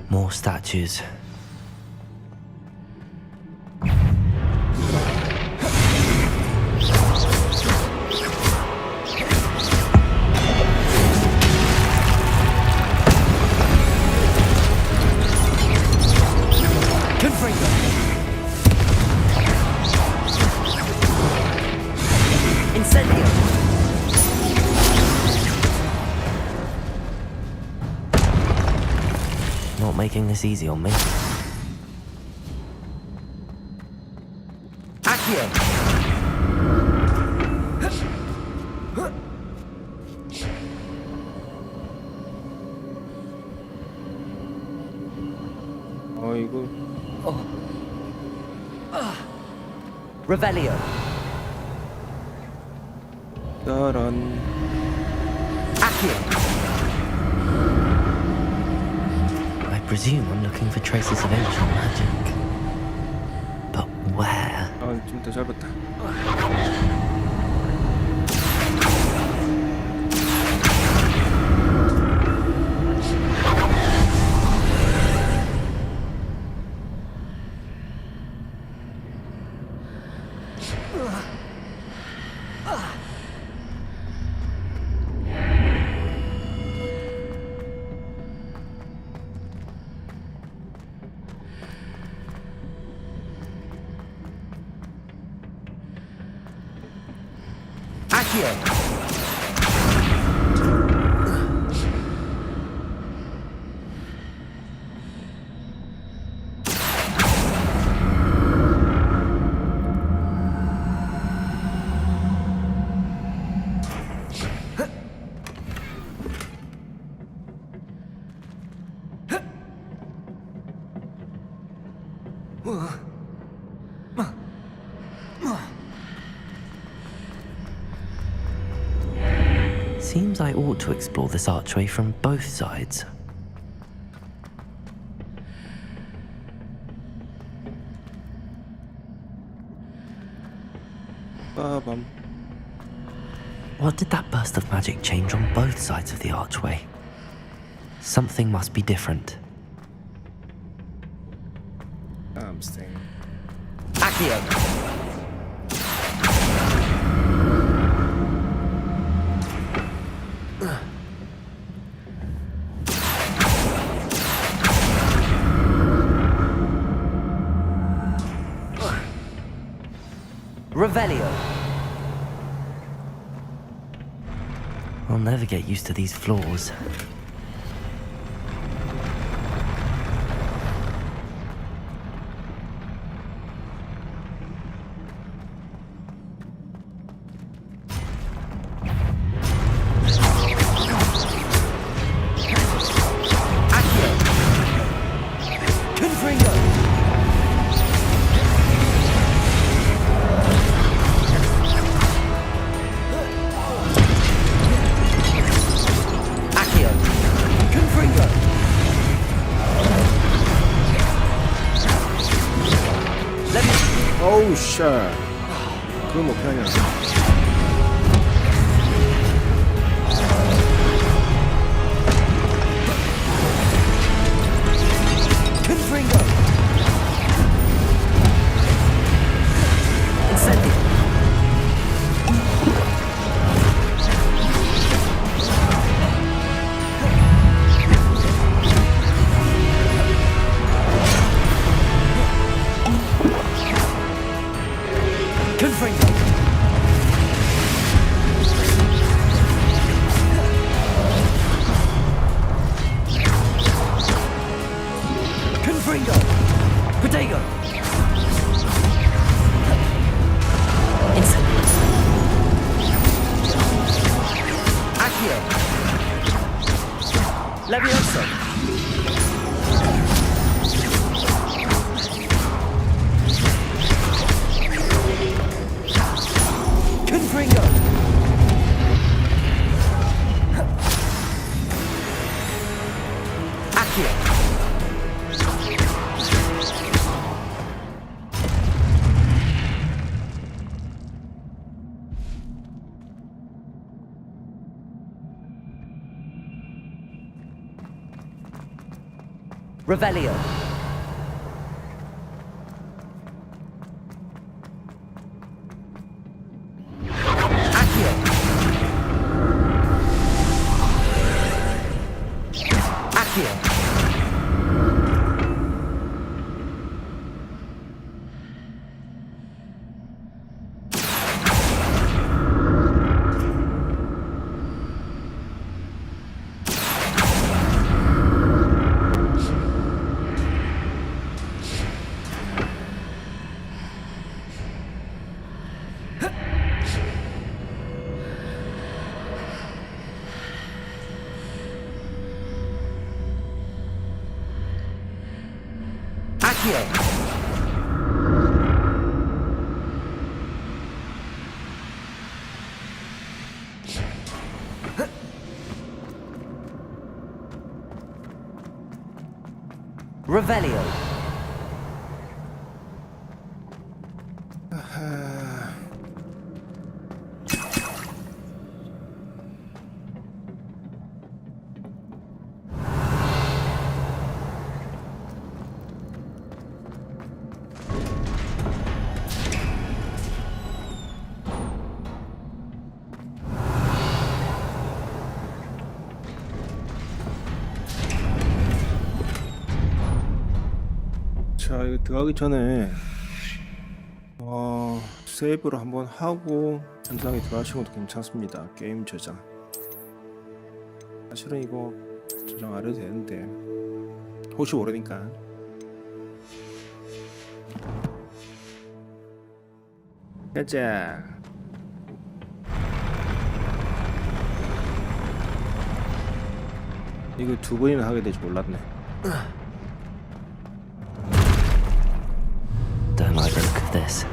More statues. Not making this easy on me. 어이구. Revelio. 따란. I presume I'm looking for traces of ancient magic. But where? 아, 좀 더 짧았다. Seems I ought to explore this archway from both sides. 빠밤. What did that burst of magic change on both sides of the archway? Something must be different. Something. Revelio. I'll never get used to these floors. 어우 씨. 그건 뭐 피하냐. Confringo. Accio. Levioso. Confringo. Accio. Revelio. Accio. Accio. Revelio. 자, 이거 들어가기 전에 세이브를 한번 하고 현장에 들어가시는 것도 괜찮습니다. 게임 저장. 사실은 이거 저장 안 해도 되는데 혹시 모르니까. 가자. 이거 두 번이나 하게 될 줄 몰랐네. Don't like the look of this.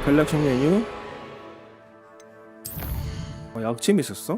컬렉션 메뉴. 약침 있었어?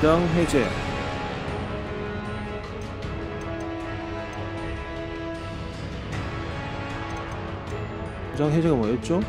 저장 해제. 저장 해제가 뭐였죠?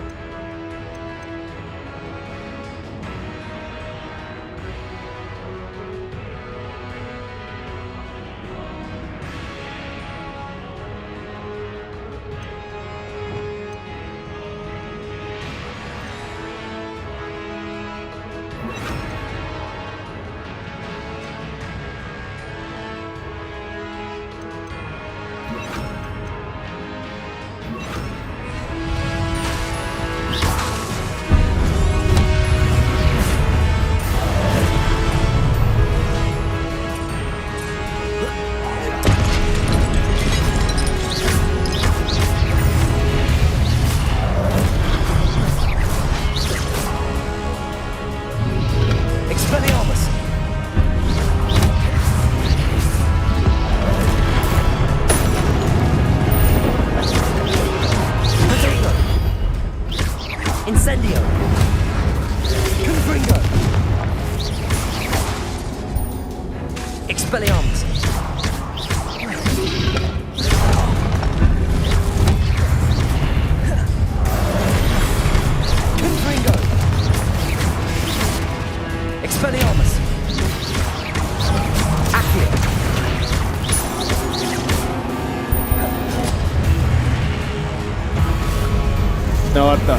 나왔다.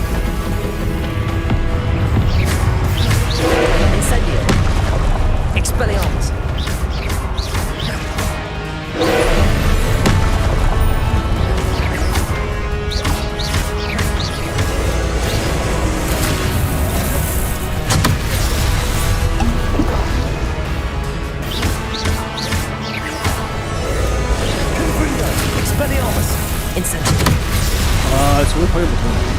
Incendio. Expelliarmus. 아, 저걸 파괴 못하네.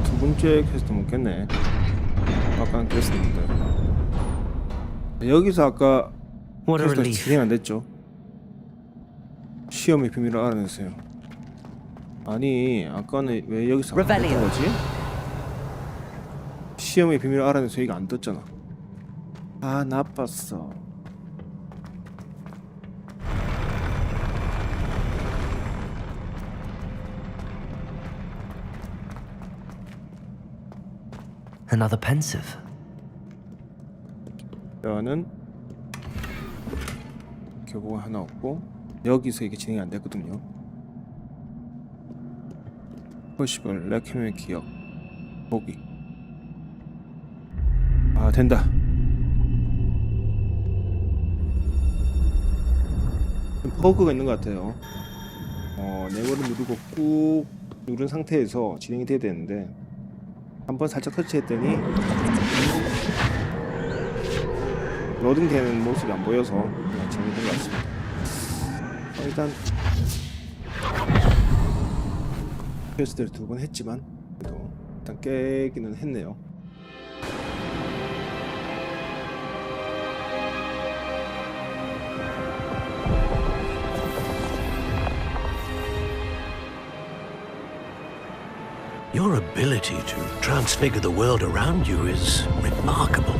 두 번째 퀘스트 먹겠네. 아까는 퀘스트인데. 여기서 아까 퀘스트가 진행 안 됐죠. 시험의 비밀을 알아내세요. 아니, 아까는 왜 여기서 안 됐던 거지? 시험의 비밀을 알아내서 이거 안 떴잖아. 아, 나빴어. Another pensive. 저는 교보가 하나 없고 여기서 이게 진행이 안 됐거든요. 포시블 레퀴엠의 기억 보기. 아, 된다. 버그가 있는 것 같아요. 네모를 누르고 꾹 누른 상태에서 진행이 돼야 되는데 한번 살짝 터치했더니 로딩되는 모습이 안 보여서 그냥 진행된 것 같습니다. 일단 퀘스트를 2번 했지만 그래도 일단 깨기는 했네요. Your ability to transfigure the world around you is remarkable.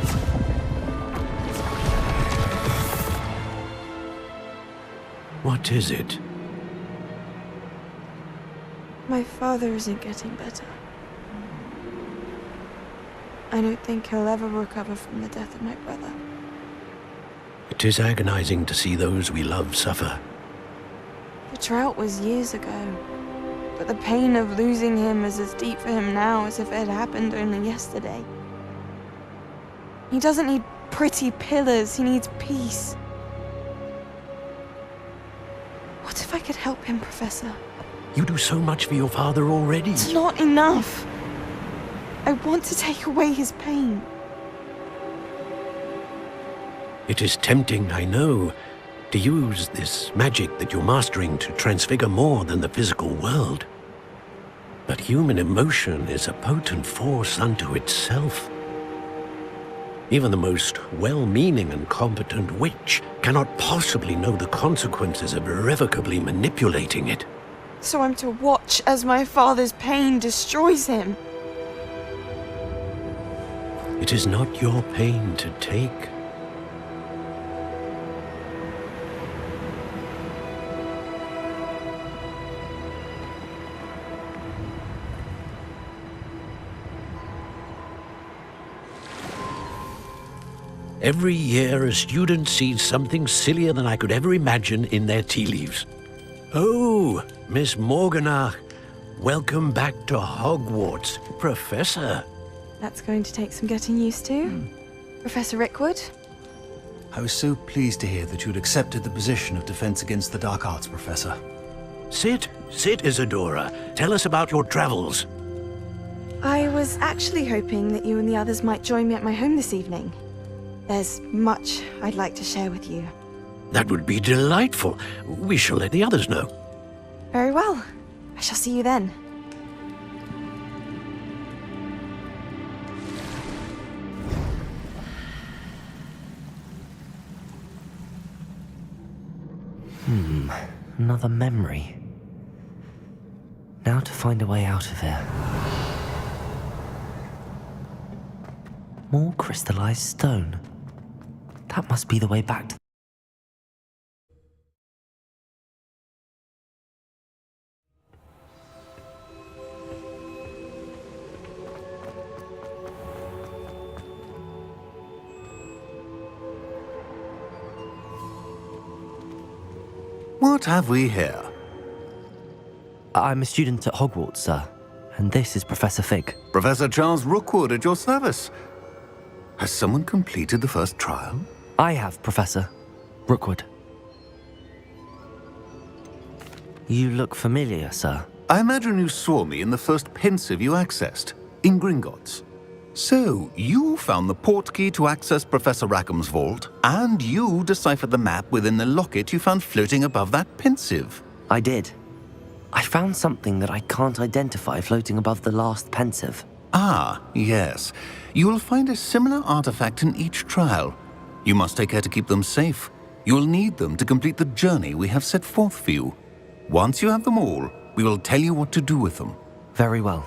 What is it? My father isn't getting better. I don't think he'll ever recover from the death of my brother. It is agonizing to see those we love suffer. The drought was years ago, but the pain of losing him is as deep for him now as if it had happened only yesterday. He doesn't need pretty pillars, he needs peace. What if I could help him, Professor? You do so much for your father already. It's not enough. I want to take away his pain. It is tempting, I know, to use this magic that you're mastering to transfigure more than the physical world. But human emotion is a potent force unto itself. Even the most well-meaning and competent witch cannot possibly know the consequences of irrevocably manipulating it. So I'm to watch as my father's pain destroys him. It is not your pain to take. Every year, a student sees something sillier than I could ever imagine in their tea leaves. Oh, Miss Morgana. Welcome back to Hogwarts, Professor. That's going to take some getting used to. Professor Rickwood? I was so pleased to hear that you'd accepted the position of Defense Against the Dark Arts, Professor. Sit, Isadora. Tell us about your travels. I was actually hoping that you and the others might join me at my home this evening. There's much I'd like to share with you. That would be delightful. We shall let the others know. Very well. I shall see you then. Another memory. Now to find a way out of here. More crystallized stone. That must be the way back to... What have we here? I'm a student at Hogwarts, sir. And this is Professor Fig. Professor Charles Rookwood at your service. Has someone completed the first trial? I have, Professor Rookwood. You look familiar, sir. I imagine you saw me in the first pensive you accessed, in Gringotts. So, you found the portkey to access Professor Rackham's vault, and you deciphered the map within the locket you found floating above that pensive. I did. I found something that I can't identify floating above the last pensive. Ah, yes. You will find a similar artifact in each trial. You must take care to keep them safe. You will need them to complete the journey we have set forth for you. Once you have them all, we will tell you what to do with them. Very well.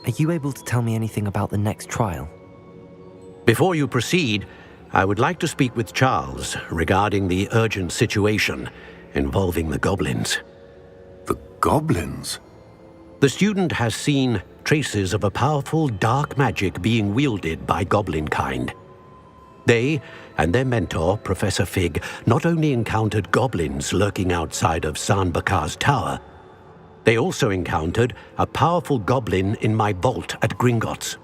Are you able to tell me anything about the next trial? Before you proceed, I would like to speak with Charles regarding the urgent situation involving the goblins. The goblins? The student has seen traces of a powerful dark magic being wielded by goblin kind. They and their mentor, Professor Fig, not only encountered goblins lurking outside of San Bakar's tower, they also encountered a powerful goblin in my vault at Gringotts.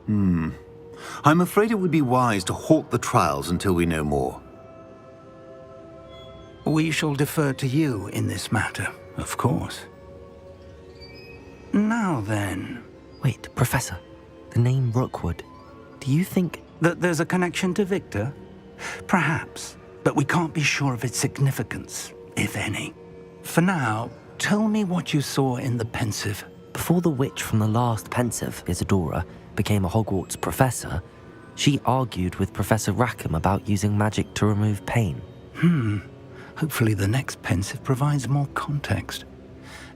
I'm afraid it would be wise to halt the trials until we know more. We shall defer to you in this matter, of course. Now then... Wait, Professor. The name Rookwood. Do you think... that there's a connection to Victor? Perhaps, but we can't be sure of its significance, if any. For now, tell me what you saw in the pensive. Before the witch from the last pensive, Isadora, became a Hogwarts professor, she argued with Professor Rackham about using magic to remove pain. Hopefully the next pensive provides more context.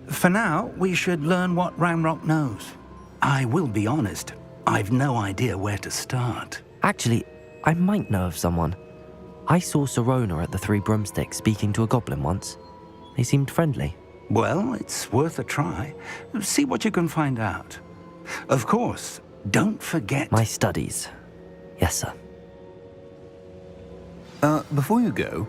For now, we should learn what Ranrock knows. I will be honest, I've no idea where to start. Actually, I might know of someone. I saw Serona at the Three Broomsticks speaking to a goblin once. They seemed friendly. Well, it's worth a try. See what you can find out. Of course, don't forget... My studies. Yes, sir. Before you go...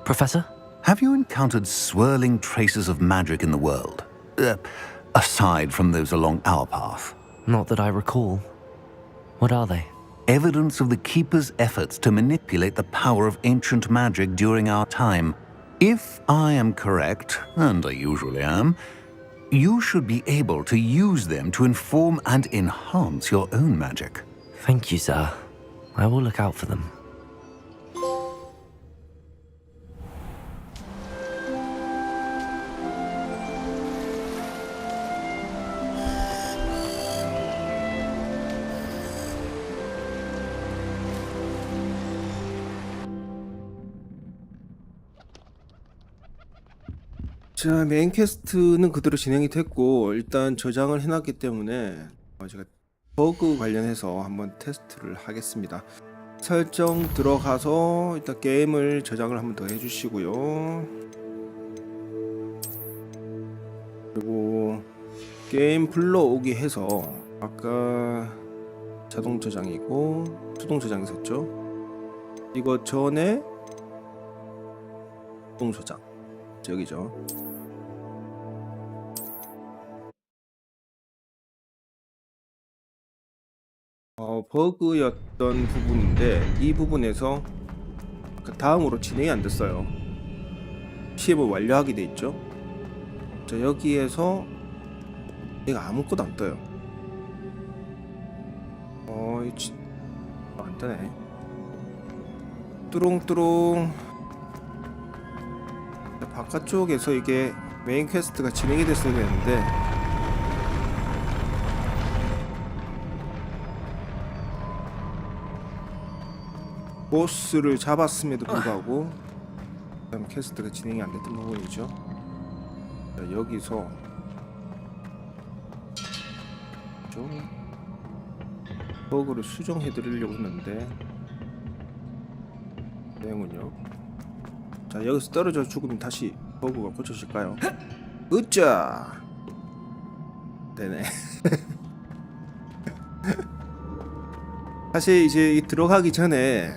Professor? Have you encountered swirling traces of magic in the world? Aside from those along our path? Not that I recall. What are they? Evidence of the Keeper's efforts to manipulate the power of ancient magic during our time. If I am correct, and I usually am, you should be able to use them to inform and enhance your own magic. Thank you, sir. I will look out for them. 자, 메인 퀘스트는 그대로 진행이 됐고 일단 저장을 해놨기 때문에 제가 버그 관련해서 한번 테스트를 하겠습니다. 설정 들어가서 일단 게임을 저장을 한번 더 해주시고요. 그리고 게임 불러오기 해서 아까 자동 저장이고 수동 저장 있었죠. 이거 전에 수동 저장 저기죠. 버그였던 부분인데 이 부분에서 그 다음으로 진행이 안 됐어요. 시험을 완료하게 돼 있죠. 자, 여기에서 얘가 아무것도 안 떠요. 안 뜨네. 뚜롱뚜롱. 자, 바깥쪽에서 이게 메인 퀘스트가 진행이 됐어야 되는데 보스를 잡았음에도 불구하고 그다음 퀘스트가 진행이 안 됐던 부분이죠. 자, 여기서 좀 버그를 수정해 드리려고 했는데 내용은요. 자, 여기서 떨어져 죽으면 다시 버그가 고쳐질까요? 으짜! 되네. 사실 이제 들어가기 전에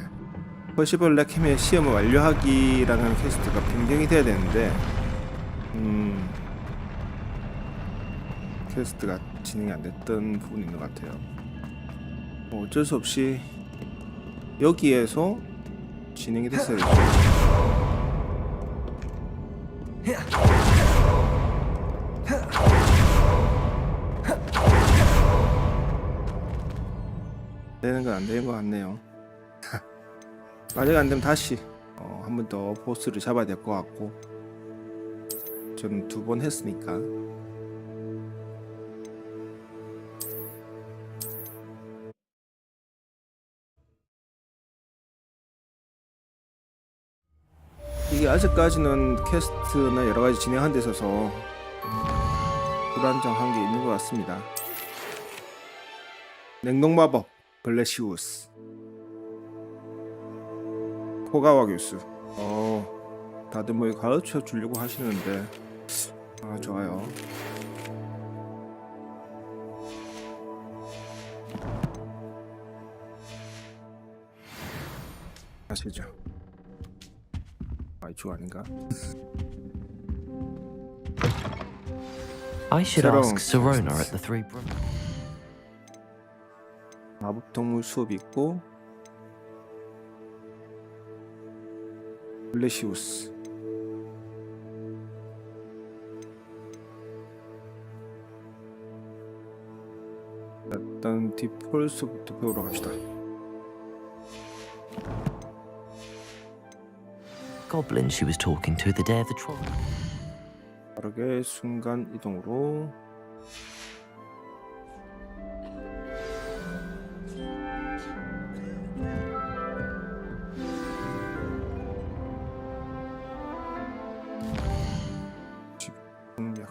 퍼시벌 렉햄의 시험을 완료하기라는 퀘스트가 변경이 돼야 되는데 퀘스트가 진행이 안 됐던 부분이 있는 것 같아요. 어쩔 수 없이 여기에서 진행이 됐어요. 되는 건 안 되는 것 같네요. 만약 안 되면 다시 한 번 더 보스를 잡아야 될 것 같고 저는 2번 했으니까. 이게 아직까지는 퀘스트나 여러가지 진행한 데 있어서 불안정한 게 있는 것 같습니다. 냉동마법 블레시우스 호가와 교수. 다들 뭐 가르쳐 주려고 하시는데 좋아요. 아시죠? 이쪽 아닌가? I should ask Serona at the Three Brothers. 마법 동물 수업 있고 블레시우스. 일단 디폴스부터 배우러 갑시다. Goblin she was talking to the day of the trial. 빠르게 순간 이동으로 집중력.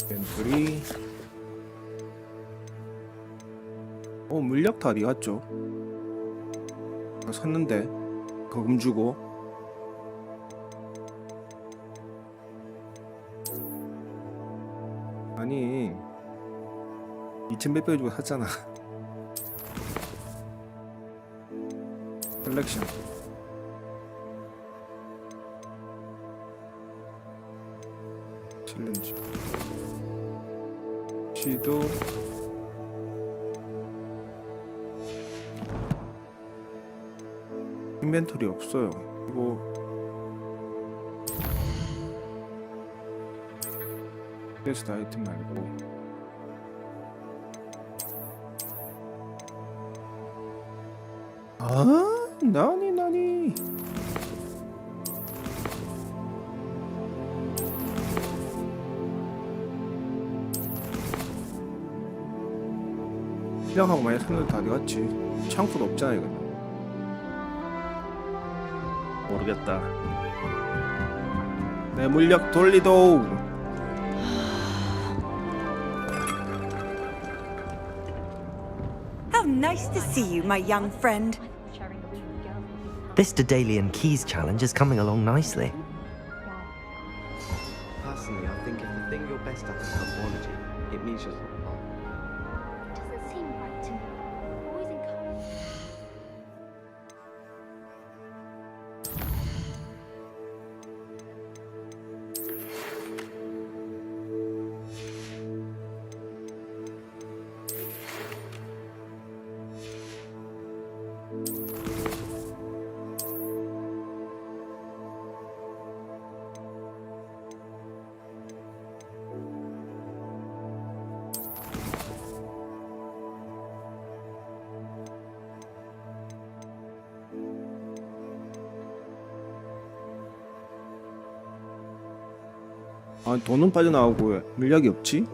엔트리. 물약 다 어디 갔죠? 샀는데 거금 주고. 아니 2,100배 주고 샀잖아. 셀렉션. 챌린지 시도. 인벤토리 없어요. 이거 퀘스트 아이템 말고 나니 시장하고 많이 샀는데 다 어디갔지? 창고도 없잖아 이거. 모르겠다. 내 물약 돌리도. How nice to see you, my young friend. This Dedalian Keys challenge is coming along nicely. Personally, I think if the thing you're best at is cosmology, it means you're... It doesn't seem right to me. Always encourage. 아, 돈은 빠져나오고 물약이 없지?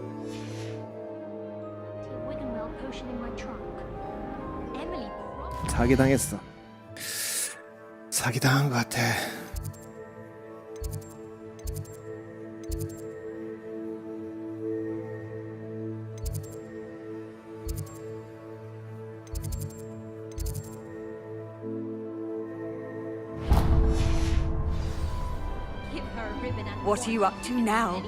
사기당했어. 사기당한 것 같아. What are you up to now?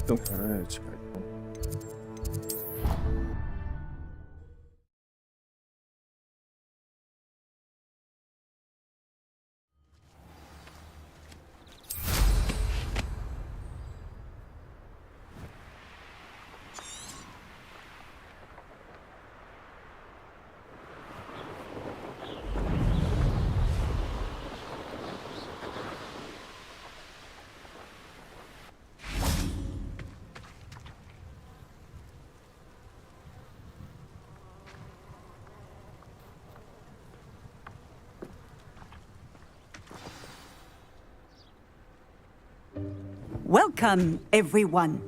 좀 잘해야지 말고. Welcome, everyone.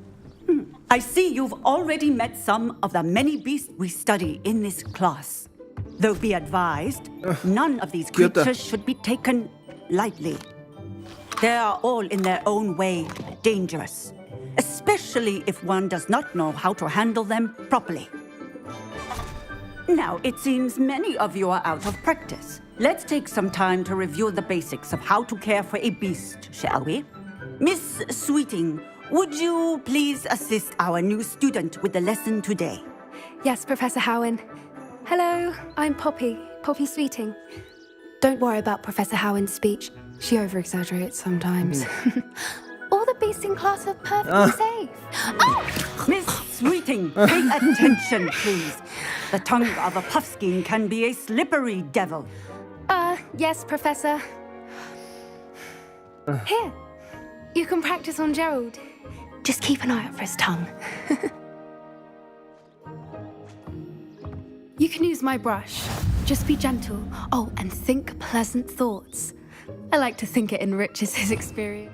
I see you've already met some of the many beasts we study in this class. Though be advised, none of these creatures should be taken lightly. They are all in their own way dangerous, especially if one does not know how to handle them properly. Now, it seems many of you are out of practice. Let's take some time to review the basics of how to care for a beast, shall we? Miss Sweeting, would you please assist our new student with the lesson today? Yes, Professor Howen. Hello, I'm Poppy Sweeting. Don't worry about Professor Howen's speech. She over-exaggerates sometimes. All the beasts in class are perfectly safe. Oh! Miss Sweeting, pay attention, please. The tongue of a puffskein can be a slippery devil. Yes, Professor. Here, you can practice on Gerald. Just keep an eye out for his tongue. You can use my brush. Just be gentle. Oh, and think pleasant thoughts. I like to think it enriches his experience.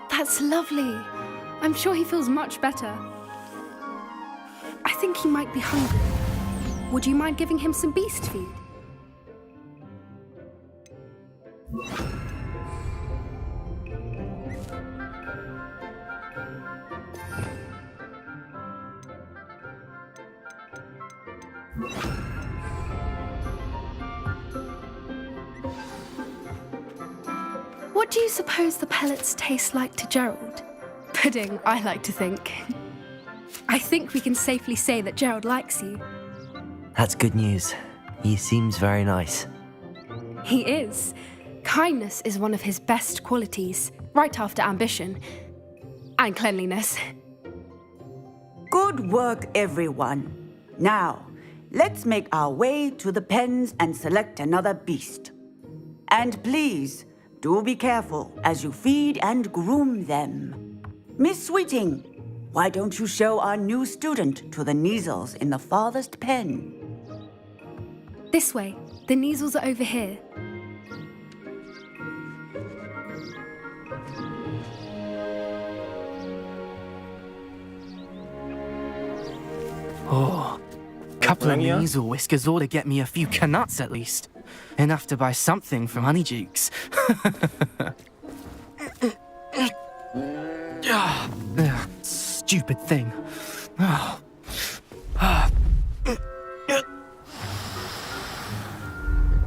That's lovely. I'm sure he feels much better. I think he might be hungry. Would you mind giving him some beast feed? What do you suppose the pellets taste like to Gerald? Pudding, I like to think. I think we can safely say that Gerald likes you. That's good news. He seems very nice. He is. Kindness is one of his best qualities, right after ambition. And cleanliness. Good work, everyone. Now, let's make our way to the pens and select another beast. And please, do be careful as you feed and groom them. Miss Sweeting, why don't you show our new student to the Neasels in the farthest pen? This way. The Neasels are over here. Oh, couple of Melania? Neasel whiskers ought to get me a few canuts at least. Enough to buy something from Honeydukes. Stupid thing.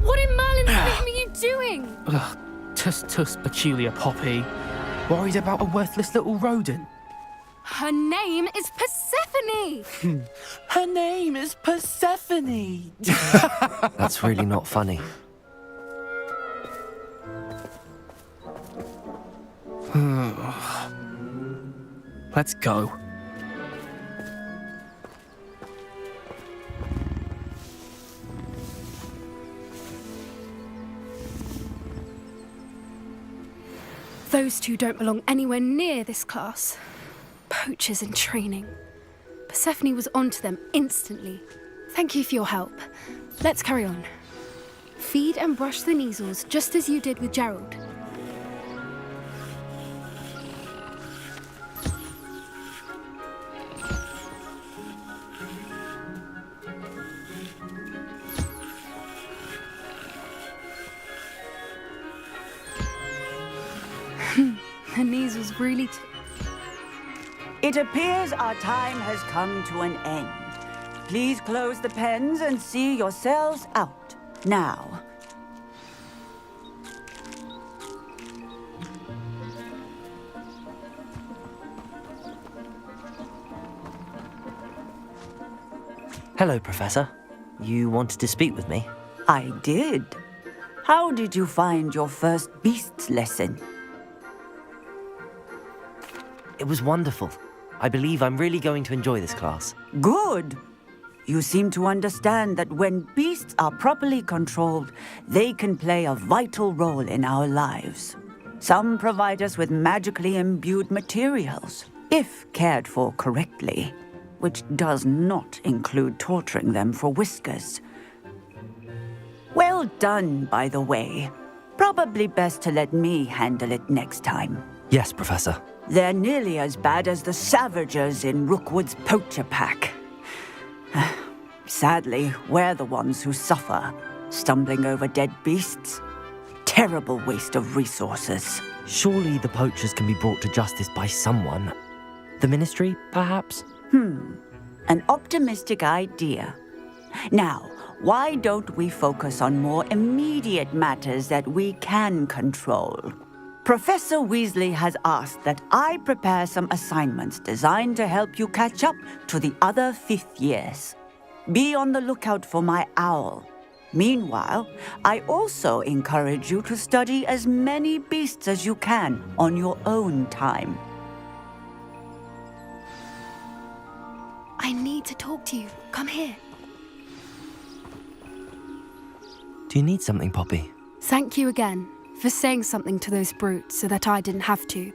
What in Merlin's name are you doing? Tuss, peculiar poppy. Worried about a worthless little rodent. Her name is Persephone! Her name is Persephone! That's really not funny. Let's go. Those two don't belong anywhere near this class. Poachers in training. Persephone was onto them instantly. Thank you for your help. Let's carry on. Feed and brush the Neasels just as you did with Gerald. The Neasels really... It appears our time has come to an end. Please close the pens and see yourselves out. Now. Hello, Professor. You wanted to speak with me? I did. How did you find your first beasts lesson? It was wonderful. I believe I'm really going to enjoy this class. Good. You seem to understand that when beasts are properly controlled, they can play a vital role in our lives. Some provide us with magically imbued materials, if cared for correctly, which does not include torturing them for whiskers. Well done, by the way. Probably best to let me handle it next time. Yes, Professor. They're nearly as bad as the Savagers in Rookwood's poacher pack. Sadly, we're the ones who suffer, stumbling over dead beasts. Terrible waste of resources. Surely the poachers can be brought to justice by someone. The Ministry, perhaps? An optimistic idea. Now, why don't we focus on more immediate matters that we can control? Professor Weasley has asked that I prepare some assignments designed to help you catch up to the other fifth years. Be on the lookout for my owl. Meanwhile, I also encourage you to study as many beasts as you can on your own time. I need to talk to you. Come here. Do you need something, Poppy? Thank you again for saying something to those brutes so that I didn't have to.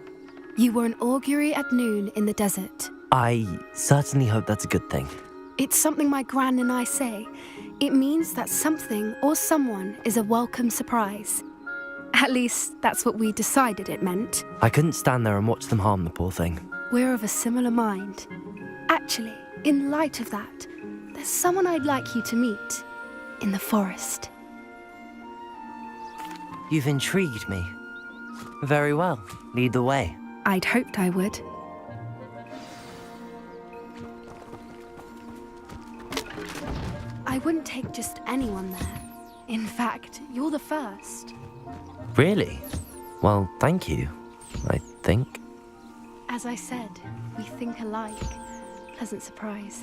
You were an augury at noon in the desert. I certainly hope that's a good thing. It's something my gran and I say. It means that something or someone is a welcome surprise. At least, that's what we decided it meant. I couldn't stand there and watch them harm the poor thing. We're of a similar mind. Actually, in light of that, there's someone I'd like you to meet. In the forest. You've intrigued me. Very well. Lead the way. I'd hoped I would. I wouldn't take just anyone there. In fact, you're the first. Really? Well, thank you, I think. As I said, we think alike. Pleasant surprise.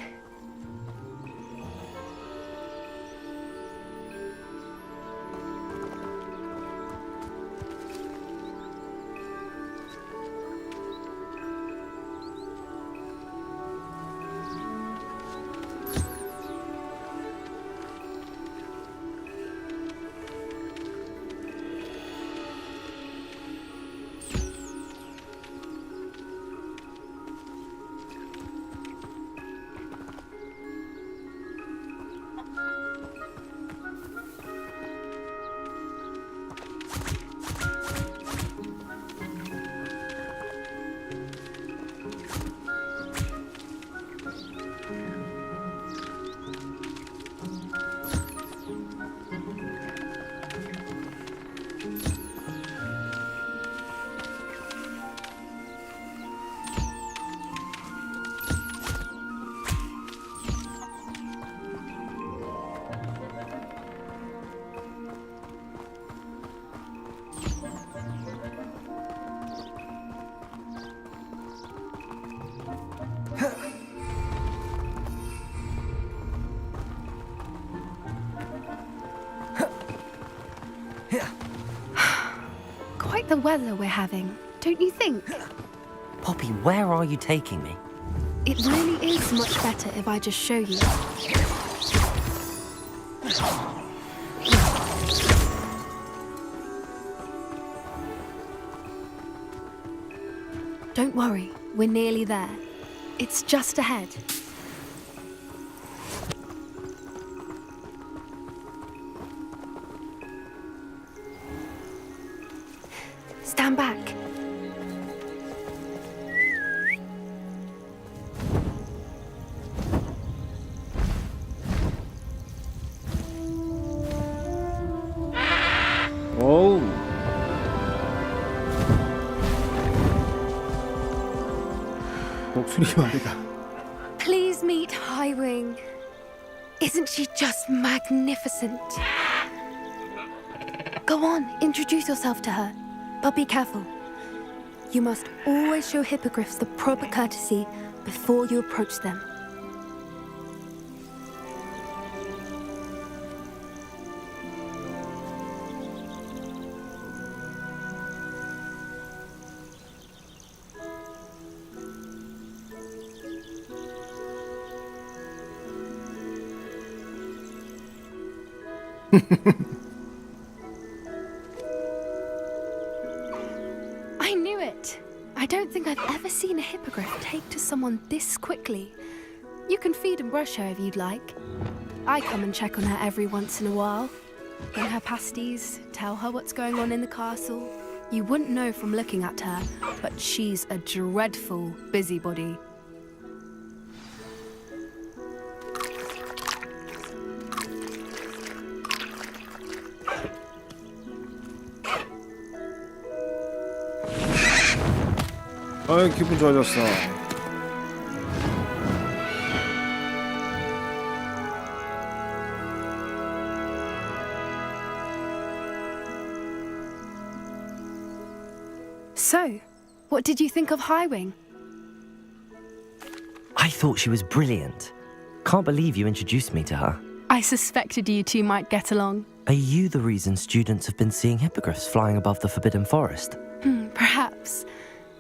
the weather we're having, don't you think? Poppy, where are you taking me? It really is much better if I just show you. Don't worry, we're nearly there. It's just ahead. Stand back. 어우. 목소리 말이다. Please meet Highwing. Isn't she just magnificent? Go on, introduce yourself to her. But be careful. You must always show hippogriffs the proper courtesy before you approach them. I knew it. I don't think I've ever seen a hippogriff take to someone this quickly. You can feed and brush her if you'd like. I come and check on her every once in a while. Bring her pasties, tell her what's going on in the castle. You wouldn't know from looking at her, but she's a dreadful busybody. 아이, 기분 좋아졌어. So, what did you think of Highwing? I thought she was brilliant. Can't believe you introduced me to her. I suspected you two might get along. Are you the reason students have been seeing hippogriffs flying above the Forbidden Forest? Perhaps.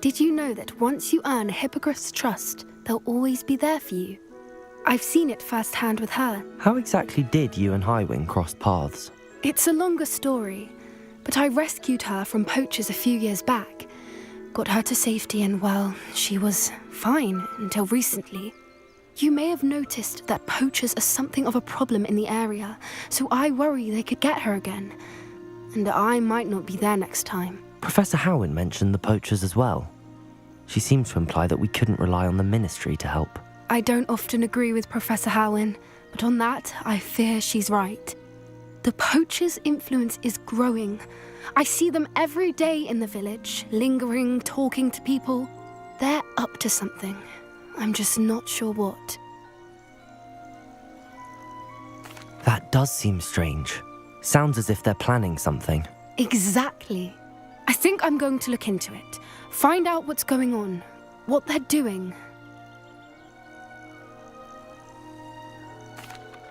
Did you know that once you earn a hippogriff's trust, they'll always be there for you? I've seen it firsthand with her. How exactly did you and Highwing cross paths? It's a longer story, but I rescued her from poachers a few years back. Got her to safety and, well, she was fine until recently. You may have noticed that poachers are something of a problem in the area, so I worry they could get her again. And I might not be there next time. Professor Howin mentioned the poachers as well. She seemed to imply that we couldn't rely on the ministry to help. I don't often agree with Professor Howin, but on that, I fear she's right. The poachers' influence is growing. I see them every day in the village, lingering, talking to people. They're up to something. I'm just not sure what. That does seem strange. Sounds as if they're planning something. Exactly. I think I'm going to look into it. Find out what's going on, what they're doing.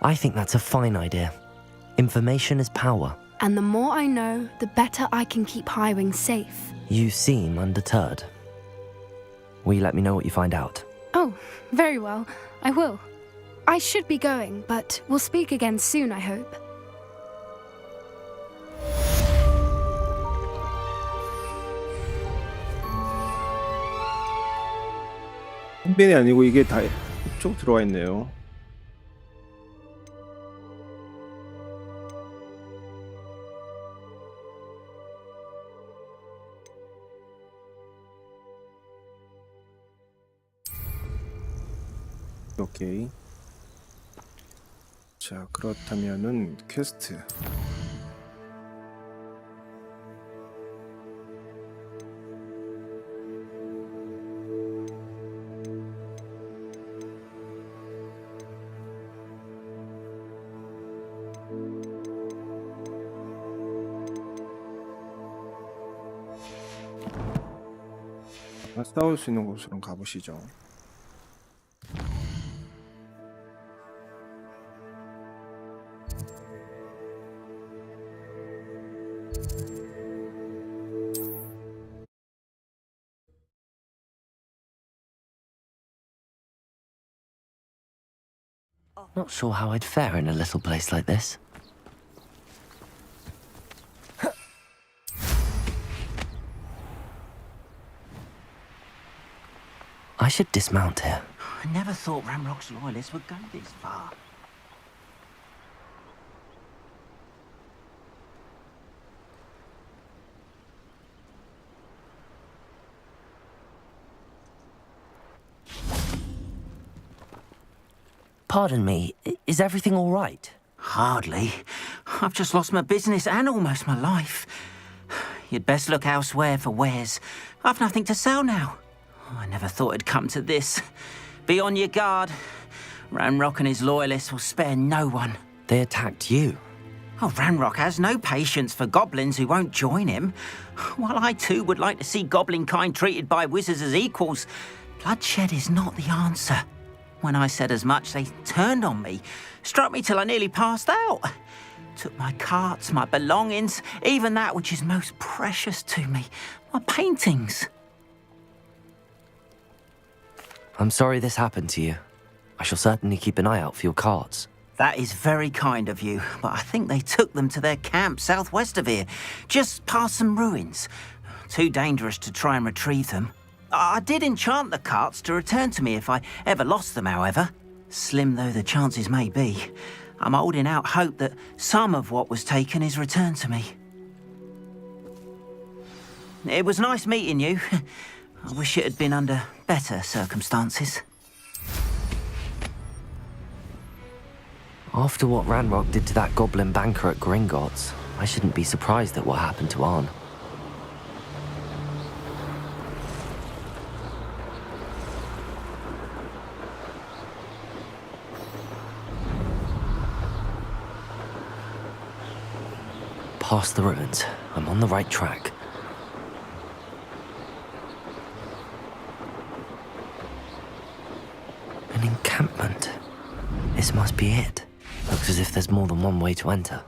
I think that's a fine idea. Information is power. And the more I know, the better I can keep Highwing safe. You seem undeterred. Will you let me know what you find out? Oh, very well. I will. I should be going, but we'll speak again soon, I hope. 한변이 아니고 이게 다 쭉 들어가 있네요. 오케이. 자, 그렇다면은 퀘스트. 싸울 수 있는 곳으로 가보시죠. Not sure how I'd fare in a little place like this. I should dismount here. I never thought Ramrock's loyalists would go this far. Pardon me, is everything all right? Hardly. I've just lost my business and almost my life. You'd best look elsewhere for wares. I've nothing to sell now. I never thought it'd come to this. Be on your guard. Ranrock and his loyalists will spare no one. They attacked you. Oh, Ranrock has no patience for goblins who won't join him. While I too would like to see goblin kind treated by wizards as equals, bloodshed is not the answer. When I said as much, they turned on me, struck me till I nearly passed out. Took my carts, my belongings, even that which is most precious to me, my paintings. I'm sorry this happened to you. I shall certainly keep an eye out for your cards. That is very kind of you, but I think they took them to their camp southwest of here, just past some ruins. Too dangerous to try and retrieve them. I did enchant the carts to return to me if I ever lost them, however. Slim though the chances may be, I'm holding out hope that some of what was taken is returned to me. It was nice meeting you. I wish it had been under better circumstances. After what Ranrock did to that goblin banker at Gringotts, I shouldn't be surprised at what happened to Arn. Past the ruins. I'm on the right track. An encampment. This must be it. Looks as if there's more than one way to enter.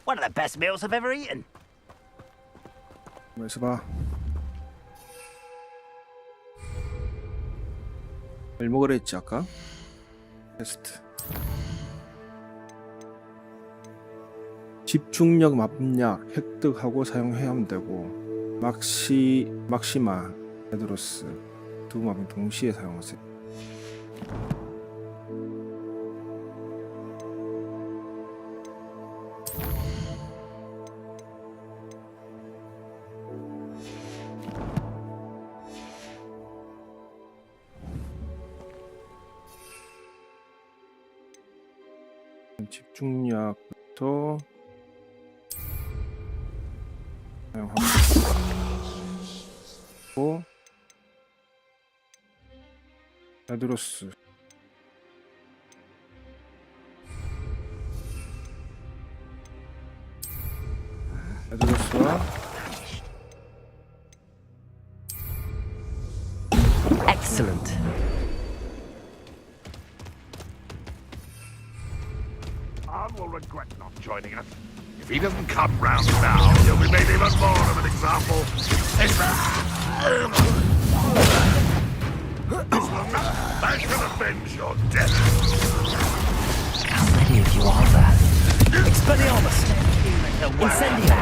One of the best meals I've ever eaten. 그래서 봐. 뭘 먹으라 했지 아까? 테스트. 집중력 맘약 획득하고 사용해야 되고 막시마 베드로스 두 맘을 동시에 사용하세요. 집중력부터 사용하고 베드로스 베드로스와 Excellent. Arn will regret not joining us. If he doesn't come round now, he'll be made even more of an example. I shall avenge your death. How many of you are there? Expelliarmus! Incendio!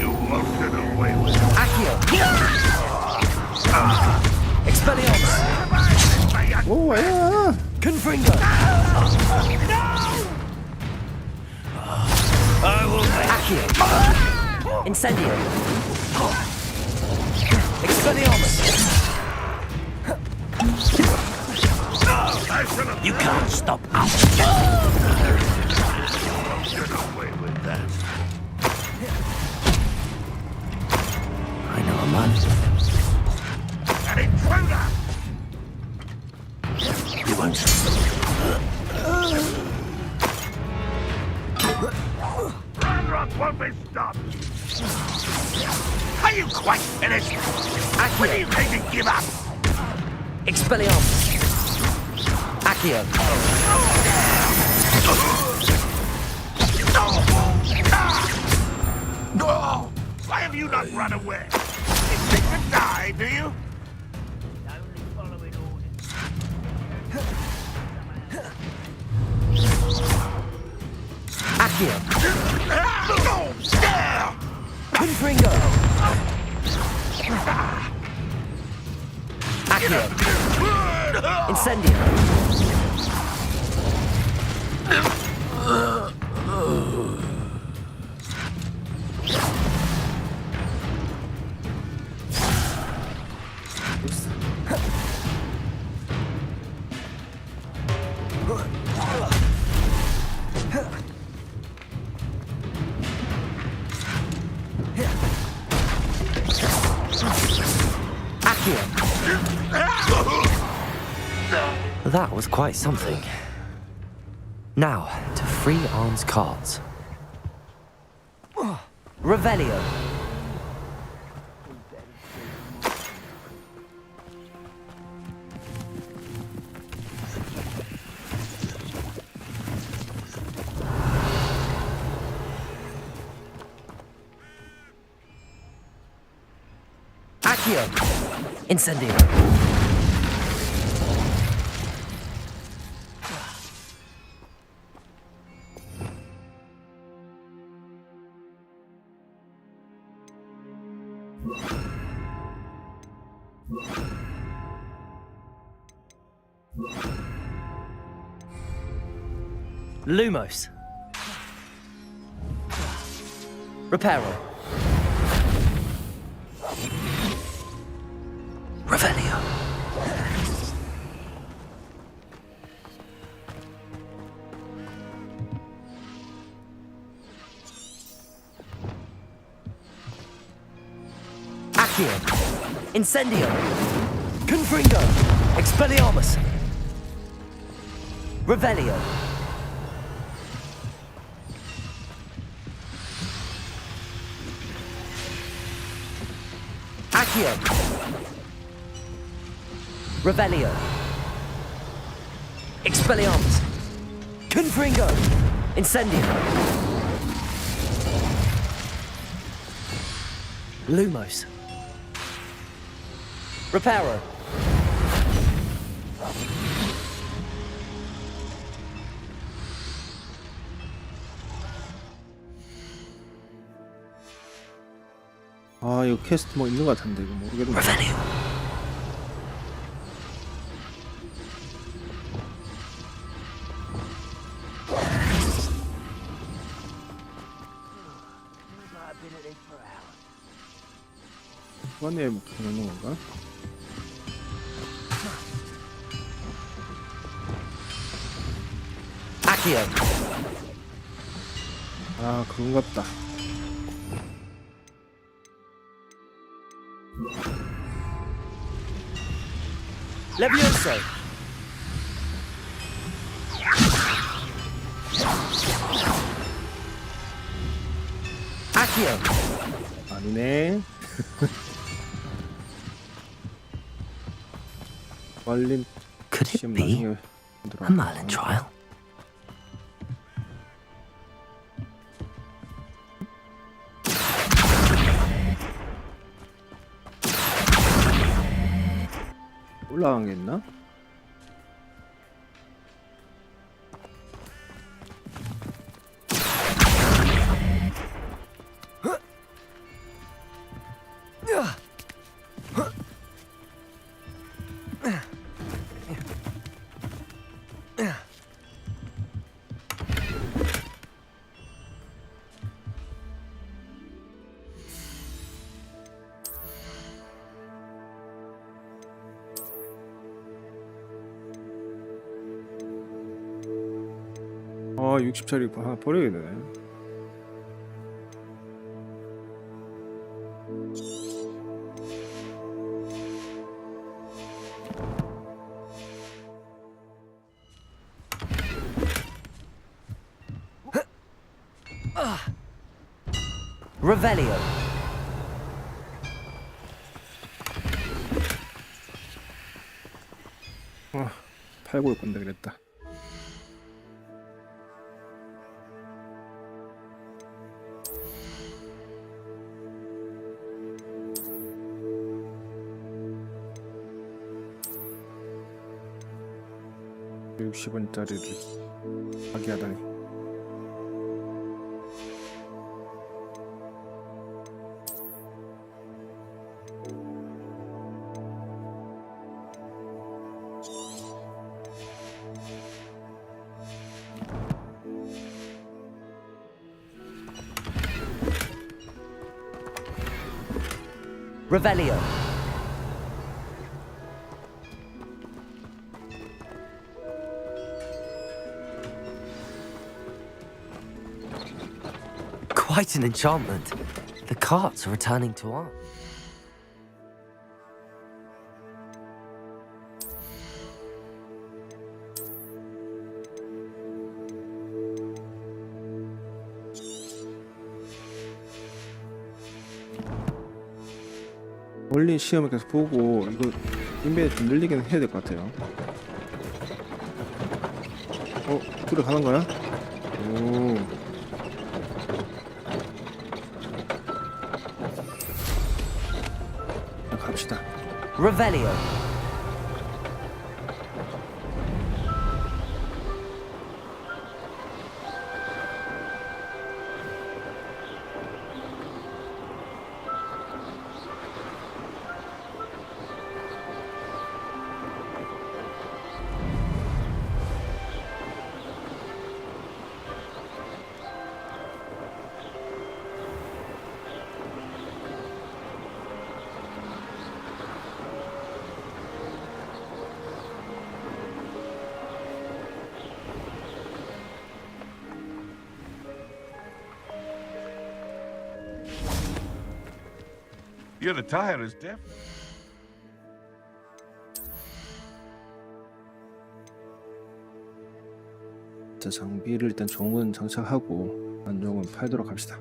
You won't get away with it. Accio! Expelliarmus! 오, 야! Confringo! I will Accio! Incendio! Expelliarmus! You can't stop us! Get away with that. I know a man. An intruder! You won't. Ranrock won't be stopped! Are you quite finished? When are you going to give up? Expelliarmus! Accio! Why have you not run away? You think to die, do you? Only following Accio. Confringo. Accio. Incendio. That was quite something. Now, to free Arn's cards. Revelio. Accio. Incendio. Lumos. Reparo. Revelio. Accio. Incendio. Confringo. Expelliarmus. Revelio. Accio. Revelio. Expelliarmus. Confringo. Incendio. Lumos. Reparo. 아, 이거 퀘스트 뭐 있는 것 같은데 이거 모르겠네. 이번에 목표 넣는 건가? Accio. 아, 그건갑다. Levioso. Accio. 아니네. 말린. Could it be a Merlin trial? 올라간 게 있나? 아, 60짜리 하나 버려야겠네. Revelio. 팔고 올 건데 그랬다. $60원짜리를 사기 하다니. Revelio. Quite an enchantment. The carts are returning to art. 원리 시험을 계속 보고 이거 인벤 좀 늘리긴 해야 될 것 같아요. 그래 가는 거야? 오. 자, 갑시다. Revelio. Your attire is different. 자, 장비를 일단 종은 장착하고 안종은 팔도록 합시다.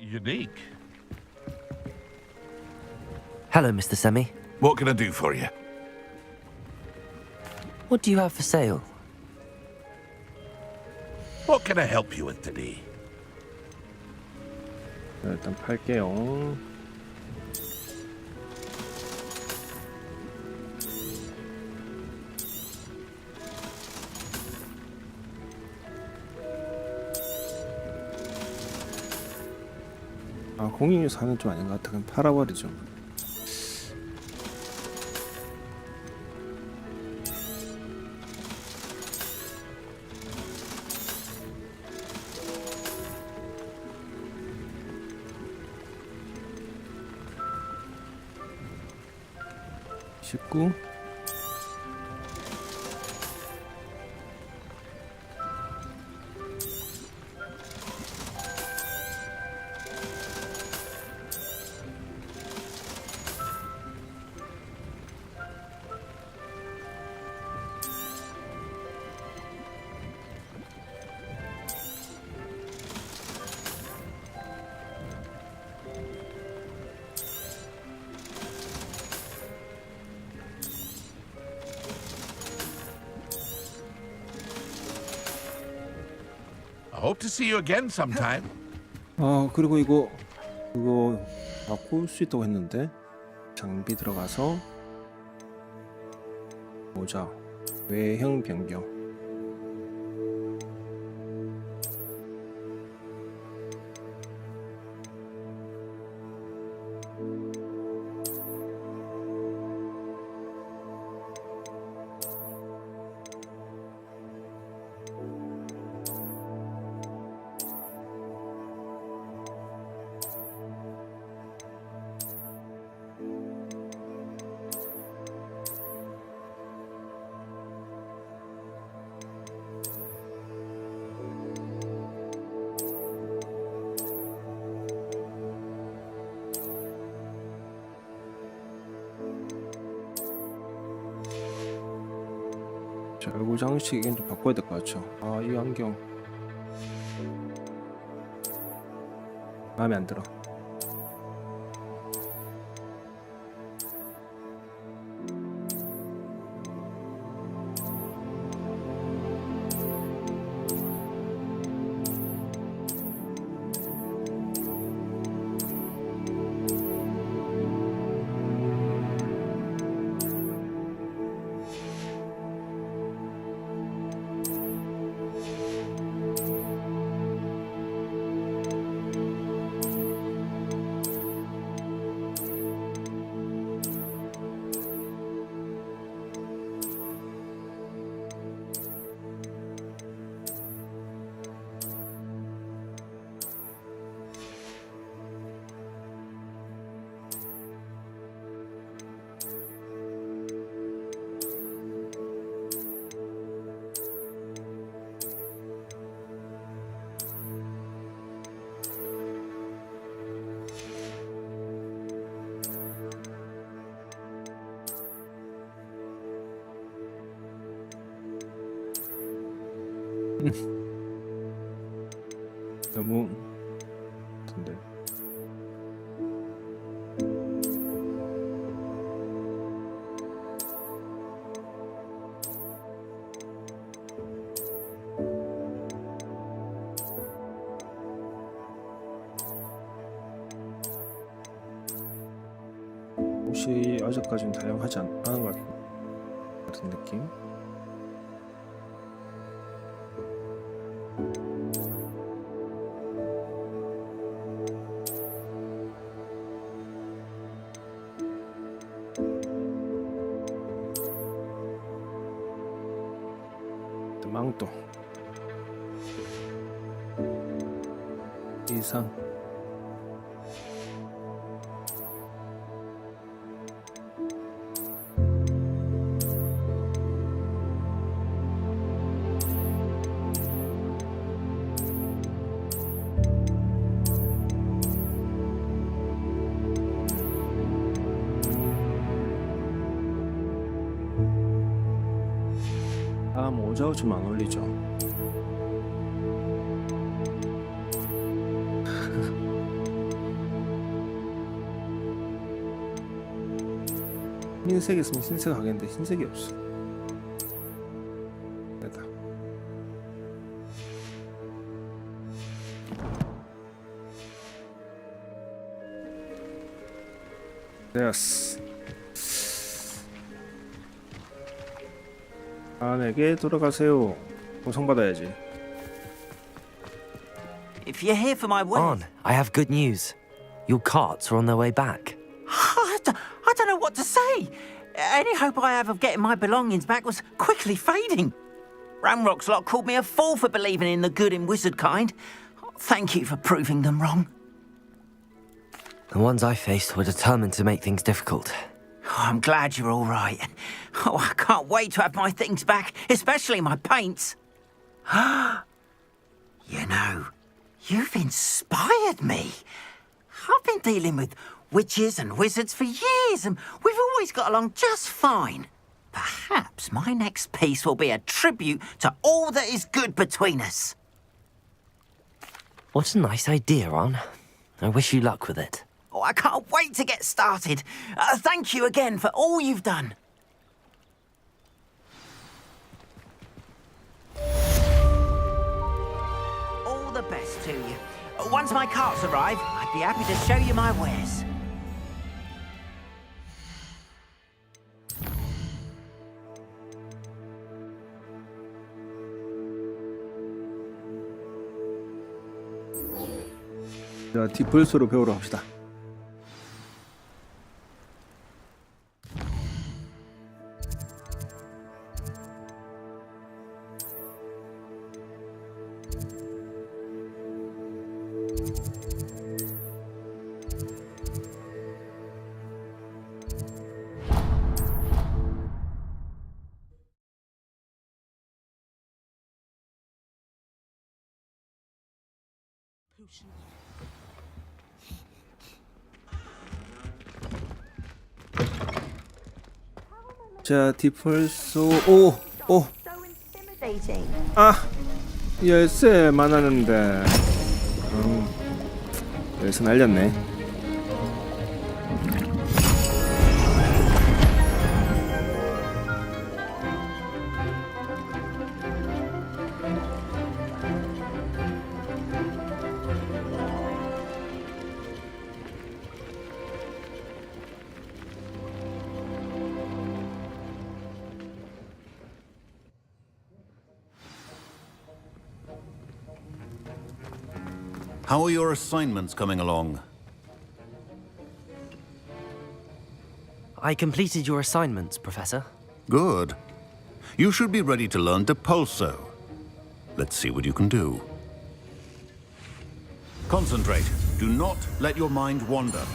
Unique. Hello, Mr. Semi. What can I do for you? What do you have for sale? What can I help you with today? 자, 일단 팔게요. 아, 공인유사는 좀 아닌 것 같아. 그냥 팔아버리죠. (19) I hope to see you again sometime. 그리고 이거 바꿀 수 있다고 했는데 장비 들어가서 모자 외형 변경. 자, 얼굴 장식 이건 좀 바꿔야 될 것 같죠. 이 안경 마음에 안 들어. 너무 같은데. 옷이 아직까지는 다양하지 않은 것 같은 느낌. 망토 이상 모자가 좀 안 어울리죠. 흰색 있으면 흰색 하겠는데 흰색이 없어. 됐다. 됐어. 안에게 돌아가세요. 보상받아야지. If you're here for my wedding... On, I have good news. Your carts are on their way back. I don't know what to say. Any hope I have of getting my belongings back was quickly fading. Ramrock's lot called me a fool for believing in the good in wizard kind. Thank you for proving them wrong. The ones I faced were determined to make things difficult. Oh, I'm glad you're all right. Oh, I can't wait to have my things back, especially my paints. You know, you've inspired me. I've been dealing with witches and wizards for years, and we've always got along just fine. Perhaps my next piece will be a tribute to all that is good between us. What a nice idea, Ron. I wish you luck with it. Oh, I can't wait to get started. Thank you again for all you've done. All the best to you. Once my carts arrive, I'd be happy to show you my wares. 자, 디플스로 배우러 갑시다. 자, 디플스 오. 아, 열쇠 많았는데. 열쇠 날렸네. How are your assignments coming along? I completed your assignments, Professor. Good. You should be ready to learn Depulso. Let's see what you can do. Concentrate. Do not let your mind wander.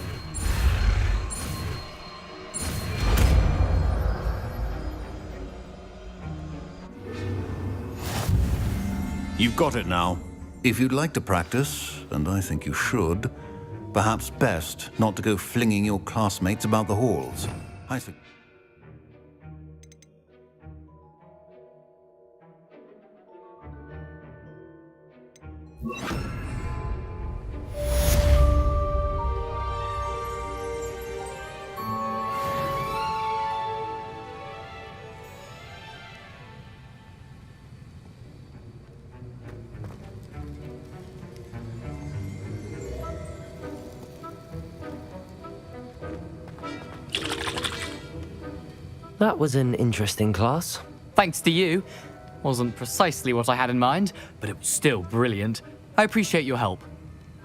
You've got it now. If you'd like to practice, and I think you should, perhaps best not to go flinging your classmates about the halls. I think... That was an interesting class. Thanks to you. Wasn't precisely what I had in mind, but it was still brilliant. I appreciate your help.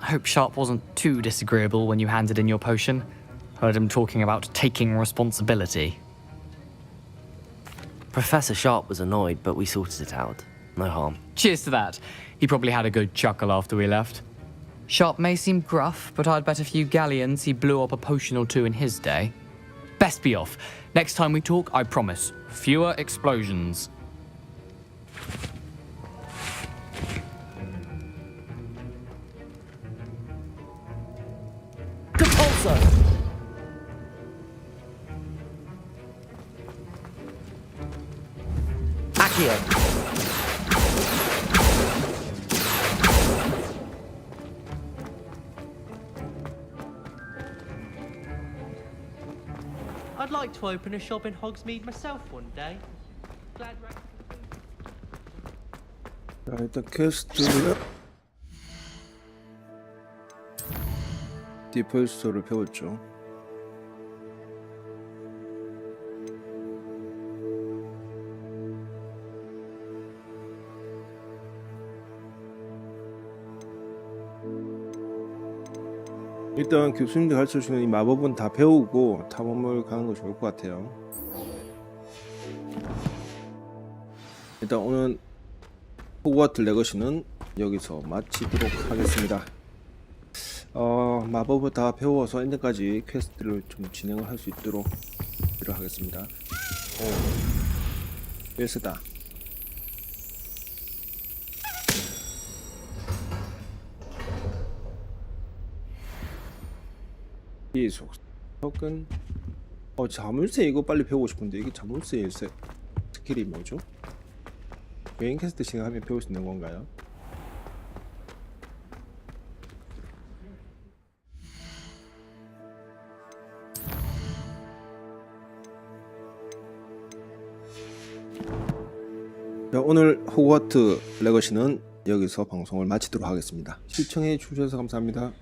I hope Sharp wasn't too disagreeable when you handed in your potion. Heard him talking about taking responsibility. Professor Sharp was annoyed, but we sorted it out. No harm. Cheers to that. He probably had a good chuckle after we left. Sharp may seem gruff, but I'd bet a few galleons he blew up a potion or two in his day. Best be off. Next time we talk, I promise, fewer explosions. Compulsor! Accio! I'd like to open a shop in Hogsmeade myself one day. Glad 자, 일단 퀘스트를 디폴스터를 배웠죠. 일단 교수님들 가르쳐주는 이 마법은 다 배우고 탐험을 가는 거 좋을 것 같아요. 일단 오늘 호그와트 레거시는 여기서 마치도록 하겠습니다. 마법을 다 배워서 엔딩까지 퀘스트를 좀 진행을 할 수 있도록 하겠습니다. 오, 일스다. 계속 토큰. 자물쇠 이거 빨리 배우고 싶은데 이게 자물쇠 스킬이 뭐죠? 메인 퀘스트 진행하면 배울 수 있는 건가요? 자, 오늘 호그와트 레거시는 여기서 방송을 마치도록 하겠습니다. 시청해 주셔서 감사합니다.